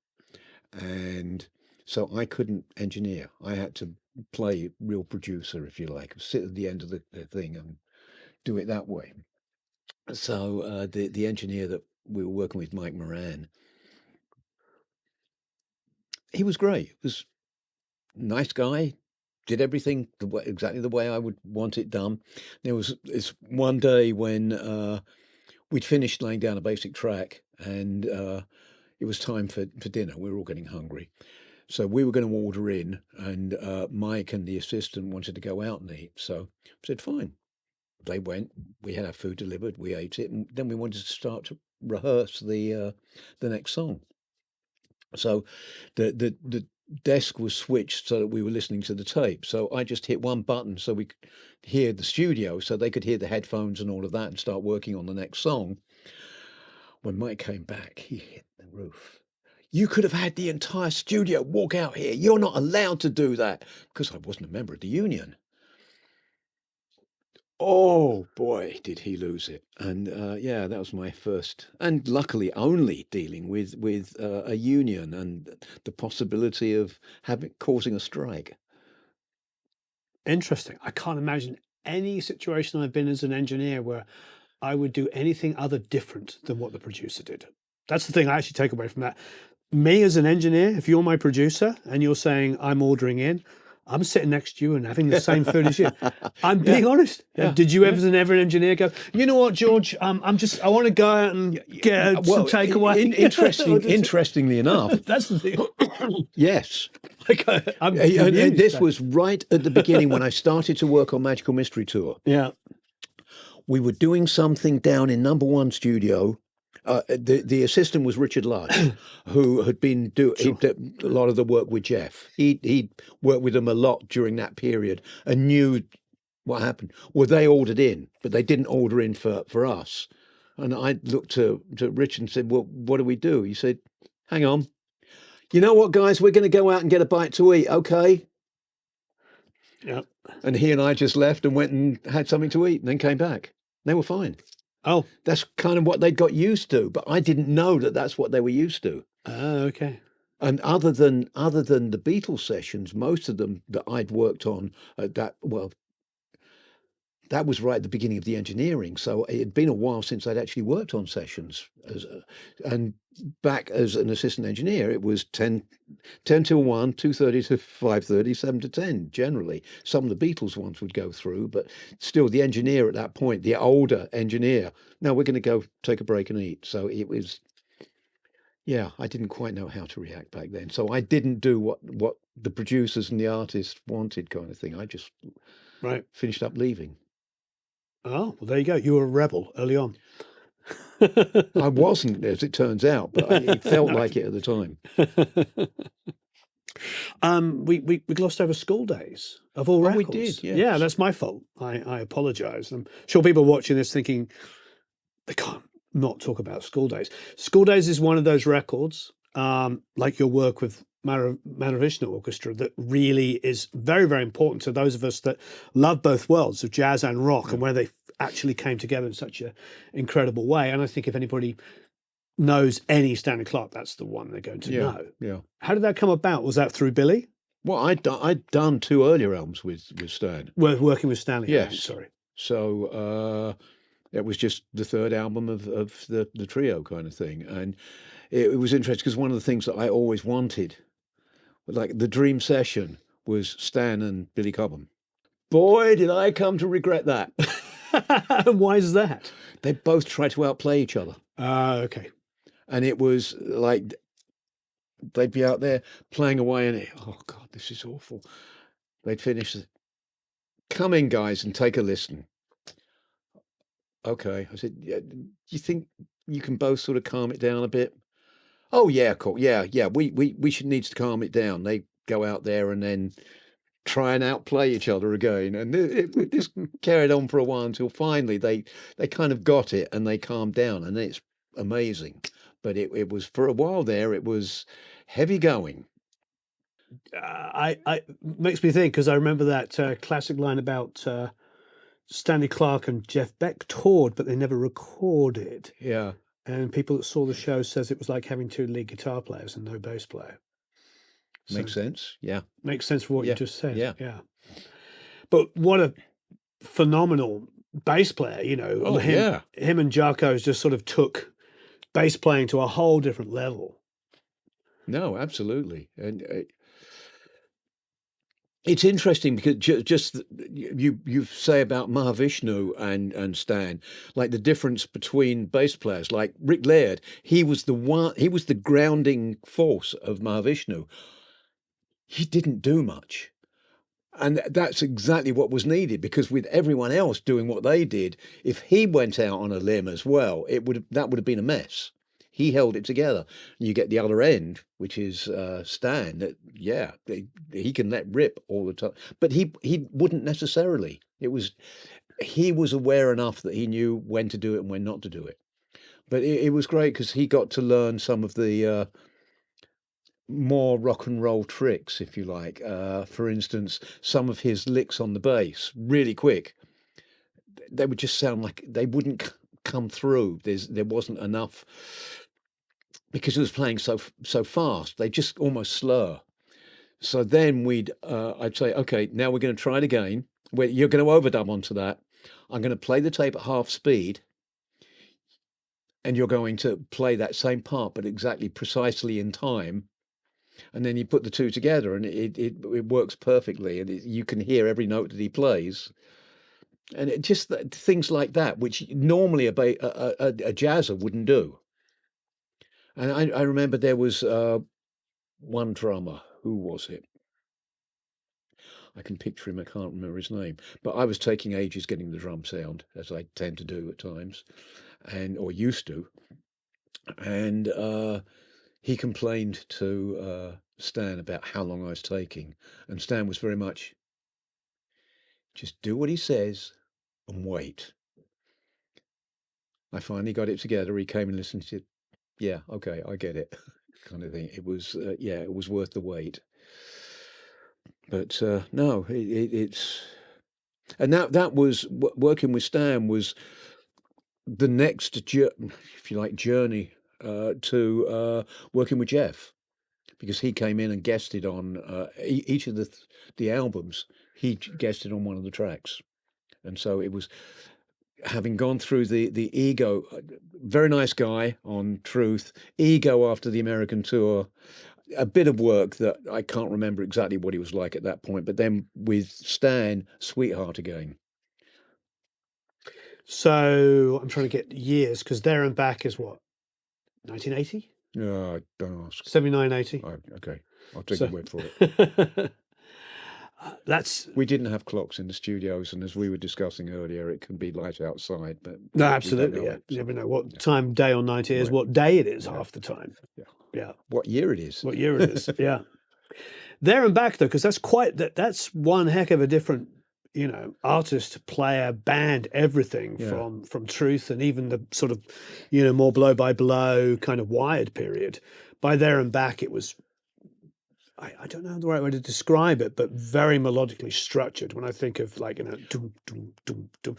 and so I couldn't engineer. I had to play real producer, if you like, sit at the end of the thing and do it that way. So the engineer that we were working with, Mike Moran, he was great. He was a nice guy, did everything exactly the way I would want it done. There was this one day when we'd finished laying down a basic track, and it was time for dinner. We were all getting hungry. So we were going to order in, and Mike and the assistant wanted to go out and eat. So I said, fine. They went. We had our food delivered. We ate it, and then we wanted to start to rehearse the next song. So the desk was switched so that we were listening to the tape. So I just hit one button so we could hear the studio, so they could hear the headphones and all of that, and start working on the next song. When Mike came back, he hit the roof. You could have had the entire studio walk out here. You're not allowed to do that, because I wasn't a member of the union. Oh boy, did he lose it! And yeah, that was my first, and luckily only, dealing with a union and the possibility of causing a strike. Interesting. I can't imagine any situation I've been as an engineer where I would do anything other different than what the producer did. That's the thing I actually take away from that. Me as an engineer, if you're my producer and you're saying I'm ordering in, I'm sitting next to you and having the same food as you. I'm being honest. Did you ever, as an engineer, go, you know what, George? I want to go out and get some takeaway. Interestingly enough, that's the thing. Yes. And this was right at the beginning when I started to work on Magical Mystery Tour. Yeah. We were doing something down in Number One Studio. The assistant was Richard Lush, who had been doing a lot of the work with Jeff. He'd worked with them a lot during that period and knew what happened. Well, they ordered in, but they didn't order in for us. And I looked to Rich and said, well, what do we do? He said, hang on. You know what, guys? We're going to go out and get a bite to eat, okay? Yeah. And he and I just left and went and had something to eat and then came back. They were fine. Oh, that's kind of what they'd got used to, but I didn't know that that's what they were used to. Okay. And other than the Beatles sessions, most of them that I'd worked on that was right at the beginning of the engineering. So it had been a while since I'd actually worked on sessions. And back as an assistant engineer, it was 10 till 1, 2:30 to 5:30, 7 to 10, generally. Some of the Beatles ones would go through, but still the engineer at that point, the older engineer, no, we're going to go take a break and eat. So it was, yeah, I didn't quite know how to react back then. So I didn't do what the producers and the artists wanted, kind of thing. I just finished up leaving. Oh, well, there you go. You were a rebel early on. I wasn't, as it turns out, but it felt like it at the time. We glossed over School Days of all records. We did, yes. Yeah, that's my fault. I apologise. I'm sure people watching this thinking they can't not talk about School Days. School Days is one of those records, like your work with Mahavishnu Orchestra, that really is very, very important to those of us that love both worlds of jazz and rock, and where they actually came together in such an incredible way. And I think if anybody knows any Stanley Clarke, that's the one they're going to know. Yeah. How did that come about? Was that through Billy? Well, I'd done 2 earlier albums with Stan. Working with Stanley. Yes. Sorry. So it was just the 3rd album of the trio kind of thing. And it was interesting because one of the things that I always wanted, like the dream session, was Stan and Billy Cobham. Boy, did I come to regret that. Why is that? They both tried to outplay each other. Okay. And it was like they'd be out there playing away and oh God, this is awful. They'd finish it. Come in, guys, and take a listen. Okay. I said, yeah, do you think you can both sort of calm it down a bit? Oh yeah, cool. Yeah. We should need to calm it down. They go out there and then try and outplay each other again. And it just carried on for a while until finally they kind of got it and they calmed down, and it's amazing. But it was, for a while there, it was heavy going. I makes me think, because I remember that classic line about Stanley Clarke and Jeff Beck toured, but they never recorded. Yeah. And people that saw the show says it was like having 2 lead guitar players and no bass player. Makes sense. Yeah. Makes sense for what you just said. Yeah. But what a phenomenal bass player, you know. Oh, him and Jarko's just sort of took bass playing to a whole different level. No, absolutely. And it's interesting because just you say about Mahavishnu and Stan, like the difference between bass players, like Rick Laird, he was the grounding force of Mahavishnu. He didn't do much. And that's exactly what was needed, because with everyone else doing what they did, if he went out on a limb as well, that would have been a mess. He held it together. You get the other end, which is Stan. That he can let rip all the time, but he wouldn't necessarily. He was aware enough that he knew when to do it and when not to do it. But it was great because he got to learn some of the more rock and roll tricks, if you like. For instance, some of his licks on the bass, really quick, they would just sound like they wouldn't come through. There wasn't enough, because he was playing so fast. They just almost slur. So then I'd say, okay, now we're going to try it again. You're going to overdub onto that. I'm going to play the tape at half speed, and you're going to play that same part, but exactly precisely in time. And then you put the two together, and it works perfectly, and you can hear every note that he plays. And it just things like that, which normally a jazzer wouldn't do. And I remember there was one drummer. Who was it? I can picture him. I can't remember his name. But I was taking ages getting the drum sound, as I tend to do at times, or used to. And he complained to Stan about how long I was taking. And Stan was very much, just do what he says and wait. I finally got it together. He came and listened to it. Yeah, okay, I get it, kind of thing. It was, it was worth the wait. But no, it's, and that was, working with Stan was the next, if you like, journey to working with Jeff, because he came in and guested on each of the albums. He guested on one of the tracks, And so it was having gone through the ego, very nice guy on Truth, ego after the American tour, a bit of work that I can't remember exactly what he was like at that point, but then with Stan, Sweetheart again. So I'm trying to get years, because There and Back is what, 1980? Don't ask. 79, 80. Okay, I'll take your word for it. We didn't have clocks in the studios, and as we were discussing earlier, it can be light outside, but no, absolutely, yeah. You never know what time, day or night it is, what day it is half the time. Yeah. What year it is. What year it is, yeah. There and Back, though, because that's one heck of a different, artist, player, band, everything from Truth, and even the sort of, more blow by blow kind of Wired period. By There and Back, it was, I don't know the right way to describe it, but very melodically structured. When I think of like, dum, dum, dum, dum,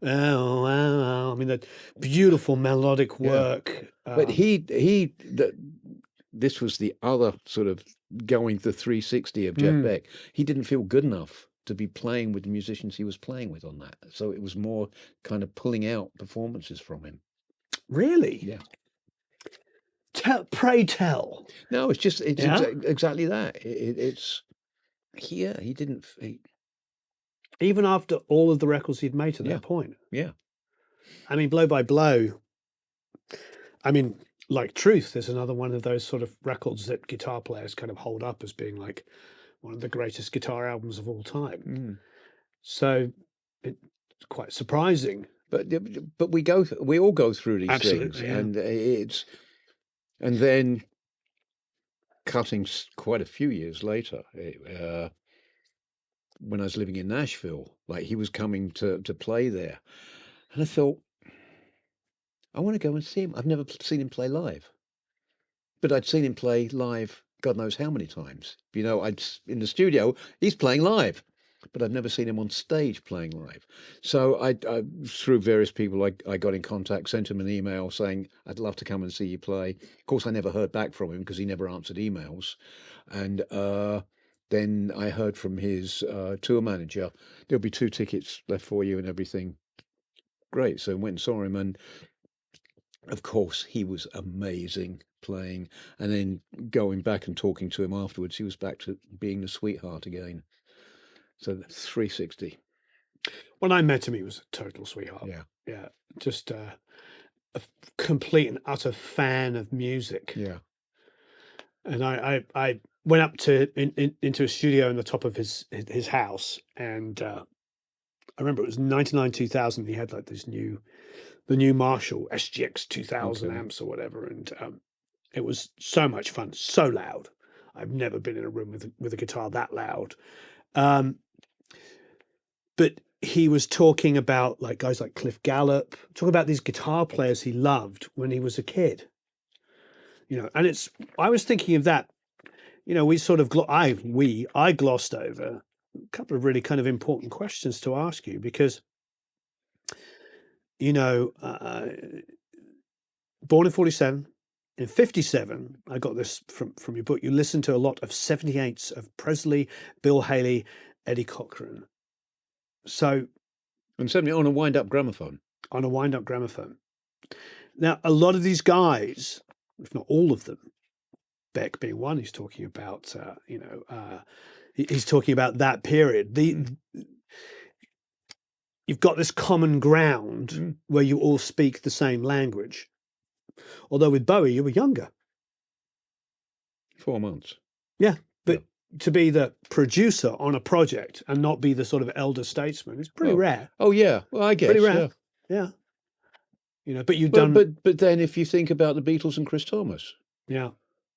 I mean, that beautiful melodic work. But this was the other sort of going the 360 of Jeff Beck. He didn't feel good enough to be playing with the musicians he was playing with on that. So it was more kind of pulling out performances from him. Really? Yeah. Pray tell. No, it's just exactly that. He didn't. Even after all of the records he'd made to that point. Yeah. I mean, Blow by Blow. I mean, like Truth is another one of those sort of records that guitar players kind of hold up as being like one of the greatest guitar albums of all time. So it's quite surprising. But we all go through these things, and then cutting quite a few years later, when I was living in Nashville, like he was coming to play there, and I thought, I want to go and see him. I've never seen him play live, but I'd seen him play live God knows how many times. I'd in the studio, he's playing live, but I've never seen him on stage playing live. So I through various people, I got in contact, sent him an email saying, I'd love to come and see you play. Of course, I never heard back from him because he never answered emails. And then I heard from his tour manager, there'll be 2 tickets left for you and everything. Great. So I went and saw him, and of course, he was amazing playing. And then going back and talking to him afterwards, he was back to being the sweetheart again. So 360. When I met him, he was a total sweetheart. Yeah. Just a complete and utter fan of music. Yeah. And I went up to into a studio in the top of his house, and I remember it was 99, 2000. He had like the new Marshall SGX 2000 amps or whatever, and it was so much fun, so loud. I've never been in a room with a guitar that loud. But he was talking about like guys like Cliff Gallup, talking about these guitar players he loved when he was a kid. And I was thinking of that. We sort of I glossed over a couple of really kind of important questions to ask you, because born in 47, in 57, I got this from your book. You listened to a lot of 78s of Presley, Bill Haley, Eddie Cochran. So, and certainly on a wind-up gramophone. On a wind-up gramophone. Now, a lot of these guys, if not all of them, Beck being one, he's talking about, he's talking about that period. You've got this common ground where you all speak the same language. Although with Bowie, you were younger. 4 months. Yeah, but to be the producer on a project and not be the sort of elder statesman is pretty rare. Oh yeah, well I guess pretty rare. Yeah. But you've done. But then if you think about the Beatles and Chris Thomas,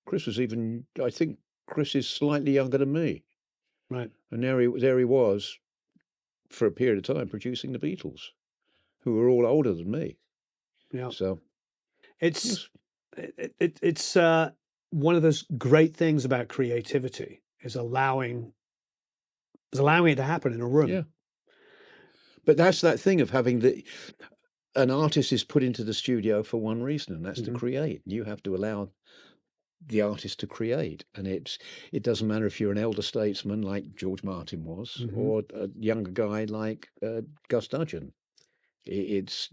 Chris was even. I think Chris is slightly younger than me. Right. And there he was, for a period of time, producing the Beatles, who were all older than me. Yeah. So it's one of those great things about creativity is allowing it to happen in a room. Yeah. But that's that thing of having an artist is put into the studio for one reason, and that's to create. You have to allow the artist to create, and it doesn't matter if you're an elder statesman like George Martin was, or a younger guy like Gus Dudgeon. It's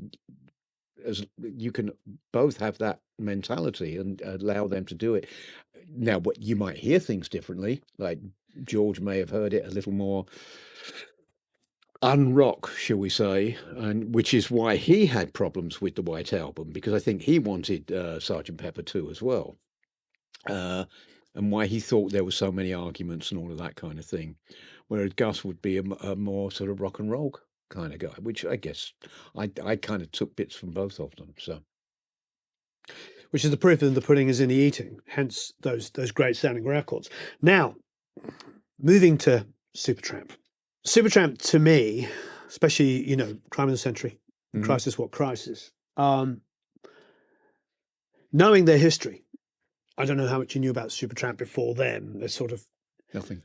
as you can both have that mentality and allow them to do it. Now, what you might hear things differently, like George may have heard it a little more unrock, shall we say, and which is why he had problems with the White Album, because I think he wanted Sergeant Pepper too as well, and why he thought there were so many arguments and all of that kind of thing, whereas Gus would be a more sort of rock and roll kind of guy, which I guess I kind of took bits from both of them. So, which is the proof that the pudding is in the eating. Hence those great sounding records. Now, moving to Supertramp. Supertramp to me, especially Crime of the Century, Crisis What Crisis. Knowing their history, I don't know how much you knew about Supertramp before them. They're sort of nothing.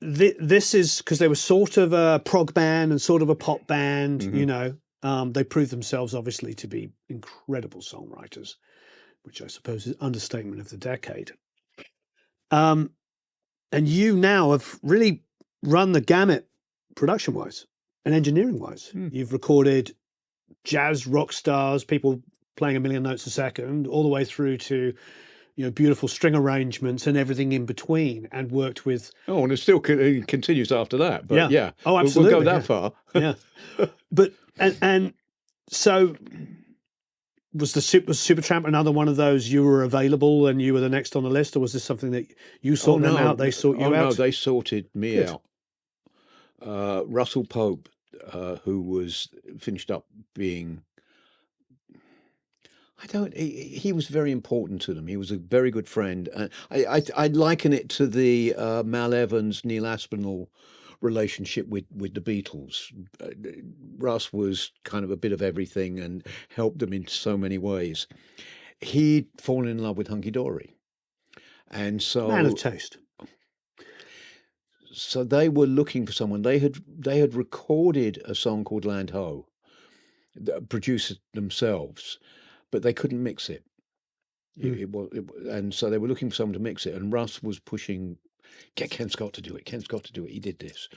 This is because they were sort of a prog band and sort of a pop band, They proved themselves, obviously, to be incredible songwriters, which I suppose is understatement of the decade. And you now have really run the gamut production-wise and engineering-wise. You've recorded jazz rock stars, people playing a million notes a second, all the way through to beautiful string arrangements and everything in between, and worked with. Oh, and it still continues after that. But yeah. Oh, absolutely. We'll go that far. Yeah. But and so was Supertramp another one of those you were available and you were the next on the list, or was this something that you sought them out? They sought you out. No, they sorted me out. Russell Pope, who was finished up being. He was very important to them. He was a very good friend. I'd liken it to the Mal Evans, Neil Aspinall relationship with the Beatles. Russ was kind of a bit of everything and helped them in so many ways. He'd fallen in love with Hunky Dory. And so man of taste. So they were looking for someone. They had recorded a song called Land Ho, produced it themselves, but they couldn't mix it. And so they were looking for someone to mix it. And Russ was pushing, get Ken Scott to do it. Ken Scott to do it. He did this.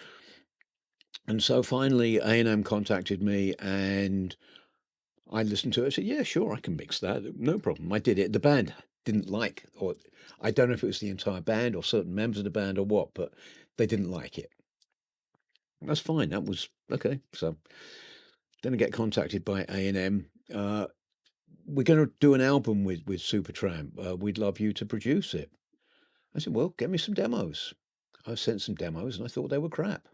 And so finally A&M contacted me, and I listened to it. I said, yeah, sure, I can mix that. No problem. I did it. The band didn't like, or I don't know if it was the entire band or certain members of the band or what, but they didn't like it. That's fine. That was okay. So then I get contacted by A&M. We're going to do an album with Supertramp. We'd love you to produce it. I said, well, get me some demos. I sent some demos and I thought they were crap.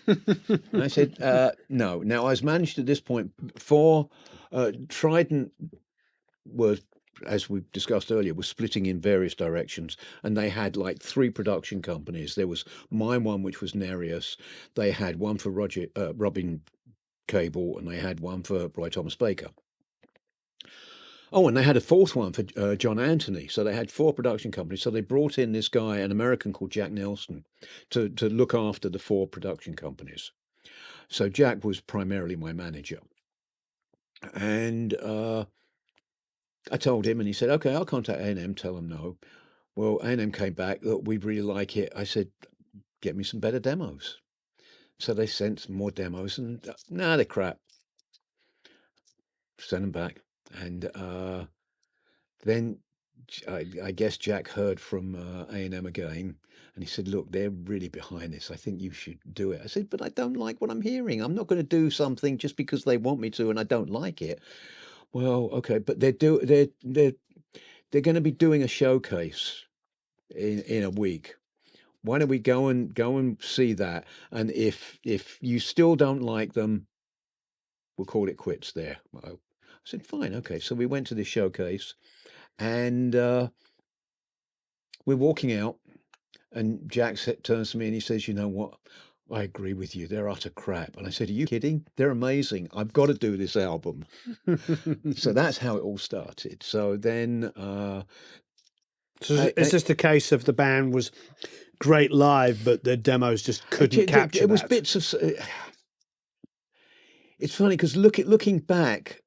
And I said, no. Now, I was managed at this point for Trident was, as we discussed earlier, was splitting in various directions, and they had like 3 production companies. There was my one, which was Nereus. They had one for Robin Cable, and they had one for Roy Thomas Baker. Oh, and they had a 4th one for John Anthony. So they had 4 production companies. So they brought in this guy, an American called Jack Nelson, to look after the 4 production companies. So Jack was primarily my manager. And I told him, and he said, okay, I'll contact A&M, tell them no. Well, A&M came back, look, we really like it. I said, get me some better demos. So they sent some more demos, and they're crap. Send them back. And then I guess Jack heard from A&M again, and he said, look, they're really behind this. I think you should do it. I said, but I don't like what I'm hearing. I'm not going to do something just because they want me to and I don't like it. Well, okay, but they're going to be doing a showcase in a week. Why don't we go and see that? And if you still don't like them, we'll call it quits there. I said, fine, okay. So we went to this showcase, and we're walking out, and Jack turns to me and he says, you know what? I agree with you. They're utter crap. And I said, are you kidding? They're amazing. I've got to do this album. So that's how it all started. So then... is this the case of the band was great live, but the demos just couldn't capture it was bits of... It's funny because looking back,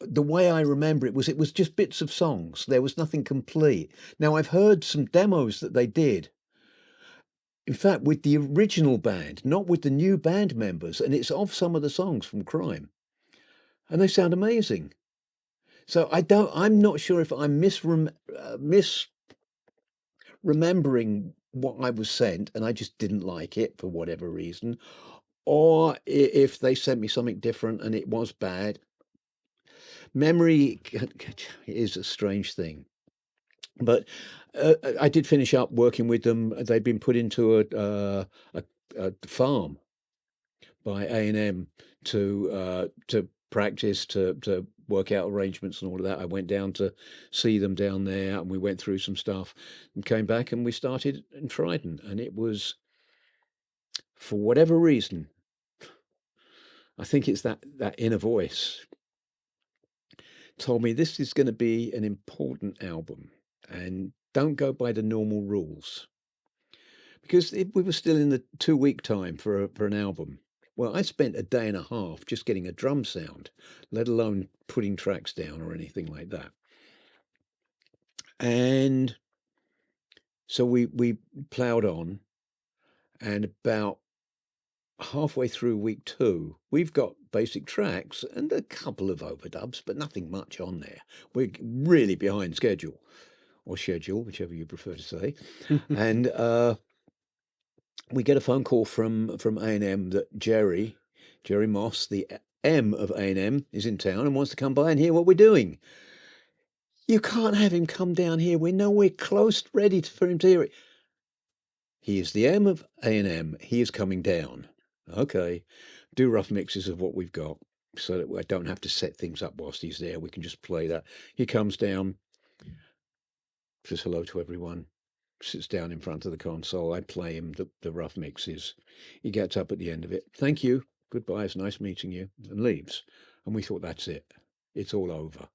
the way I remember it was just bits of songs. There was nothing complete. Now I've heard some demos that they did. In fact, with the original band, not with the new band members, and it's of some of the songs from Crime, and they sound amazing. So I'm not sure if I'm misremembering what I was sent, and I just didn't like it for whatever reason, or if they sent me something different and it was bad. Memory is a strange thing. But I did finish up working with them. They'd been put into a farm by A&M to practice, to work out arrangements and all of that. I went down to see them down there, and we went through some stuff and came back, and we started in Trident. And it was, for whatever reason, I think it's that inner voice told me this is going to be an important album, and don't go by the normal rules. Because we were still in the 2-week time for an album. Well, I spent a day and a half just getting a drum sound, let alone putting tracks down or anything like that. And so we ploughed on, and about halfway through week 2, we've got basic tracks and a couple of overdubs, but nothing much on there. We're really behind schedule, or schedule, whichever you prefer to say. And we get a phone call from A&M that Jerry Moss, the M of A&M, is in town and wants to come by and hear what we're doing. You can't have him come down here. We're nowhere close ready for him to hear it. He is the M of A&M. He is coming down. Okay, do rough mixes of what we've got so that I don't have to set things up whilst he's there. We can just play that. He comes down, says hello to everyone, sits down in front of the console. I play him the rough mixes. He gets up at the end of it. Thank you. Goodbye. It's nice meeting you. And leaves. And we thought, that's it. It's all over.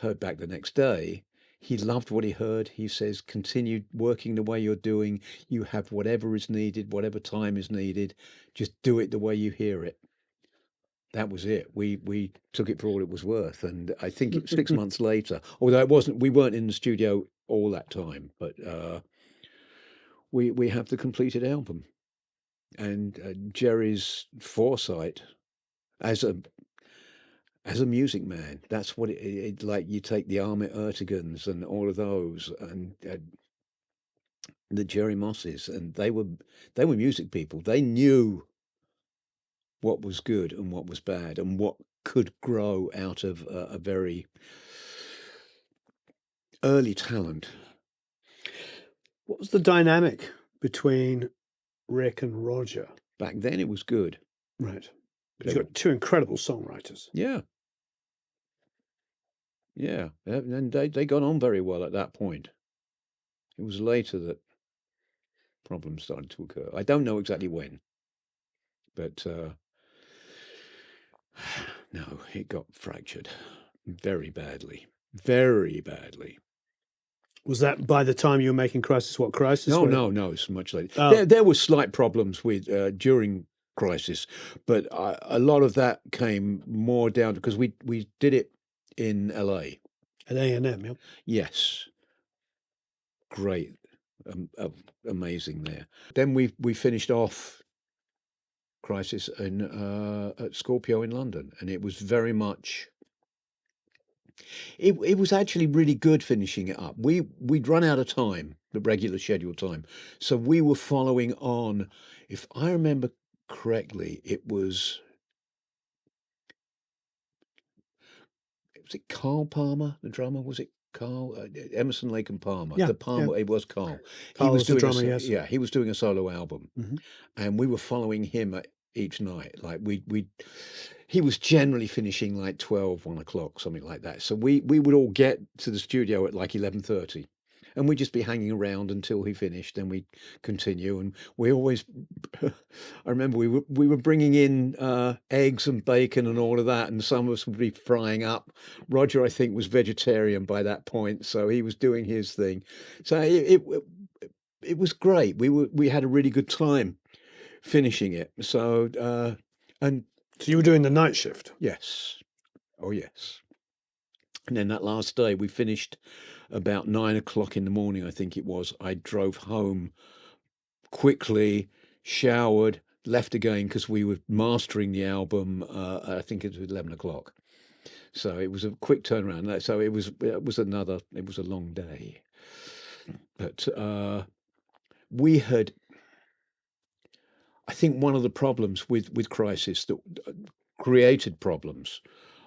Heard back the next day. He loved what he heard. He says, continue working the way you're doing. You have whatever is needed, whatever time is needed. Just do it the way you hear it. That was it. We took it for all it was worth. And I think it was 6 months later, although we weren't in the studio all that time, but we have the completed album. And Jerry's foresight as a music man, that's what it like. You take the Armit Ertegans and all of those, and the Jerry Mosses, and they were music people. They knew what was good and what was bad, and what could grow out of a very early talent. What was the dynamic between Rick and Roger? Back then it was good. Right. But you've got two incredible songwriters. Yeah. Yeah. And they got on very well at that point. It was later that problems started to occur. I don't know exactly when, but no, it got fractured very badly. Very badly. Was that by the time you were making Crisis? What Crisis? No, it's much later. Oh. There were slight problems with during Crisis, but a lot of that came more down because we did it in LA At A&M, yeah. Yes, great, amazing there. Then we finished off Crisis at Scorpio in London, and it was very much. It was actually really good finishing it up. We'd run out of time, the regular scheduled time, so we were following on. If I remember correctly, was it Carl Palmer, the drummer? Was it Carl? Emerson, Lake and Palmer. Yeah, The Palmer. yeah. It was Carl. Carl He was was the doing drummer, yes. Yeah, he was doing a solo album, Mhm. and we were following him each night. Like he was generally finishing like 12, 1 o'clock, something like that. So we would all get to the studio at like 11:30, and we'd just be hanging around until he finished. Then we'd continue, and we always. I remember we were bringing in eggs and bacon and all of that, and some of us would be frying up. Roger, I think, was vegetarian by that point, so he was doing his thing. So it was great. We had a really good time finishing it. So and So you were doing the night shift? yes, Oh, yes. And then that last day, we finished about 9 o'clock in the morning, I think it was. I drove home quickly, showered, left again because we were mastering the album. I think it was 11 o'clock. So it was a quick turnaround. So it was a long day. But we had, I think one of the problems with Crisis that created problems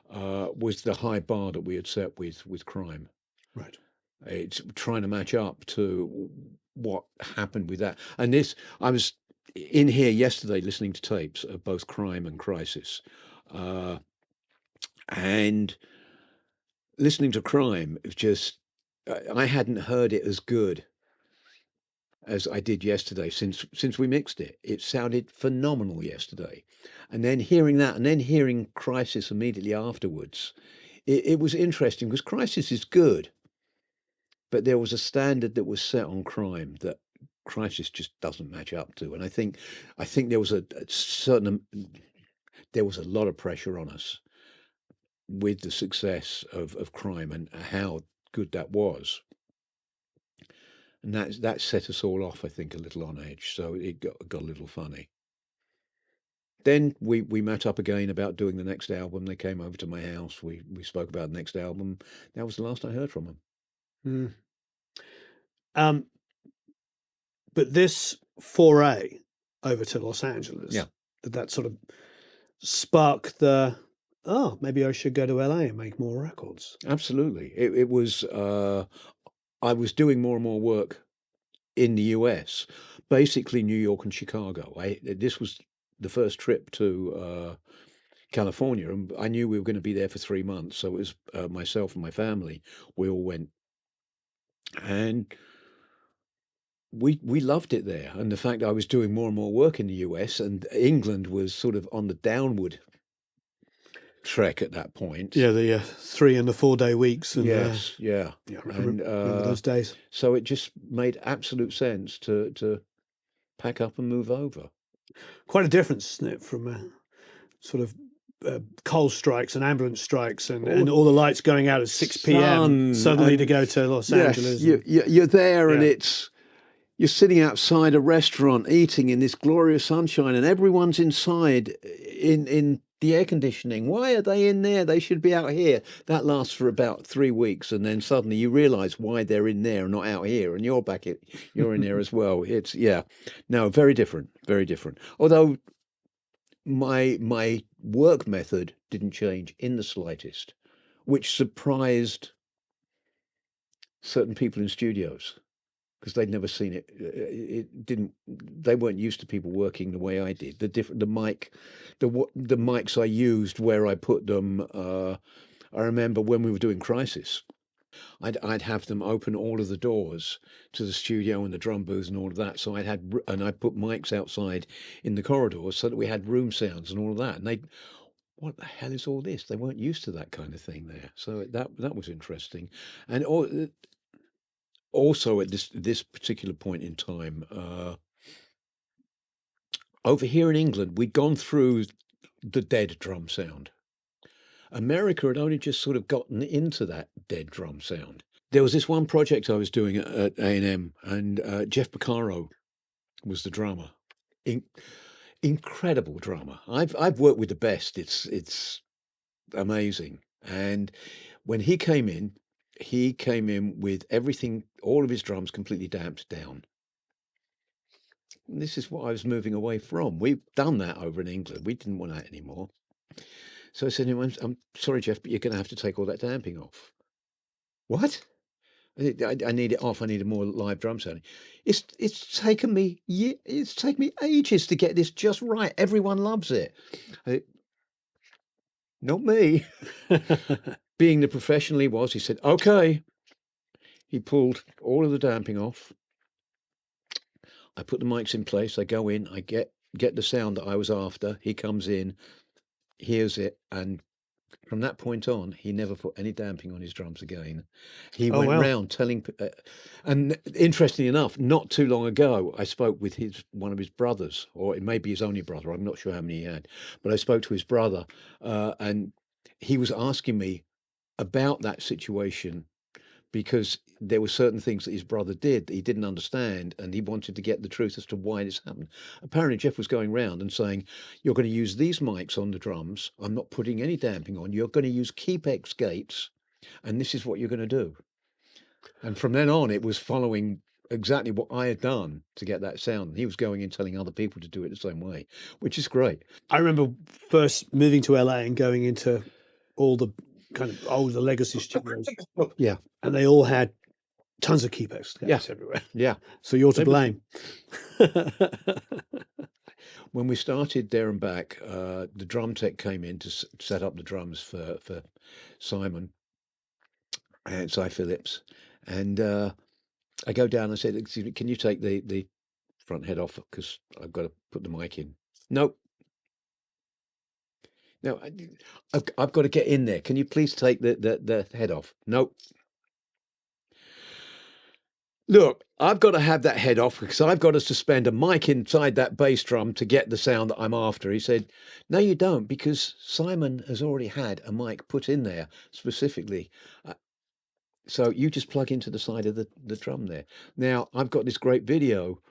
was the high bar that we had set with Crime. Right. It's trying to match up to what happened with that. And this, I was in here yesterday listening to tapes of both Crime and Crisis, and listening to Crime, it was just, I hadn't heard it as good as I did yesterday since we mixed it. It sounded phenomenal yesterday. And then hearing that, and then hearing Crisis immediately afterwards, it was interesting because Crisis is good, but there was a standard that was set on Crime that Crisis just doesn't match up to. And I think there was a certain, there was a lot of pressure on us with the success of Crime and how good that was. And that set us all off, I think, a little on edge. So it got a little funny. Then we met up again about doing the next album. They came over to my house. We spoke about the next album. That was the last I heard from them. But this foray over to Los Angeles, Yeah. did that sort of spark the, oh, maybe I should go to LA and make more records? Absolutely. It was, I was doing more and more work in the US, basically New York and Chicago. This was the first trip to California, and I knew we were going to be there for 3 months. So it was myself and my family. We all went, and we loved it there. And the fact that I was doing more and more work in the US, and England was sort of on the downward trek at that point. Yeah, the 3 and the 4 day weeks. And, Yes, yeah. yeah, I And remember those days. so it just made absolute sense to pack up and move over. Quite a difference, isn't it, from sort of coal strikes and ambulance strikes and all the lights going out at 6 p.m. suddenly to go to Los Angeles. You're there, and you're sitting outside a restaurant eating in this glorious sunshine, and everyone's inside in the air conditioning. Why are they in there? They should be out here. That lasts for about 3 weeks, and then suddenly you realise why they're in there and not out here, and you're in there as well. It's very different, very different. Although my work method didn't change in the slightest, which surprised certain people in studios, because they'd never seen it. They weren't used to people working the way I did. The mics I used, where I put them. I remember when we were doing Crisis, I'd have them open all of the doors to the studio and the drum booths and all of that. So I put mics outside in the corridors so that we had room sounds and all of that. And what the hell is all this? They weren't used to that kind of thing there. So that was interesting. And also at this particular point in time, over here in England, we'd gone through the dead drum sound. America had only just sort of gotten into that dead drum sound. There was this one project I was doing at A&M, and Jeff Porcaro was the drummer. Incredible drummer. I've worked with the best. It's amazing. And when he came in with everything, all of his drums completely damped down. And this is what I was moving away from. We've done that over in England. We didn't want that anymore. So I said to him, I'm sorry, Jeff, but you're going to have to take all that damping off. What? I need it off. I need a more live drum sounding. It's taken me ages to get this just right. Everyone loves it. Not me. Being the professional he was, he said, okay. He pulled all of the damping off. I put the mics in place. I go in. I get the sound that I was after. He comes in, hears it, and from that point on, he never put any damping on his drums again. He went round telling, and interestingly enough, not too long ago, I spoke with one of his brothers, or it may be his only brother. I'm not sure how many he had, but I spoke to his brother, and he was asking me about that situation because there were certain things that his brother did that he didn't understand, and he wanted to get the truth as to why this happened. Apparently, Jeff was going round and saying, "You're going to use these mics on the drums. I'm not putting any damping on. You're going to use Keep-X gates, and this is what you're going to do." And from then on, it was following exactly what I had done to get that sound. He was going and telling other people to do it the same way, which is great. I remember first moving to LA and going into all the kind of older legacy studios, Yeah, and they all had tons of Keep-X gates everywhere. yeah. So you're to They was- blame. When we started There and Back, the drum tech came in to set up the drums for Simon and Cy Phillips, and I go down and I said, "Excuse me, can you take the front head off because I've got to put the mic in?" "Nope. No, I've got to get in there. Can you please take the head off?" "Nope. Look, I've got to have that head off because I've got to suspend a mic inside that bass drum to get the sound that I'm after." He said, "No, you don't, because Simon has already had a mic put in there specifically. So you just plug into the side of the drum there." Now, I've got this great video,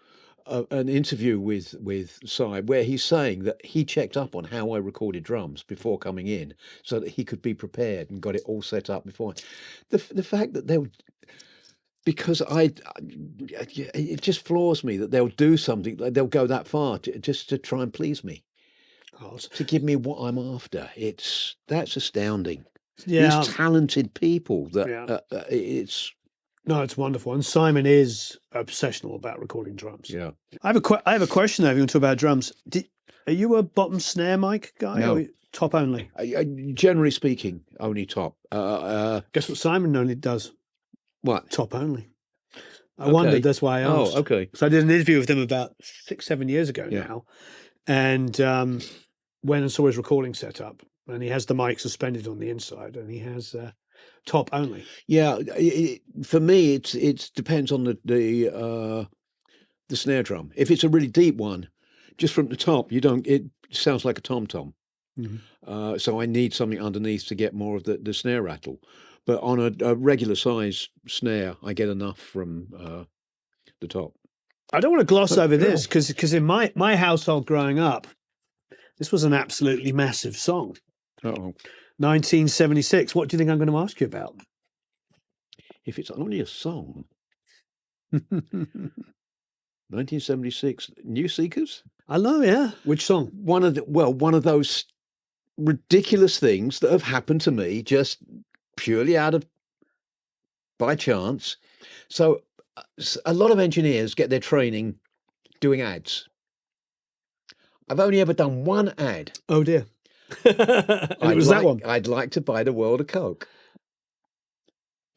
an interview with Cy, where he's saying that he checked up on how I recorded drums before coming in so that he could be prepared and got it all set up before. The fact that they'll, because it just floors me that they'll do something, they'll go that far just to try and please me, to give me what I'm after. That's astounding. Yeah, These talented people that Yeah. it's no, it's wonderful. And Simon is obsessional about recording drums. yeah. I have a question though. If you want to talk about drums, are you a bottom snare mic guy No. or top only? Generally speaking, only top. Guess what Simon only does? What? Top only. I Okay. wondered. That's why I Oh, asked. okay. So I did an interview with him about 6-7 years ago Yeah. now, and went and saw his recording setup, and he has the mic suspended on the inside, and he has top only. Yeah, for me, it depends on the snare drum. If it's a really deep one, just from the top, you don't. It sounds like a tom tom. Mm-hmm. So I need something underneath to get more of the snare rattle. But on a regular size snare, I get enough from the top. I don't want to gloss over this because in my household growing up, this was an absolutely massive song. Uh-oh. 1976. What do you think I'm going to ask you about? If it's only a song, 1976, New Seekers. I know, yeah. Which song? One of those ridiculous things that have happened to me just purely out of by chance. So a lot of engineers get their training doing ads. I've only ever done one ad. Oh dear. And it was that one. I'd like to buy the world a Coke.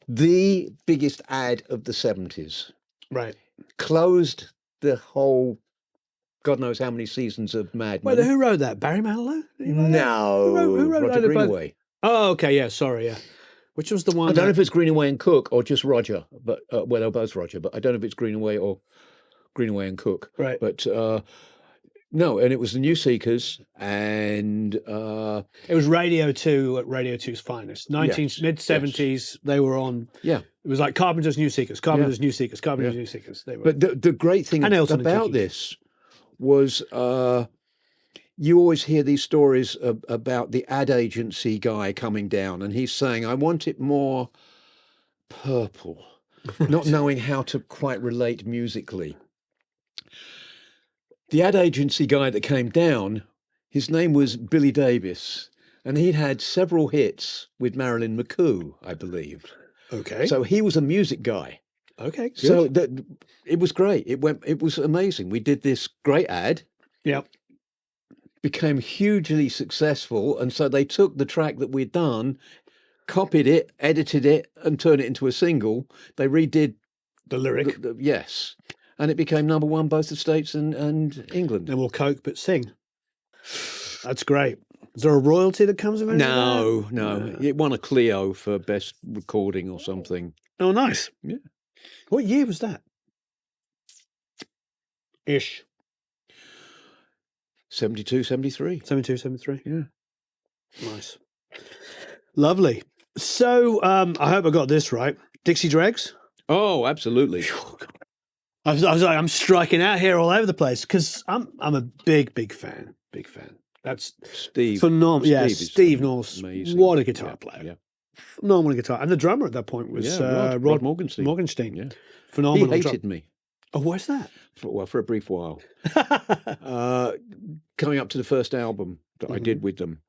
The biggest ad of the 70s. Right. Closed the whole God knows how many seasons of Mad Men. Wait, who wrote that? Barry Manilow? No, Who wrote Roger that? Greenaway. Oh, okay, yeah, sorry, yeah. Which was the one? I don't know if it's Greenaway and Cook or just Roger, but well, they're both Roger, but I don't know if it's Greenaway or Greenaway and Cook. Right. But no, and it was the New Seekers, and it was Radio 2 at Radio 2's finest. Mid-70s, they were on. Yeah. It was like Carpenter's New Seekers, Carpenter's New Seekers, Carpenter's New Seekers. They were. But the great thing about this was you always hear these stories about the ad agency guy coming down and he's saying, "I want it more purple," not knowing how to quite relate musically. The ad agency guy that came down, his name was Billy Davis, and he'd had several hits with Marilyn McCoo, I believe. Okay. So he was a music guy. Okay. Good. So it was great. It was amazing. We did this great ad. Yep. Became hugely successful, and so they took the track that we'd done, copied it, edited it, and turned it into a single. They redid the lyric. Yes. And it became number one both the States and England. No more Coke, but sing. That's great. Is there a royalty that comes with it? No. It won a Clio for best recording or something. Oh, nice. Yeah. What year was that? Ish. 72, 73. 72, 73. Yeah. Nice. Lovely. So I hope I got this right. Dixie Dregs. Oh, absolutely. I was like, I'm striking out here all over the place because I'm a big fan. Big fan. That's Steve. phenomenal. Yeah, Steve is Steve Norse. amazing. What a guitar Yeah, player. yeah. Phenomenal guitar. And the drummer at that point was Rod Morgenstein. Morgenstein. Yeah. Phenomenal. He hated me. Oh, where's that? For a brief while. Coming up to the first album that I did with them,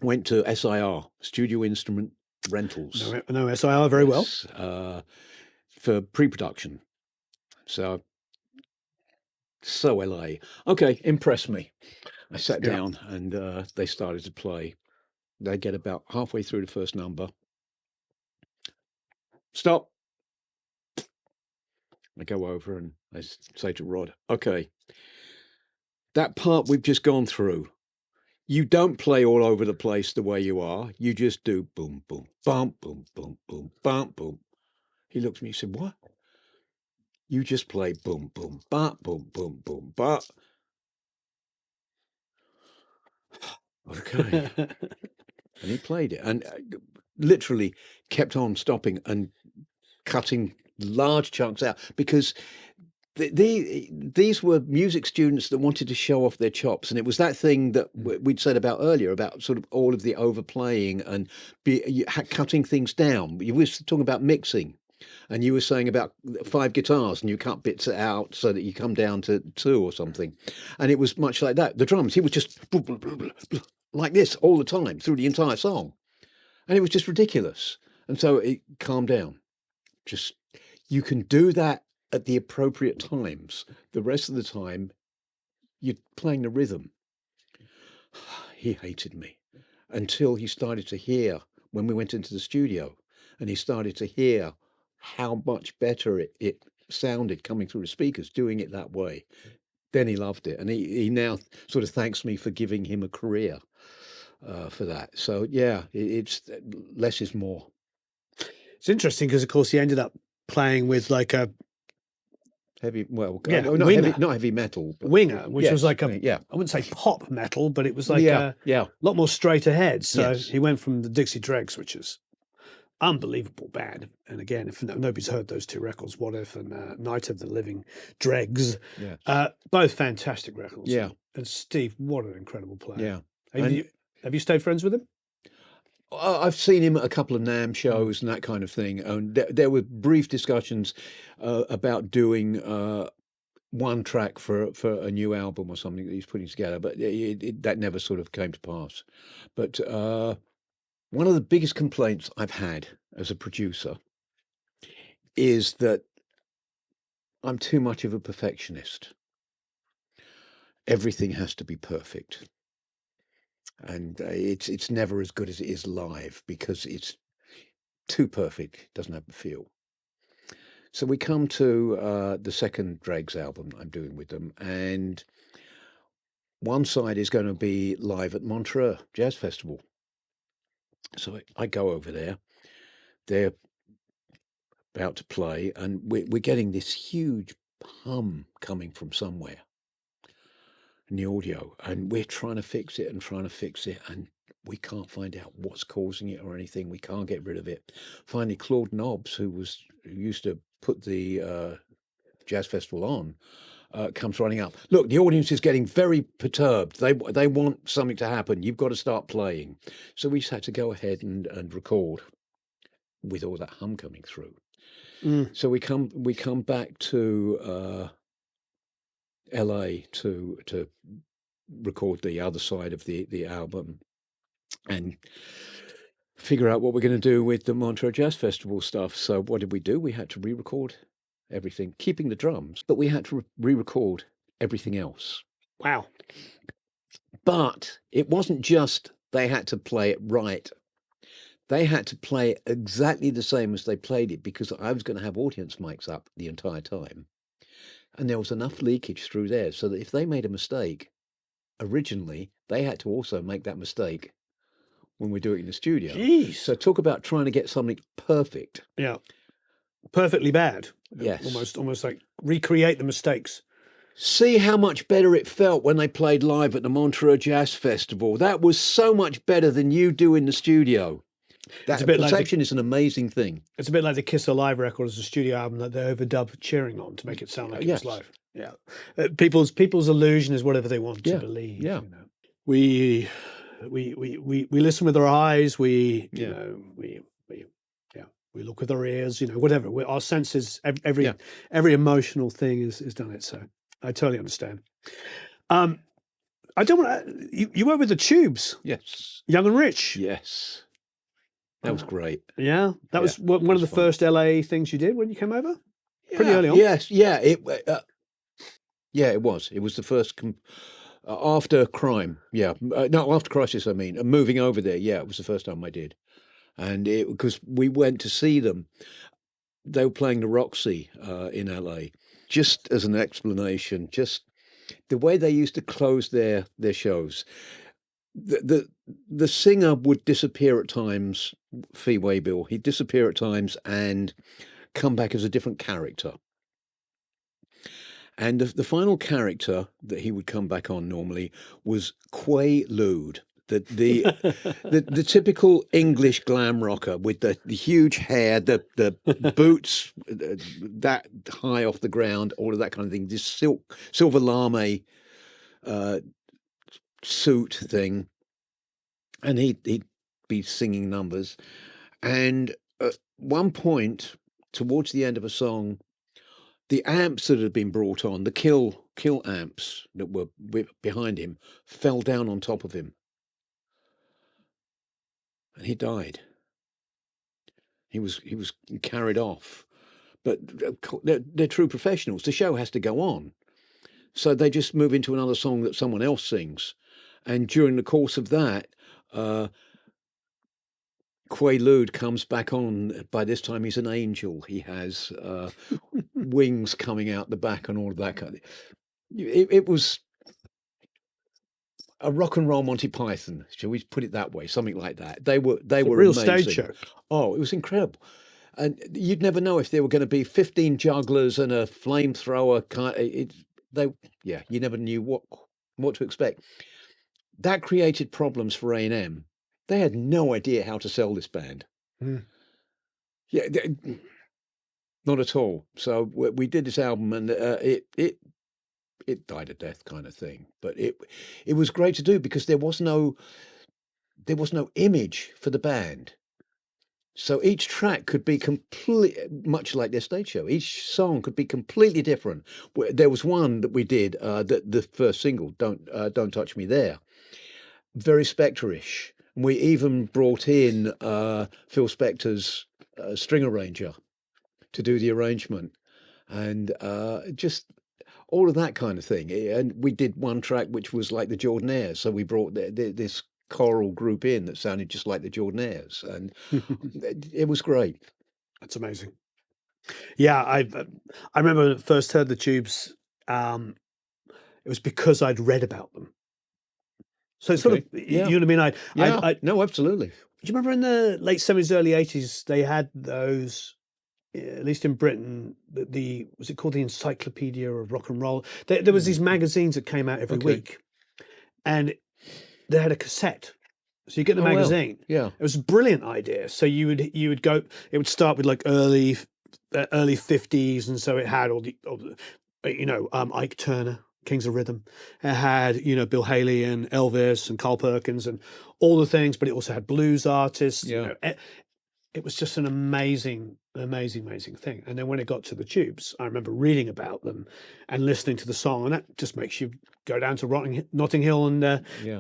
went to SIR, Studio Instrument Rentals. No, SIR very well. For pre-production. So LA. Okay, impress me. I sat down and they started to play. They get about halfway through the first number. Stop. I go over and I say to Rod, okay, that part we've just gone through, you don't play all over the place the way you are. You just do boom, boom, bump, boom, boom, boom, bump, boom. He looked at me and said, what? You just play boom, boom, bump, boom, boom, boom, bump. Okay. And he played it and literally kept on stopping and cutting large chunks out because these were music students that wanted to show off their chops. And it was that thing that we'd said about earlier about sort of all of the overplaying and cutting things down. You were talking about mixing. And you were saying about 5 guitars and you cut bits out so that you come down to 2 or something. And it was much like that. The drums, he was just like this all the time through the entire song. And it was just ridiculous. And so it calmed down. Just, you can do that at the appropriate times. The rest of the time, you're playing the rhythm. He hated me until he started to hear when we went into the studio and he started to hear how much better it sounded coming through the speakers, doing it that way. Then he loved it. And he now sort of thanks me for giving him a career for that. So, yeah, it's less is more. It's interesting because, of course, he ended up playing with like a heavy, well, Winger. not heavy metal. But Winger, which was like I wouldn't say pop metal, but it was like a lot more straight ahead. So he went from the Dixie Dregs, which is unbelievable band. And again, if nobody's heard those 2 records, What If and Night of the Living Dregs, both fantastic records. Yeah. And Steve, what an incredible player. Yeah. Have you stayed friends with him? I've seen him at a couple of NAMM shows and that kind of thing. And there were brief discussions about doing one track for a new album or something that he's putting together, but that never sort of came to pass. But one of the biggest complaints I've had as a producer is that I'm too much of a perfectionist. Everything has to be perfect. And it's never as good as it is live because it's too perfect. It doesn't have the feel. So we come to the second Dregs album I'm doing with them, and one side is going to be live at Montreux Jazz Festival. So I go over there. They're about to play, and we're getting this huge hum coming from somewhere in the audio, and we're trying to fix it, and we can't find out what's causing it or anything. We can't get rid of it. Finally, Claude Nobbs, who used to put the Jazz Festival on, comes running up. Look, the audience is getting very perturbed. They want something to happen. You've got to start playing. So we just had to go ahead and record with all that hum coming through. So we come back to LA to record the other side of the album and figure out what we're going to do with the Montreux Jazz Festival stuff. So what did we do? We had to re-record everything, keeping the drums, but we had to re-record everything else. Wow. But it wasn't just they had to play it right. They had to play it exactly the same as they played it because I was going to have audience mics up the entire time. And there was enough leakage through there so that if they made a mistake, originally, they had to also make that mistake when we do it in the studio. Jeez. So talk about trying to get something perfect. Yeah. Perfectly bad. Yes. Almost like recreate the mistakes. See how much better it felt when they played live at the Montreux Jazz Festival. That was so much better than you do in the studio. That a bit like perception is an amazing thing. It's a bit like the Kiss Alive record as a studio album that they overdub cheering on to make it sound like it was Yes. live. Yeah, people's illusion is whatever they want to Yeah, believe. yeah. You know, we listen with our eyes. We you Yeah. know we look with our ears. You know, whatever. Our senses, every Yeah. every emotional thing is done it. So I totally understand. I don't want to. You were with the Tubes, Yes. Young and Rich. Yes. That was great. Yeah, that was one of was the fun. first LA things you did when you came over. Pretty early on. Yes. Yeah. It was. It was the first after Crime. Yeah. No, after Crisis. I mean, moving over there. Yeah, it was the first time I did, and because we went to see them. They were playing the Roxy in LA. Just as an explanation, just the way they used to close their shows. The singer would disappear at times, Fee Waybill. He'd disappear at times and come back as a different character. And the final character that he would come back on normally was Quaalude, the typical English glam rocker with the huge hair, the boots that high off the ground, all of that kind of thing. This silver lame suit thing, and he'd be singing numbers. And at one point, towards the end of a song, the amps that had been brought on, the kill amps that were behind him, fell down on top of him, and he died. He was carried off, but they're true professionals. The show has to go on, so they just move into another song that someone else sings, and during the course of that, Quaalude comes back on. By this time, he's an angel. He has wings coming out the back and all of that kind of. It was a rock and roll Monty Python. Shall we put it that way? Something like that. They were a real amazing. stage show. Oh, it was incredible. And you'd never know if there were going to be 15 jugglers and a flamethrower. You never knew what to expect. That created problems for A&M. They had no idea how to sell this band. Mm. Yeah, not at all. So we did this album, and it died a death kind of thing. But it was great to do because there was no image for the band. So each track could be much like their stage show. Each song could be completely different. There was one that we did, the first single, "Don't Touch Me There," very Spectre-ish. We even brought in Phil Spector's string arranger to do the arrangement, and just all of that kind of thing. And we did one track which was like the Jordanaires, so we brought this choral group in that sounded just like the Jordanaires, and it was great. That's amazing. Yeah, I remember when I first heard the Tubes. It was because I'd read about them. So it's sort of, Yeah. you know what I mean? No, absolutely. Do you remember in the late 70s, early 80s, they had those, at least in Britain, was it called the Encyclopedia of Rock and Roll? There was these magazines that came out every week, and they had a cassette. So you get the magazine. Yeah. It was a brilliant idea. So you would go, it would start with like early 50s, and so it had all the Ike Turner, Kings of Rhythm. It had, Bill Haley and Elvis and Carl Perkins and all the things, but it also had blues artists. Yeah. It was just an amazing thing. And then when it got to the Tubes, I remember reading about them and listening to the song, and that just makes you go down to Notting Hill and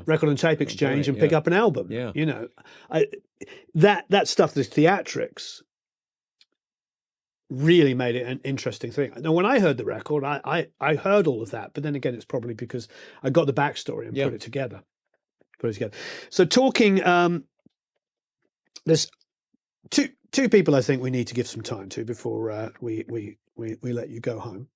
Record and Tape Exchange and pick up an album. Yeah. That stuff, the theatrics, really made it an interesting thing. Now, when I heard the record, I heard all of that, but then again, it's probably because I got the backstory and put it together. So talking, there's two people I think we need to give some time to before we let you go home.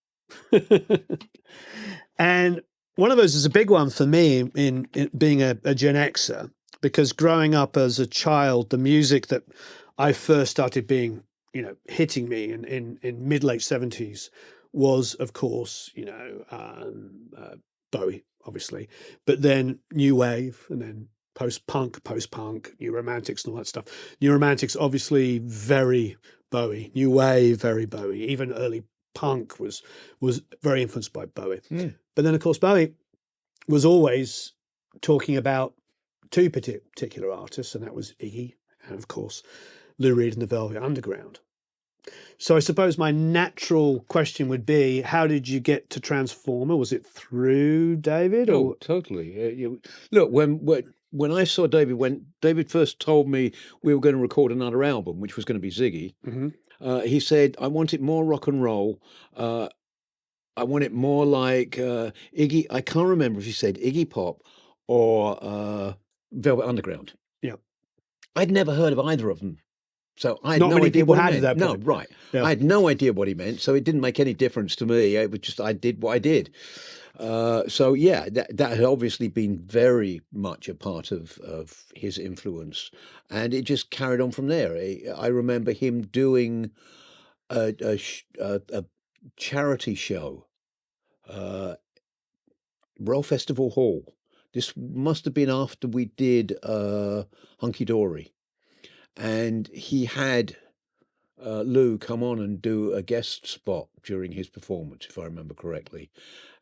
And one of those is a big one for me in being a Gen Xer, because growing up as a child, the music that I first started being hitting me in mid-late 70s was, of course, Bowie, obviously, but then new wave, and then post-punk, new romantics, and all that stuff. New romantics, obviously, very Bowie. New wave, very Bowie. Even early punk was very influenced by Bowie. But then, of course, Bowie was always talking about two particular artists, and that was Iggy and, of course, Lou Reed and the Velvet Underground. So I suppose my natural question would be, how did you get to Transformer? Was it through David? Oh, totally. Look, when I saw David, when David first told me we were going to record another album, which was going to be Ziggy, he said, I want it more rock and roll. I want it more like Iggy. I can't remember if he said Iggy Pop or Velvet Underground. Yeah. I'd never heard of either of them. So I had Not no many idea people what had he at meant. that No, point. right. Yeah. I had no idea what he meant, so it didn't make any difference to me. It was just I did what I did. So yeah, that had obviously been very much a part of his influence, and it just carried on from there. I remember him doing a charity show, Royal Festival Hall. This must have been after we did Hunky Dory, and he had Lou come on and do a guest spot during his performance, if I remember correctly.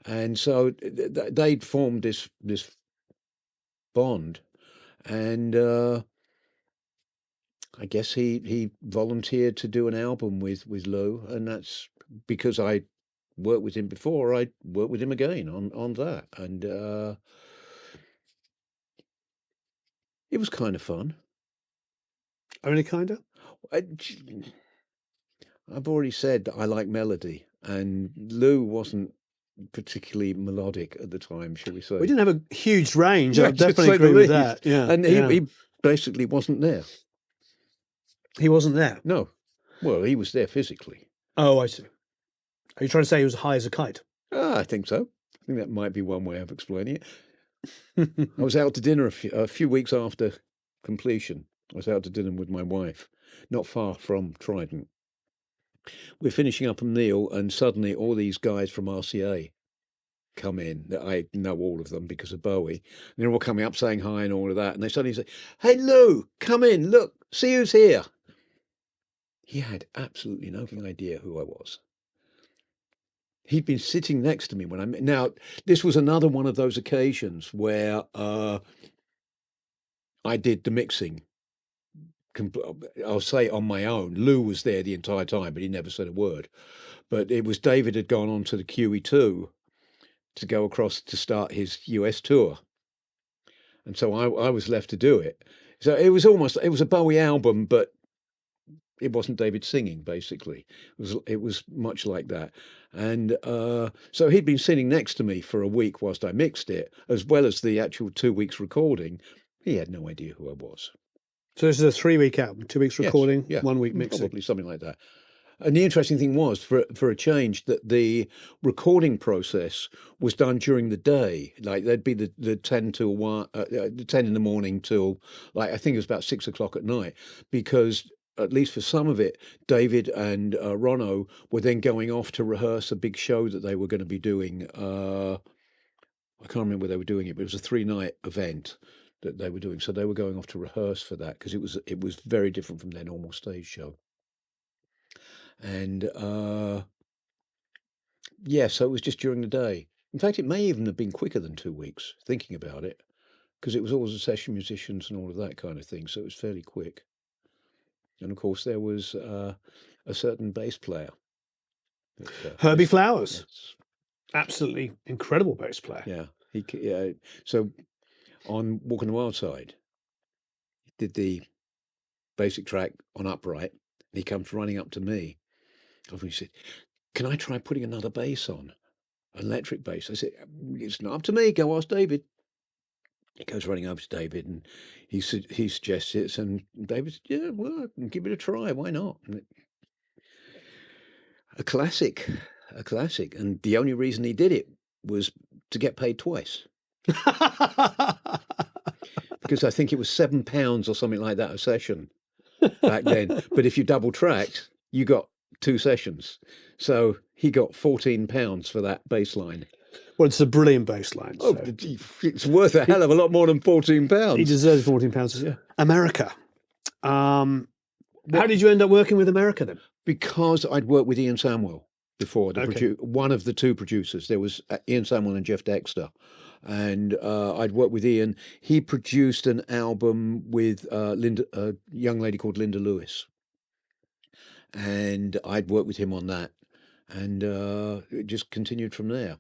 And so they'd formed this bond, and I guess he volunteered to do an album with Lou, and that's because I worked with him before. I worked with him again on that, and it was kind of fun. Only kind of? I've already said that I like melody, and Lou wasn't particularly melodic at the time, shall we say. We didn't have a huge range. Yeah, I to definitely say the agree with least. that. Yeah. And he basically wasn't there. He wasn't there. No. Well, he was there physically. Oh, I see. Are you trying to say he was high as a kite? I think so. I think that might be one way of explaining it. I was out to dinner a few weeks after completion. I was out to dinner with my wife, not far from Trident. We're finishing up a meal, and suddenly all these guys from RCA come in. That I know all of them because of Bowie. And they're all coming up saying hi and all of that. And they suddenly say, "Hey, Lou, come in. Look, see who's here." He had absolutely no idea who I was. He'd been sitting next to me when I met. Now, this was another one of those occasions where I did the mixing. I'll say on my own. Lou was there the entire time, but he never said a word. But it was David had gone on to the QE2 to go across to start his US tour. And so I was left to do it. So it was a Bowie album, but it wasn't David singing, basically. It was much like that. And so he'd been sitting next to me for a week whilst I mixed it, as well as the actual 2 weeks recording. He had no idea who I was. So this is a 3-week album, 2 weeks recording, Yes, yeah, 1 week mixing. probably something like that. And the interesting thing was, for a change, that the recording process was done during the day. Like there'd be the 10 till 1, 10 in the morning till, like, I think it was about 6 o'clock at night, because at least for some of it, David and Ronno were then going off to rehearse a big show that they were going to be doing. I can't remember where they were doing it, but it was a 3-night event that they were doing. So they were going off to rehearse for that because it was very different from their normal stage show. And yeah, so it was just during the day. In fact, it may even have been quicker than 2 weeks, thinking about it, because it was all the session musicians and all of that kind of thing. So it was fairly quick. And of course, there was a certain bass player, Herbie Flowers. Yes. Absolutely incredible bass player. Yeah, so on Walk on the Wild Side, he did the basic track on upright. And he comes running up to me. And he said, "Can I try putting another bass on? An electric bass?" I said, "It's not up to me. Go ask David." He goes running over to David and he suggests it. And David said, "Yeah, well, give it a try. Why not?" And a classic. And the only reason he did it was to get paid twice. Because I think it was £7 or something like that a session back then. But if you double tracked, you got 2 sessions. So he got £14 for that bass line. Well, it's a brilliant bass line. Oh, So it's worth a hell of a lot more than £14. he deserves £14. Yeah. America. How did you end up working with America then? Because I'd worked with Ian Samwell before, Okay. one of the two producers. There was Ian Samwell and Jeff Dexter. And I'd worked with Ian. He produced an album with a young lady called Linda Lewis. And I'd worked with him on that. And it just continued from there.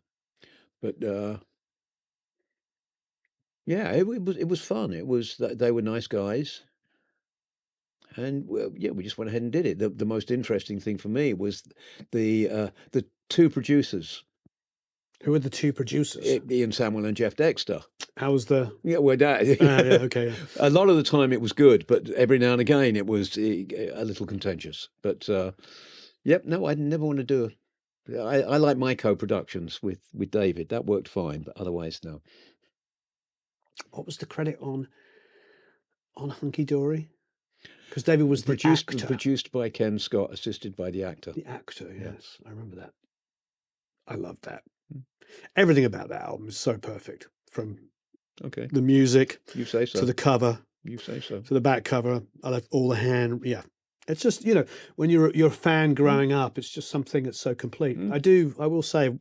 But yeah, it was fun. They were nice guys. And yeah, we just went ahead and did it. The most interesting thing for me was the two producers. Who were the two producers? Ian Samwell and Jeff Dexter. How was the? Yeah, well, that, Yeah, okay. Yeah. a lot of the time it was good, but every now and again it was a little contentious. But yep, no, I never want to do. I like my co-productions with David. That worked fine, but otherwise, no. What was the credit on Hunky Dory? Because David was the actor. Produced by Ken Scott, assisted by the actor. The actor, yes. I remember that. I love that. Everything about that album is so perfect. From the music, you say so, to the cover, you say so, to the back cover. I love all the hand. Yeah, it's just, you know, when you're a fan growing up, it's just something that's so complete. I will say,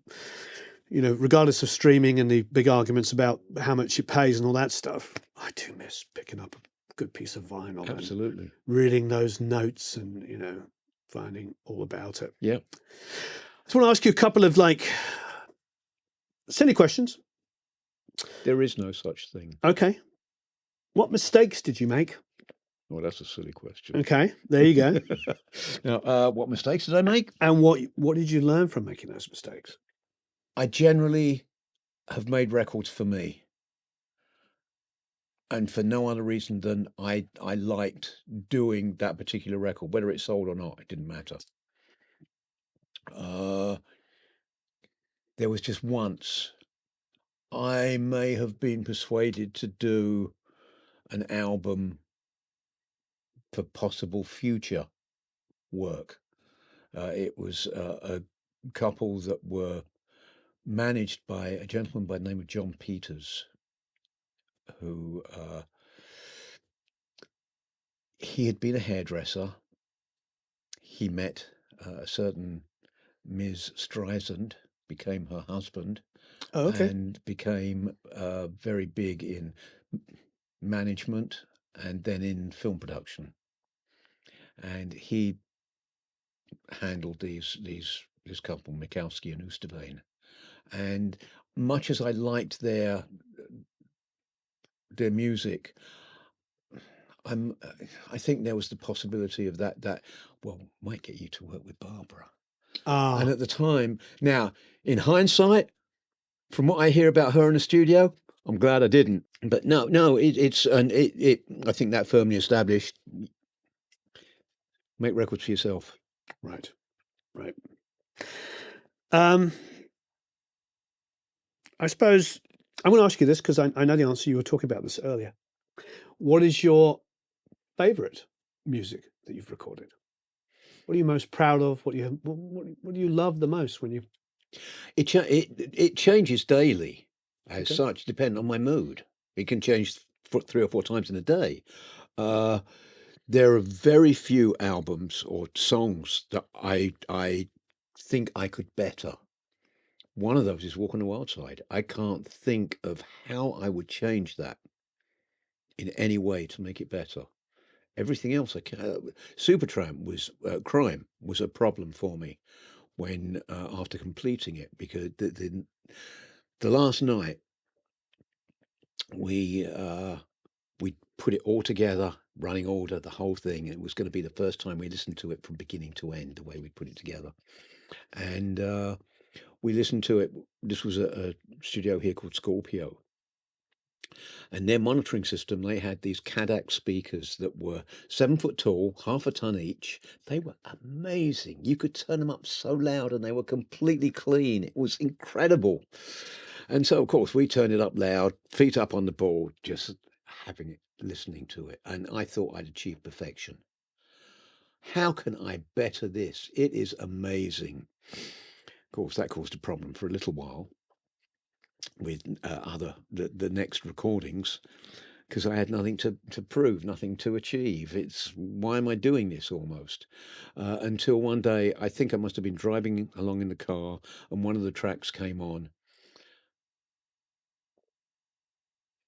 you know, regardless of streaming and the big arguments about how much it pays and all that stuff, I do miss picking up a good piece of vinyl. Absolutely. And reading those notes and, you know, finding all about it. Yeah. I just want to ask you a couple of silly questions. There is no such thing. Okay. What mistakes did you make? Well, that's a silly question. Okay, there you go. Now, what mistakes did I make? And what did you learn from making those mistakes? I generally have made records for me. And for no other reason than I liked doing that particular record, whether it sold or not, it didn't matter. There was just once I may have been persuaded to do an album for possible future work. It was a couple that were managed by a gentleman by the name of John Peters, who he had been a hairdresser. He met a certain Ms. Streisand, became her husband, and became very big in management and then in film production. And he handled this couple, Mikowski and Oosterveen. And much as I liked their music, I think there was the possibility of that might get you to work with Barbara. And at the time, now in hindsight, from what I hear about her in the studio, I'm glad I didn't. But no, I think that firmly established. Make records for yourself. Right. I suppose I'm going to ask you this because I know the answer. You were talking about this earlier. What is your favorite music that you've recorded? What are you most proud of? What do you love the most when you? It changes daily, as such, depending on my mood. It can change 3 or 4 times in a day. There are very few albums or songs that I think I could better. One of those is Walk on the Wild Side. I can't think of how I would change that in any way to make it better. Everything else I can. Supertramp was Crime was a problem for me when after completing it, because the last night we put it all together, running order, the whole thing. It was going to be the first time we listened to it from beginning to end, the way we put it together. And we listened to it. This was a studio here called Scorpio. And their monitoring system, they had these Kodak speakers that were 7 foot tall, half a ton each. They were amazing. You could turn them up so loud and they were completely clean. It was incredible. And so, of course, we turned it up loud, feet up on the board, just having it, listening to it. And I thought I'd achieved perfection. How can I better this? It is amazing. Of course, that caused a problem for a little while with the next recordings, because I had nothing to prove, nothing to achieve. It's why am I doing this almost? Until one day, I think I must have been driving along in the car, and one of the tracks came on.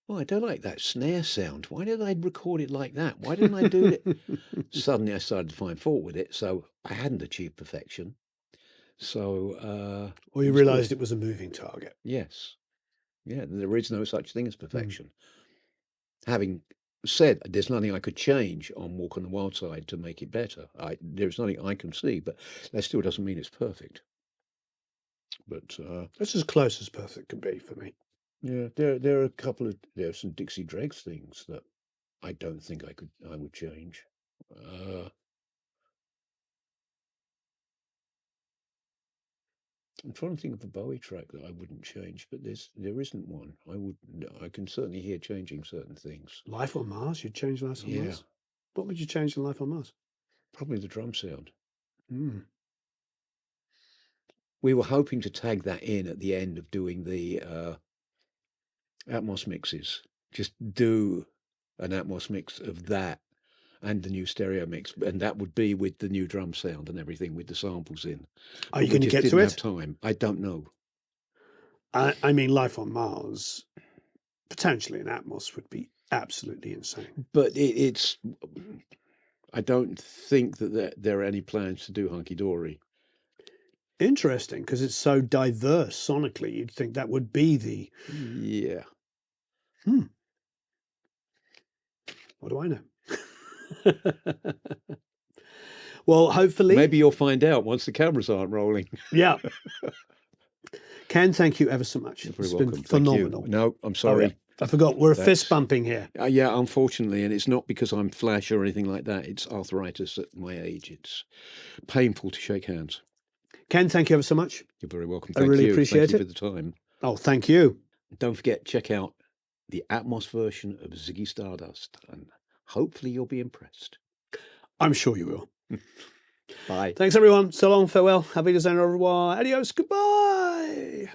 Oh, I don't like that snare sound. Why did I record it like that? Why didn't I do it? Suddenly I started to find fault with it. So I hadn't achieved perfection. So Or it you was good. realised it was a moving target. Yes. Yeah, there is no such thing as Hmm. perfection. Having said there's nothing I could change on Walk on the Wild Side to make it better. There's nothing I can see, but that still doesn't mean it's perfect. But That's as close as perfect can be for me. yeah, there are some Dixie Dregs things that I don't think I would change. I'm trying to think of a Bowie track that I wouldn't change, but there isn't one. I can certainly hear changing certain things. Life on Mars? You'd change Life on Yeah, Mars? What would you change in Life on Mars? probably the drum sound. Mm. We were hoping to tag that in at the end of doing the Atmos mixes. Just do an Atmos mix of that and the new stereo mix, and that would be with the new drum sound and everything with the samples in. Are you We going to just get to didn't have it? time. I don't know. I mean, Life on Mars, potentially in Atmos, would be absolutely insane. But it's. I don't think that there are any plans to do Hunky Dory. Interesting, because it's so diverse sonically. You'd think that would be the. Yeah. What do I know? Well, hopefully. Maybe you'll find out once the cameras aren't rolling. Yeah. Ken, thank you ever so much. You're very It's welcome. been phenomenal. No, I'm sorry. Oh, yeah. I forgot. We're fist bumping here. Yeah, unfortunately, and it's not because I'm flash or anything like that. It's arthritis at my age. It's painful to shake hands. Ken, thank you ever so much. You're very welcome. I really appreciate Thank you it. for the time. Oh, thank you. Don't forget, check out the Atmos version of Ziggy Stardust, and hopefully you'll be impressed. I'm sure you will. Bye. Thanks, everyone. So long, farewell. Happy to say au revoir. Adios. Goodbye.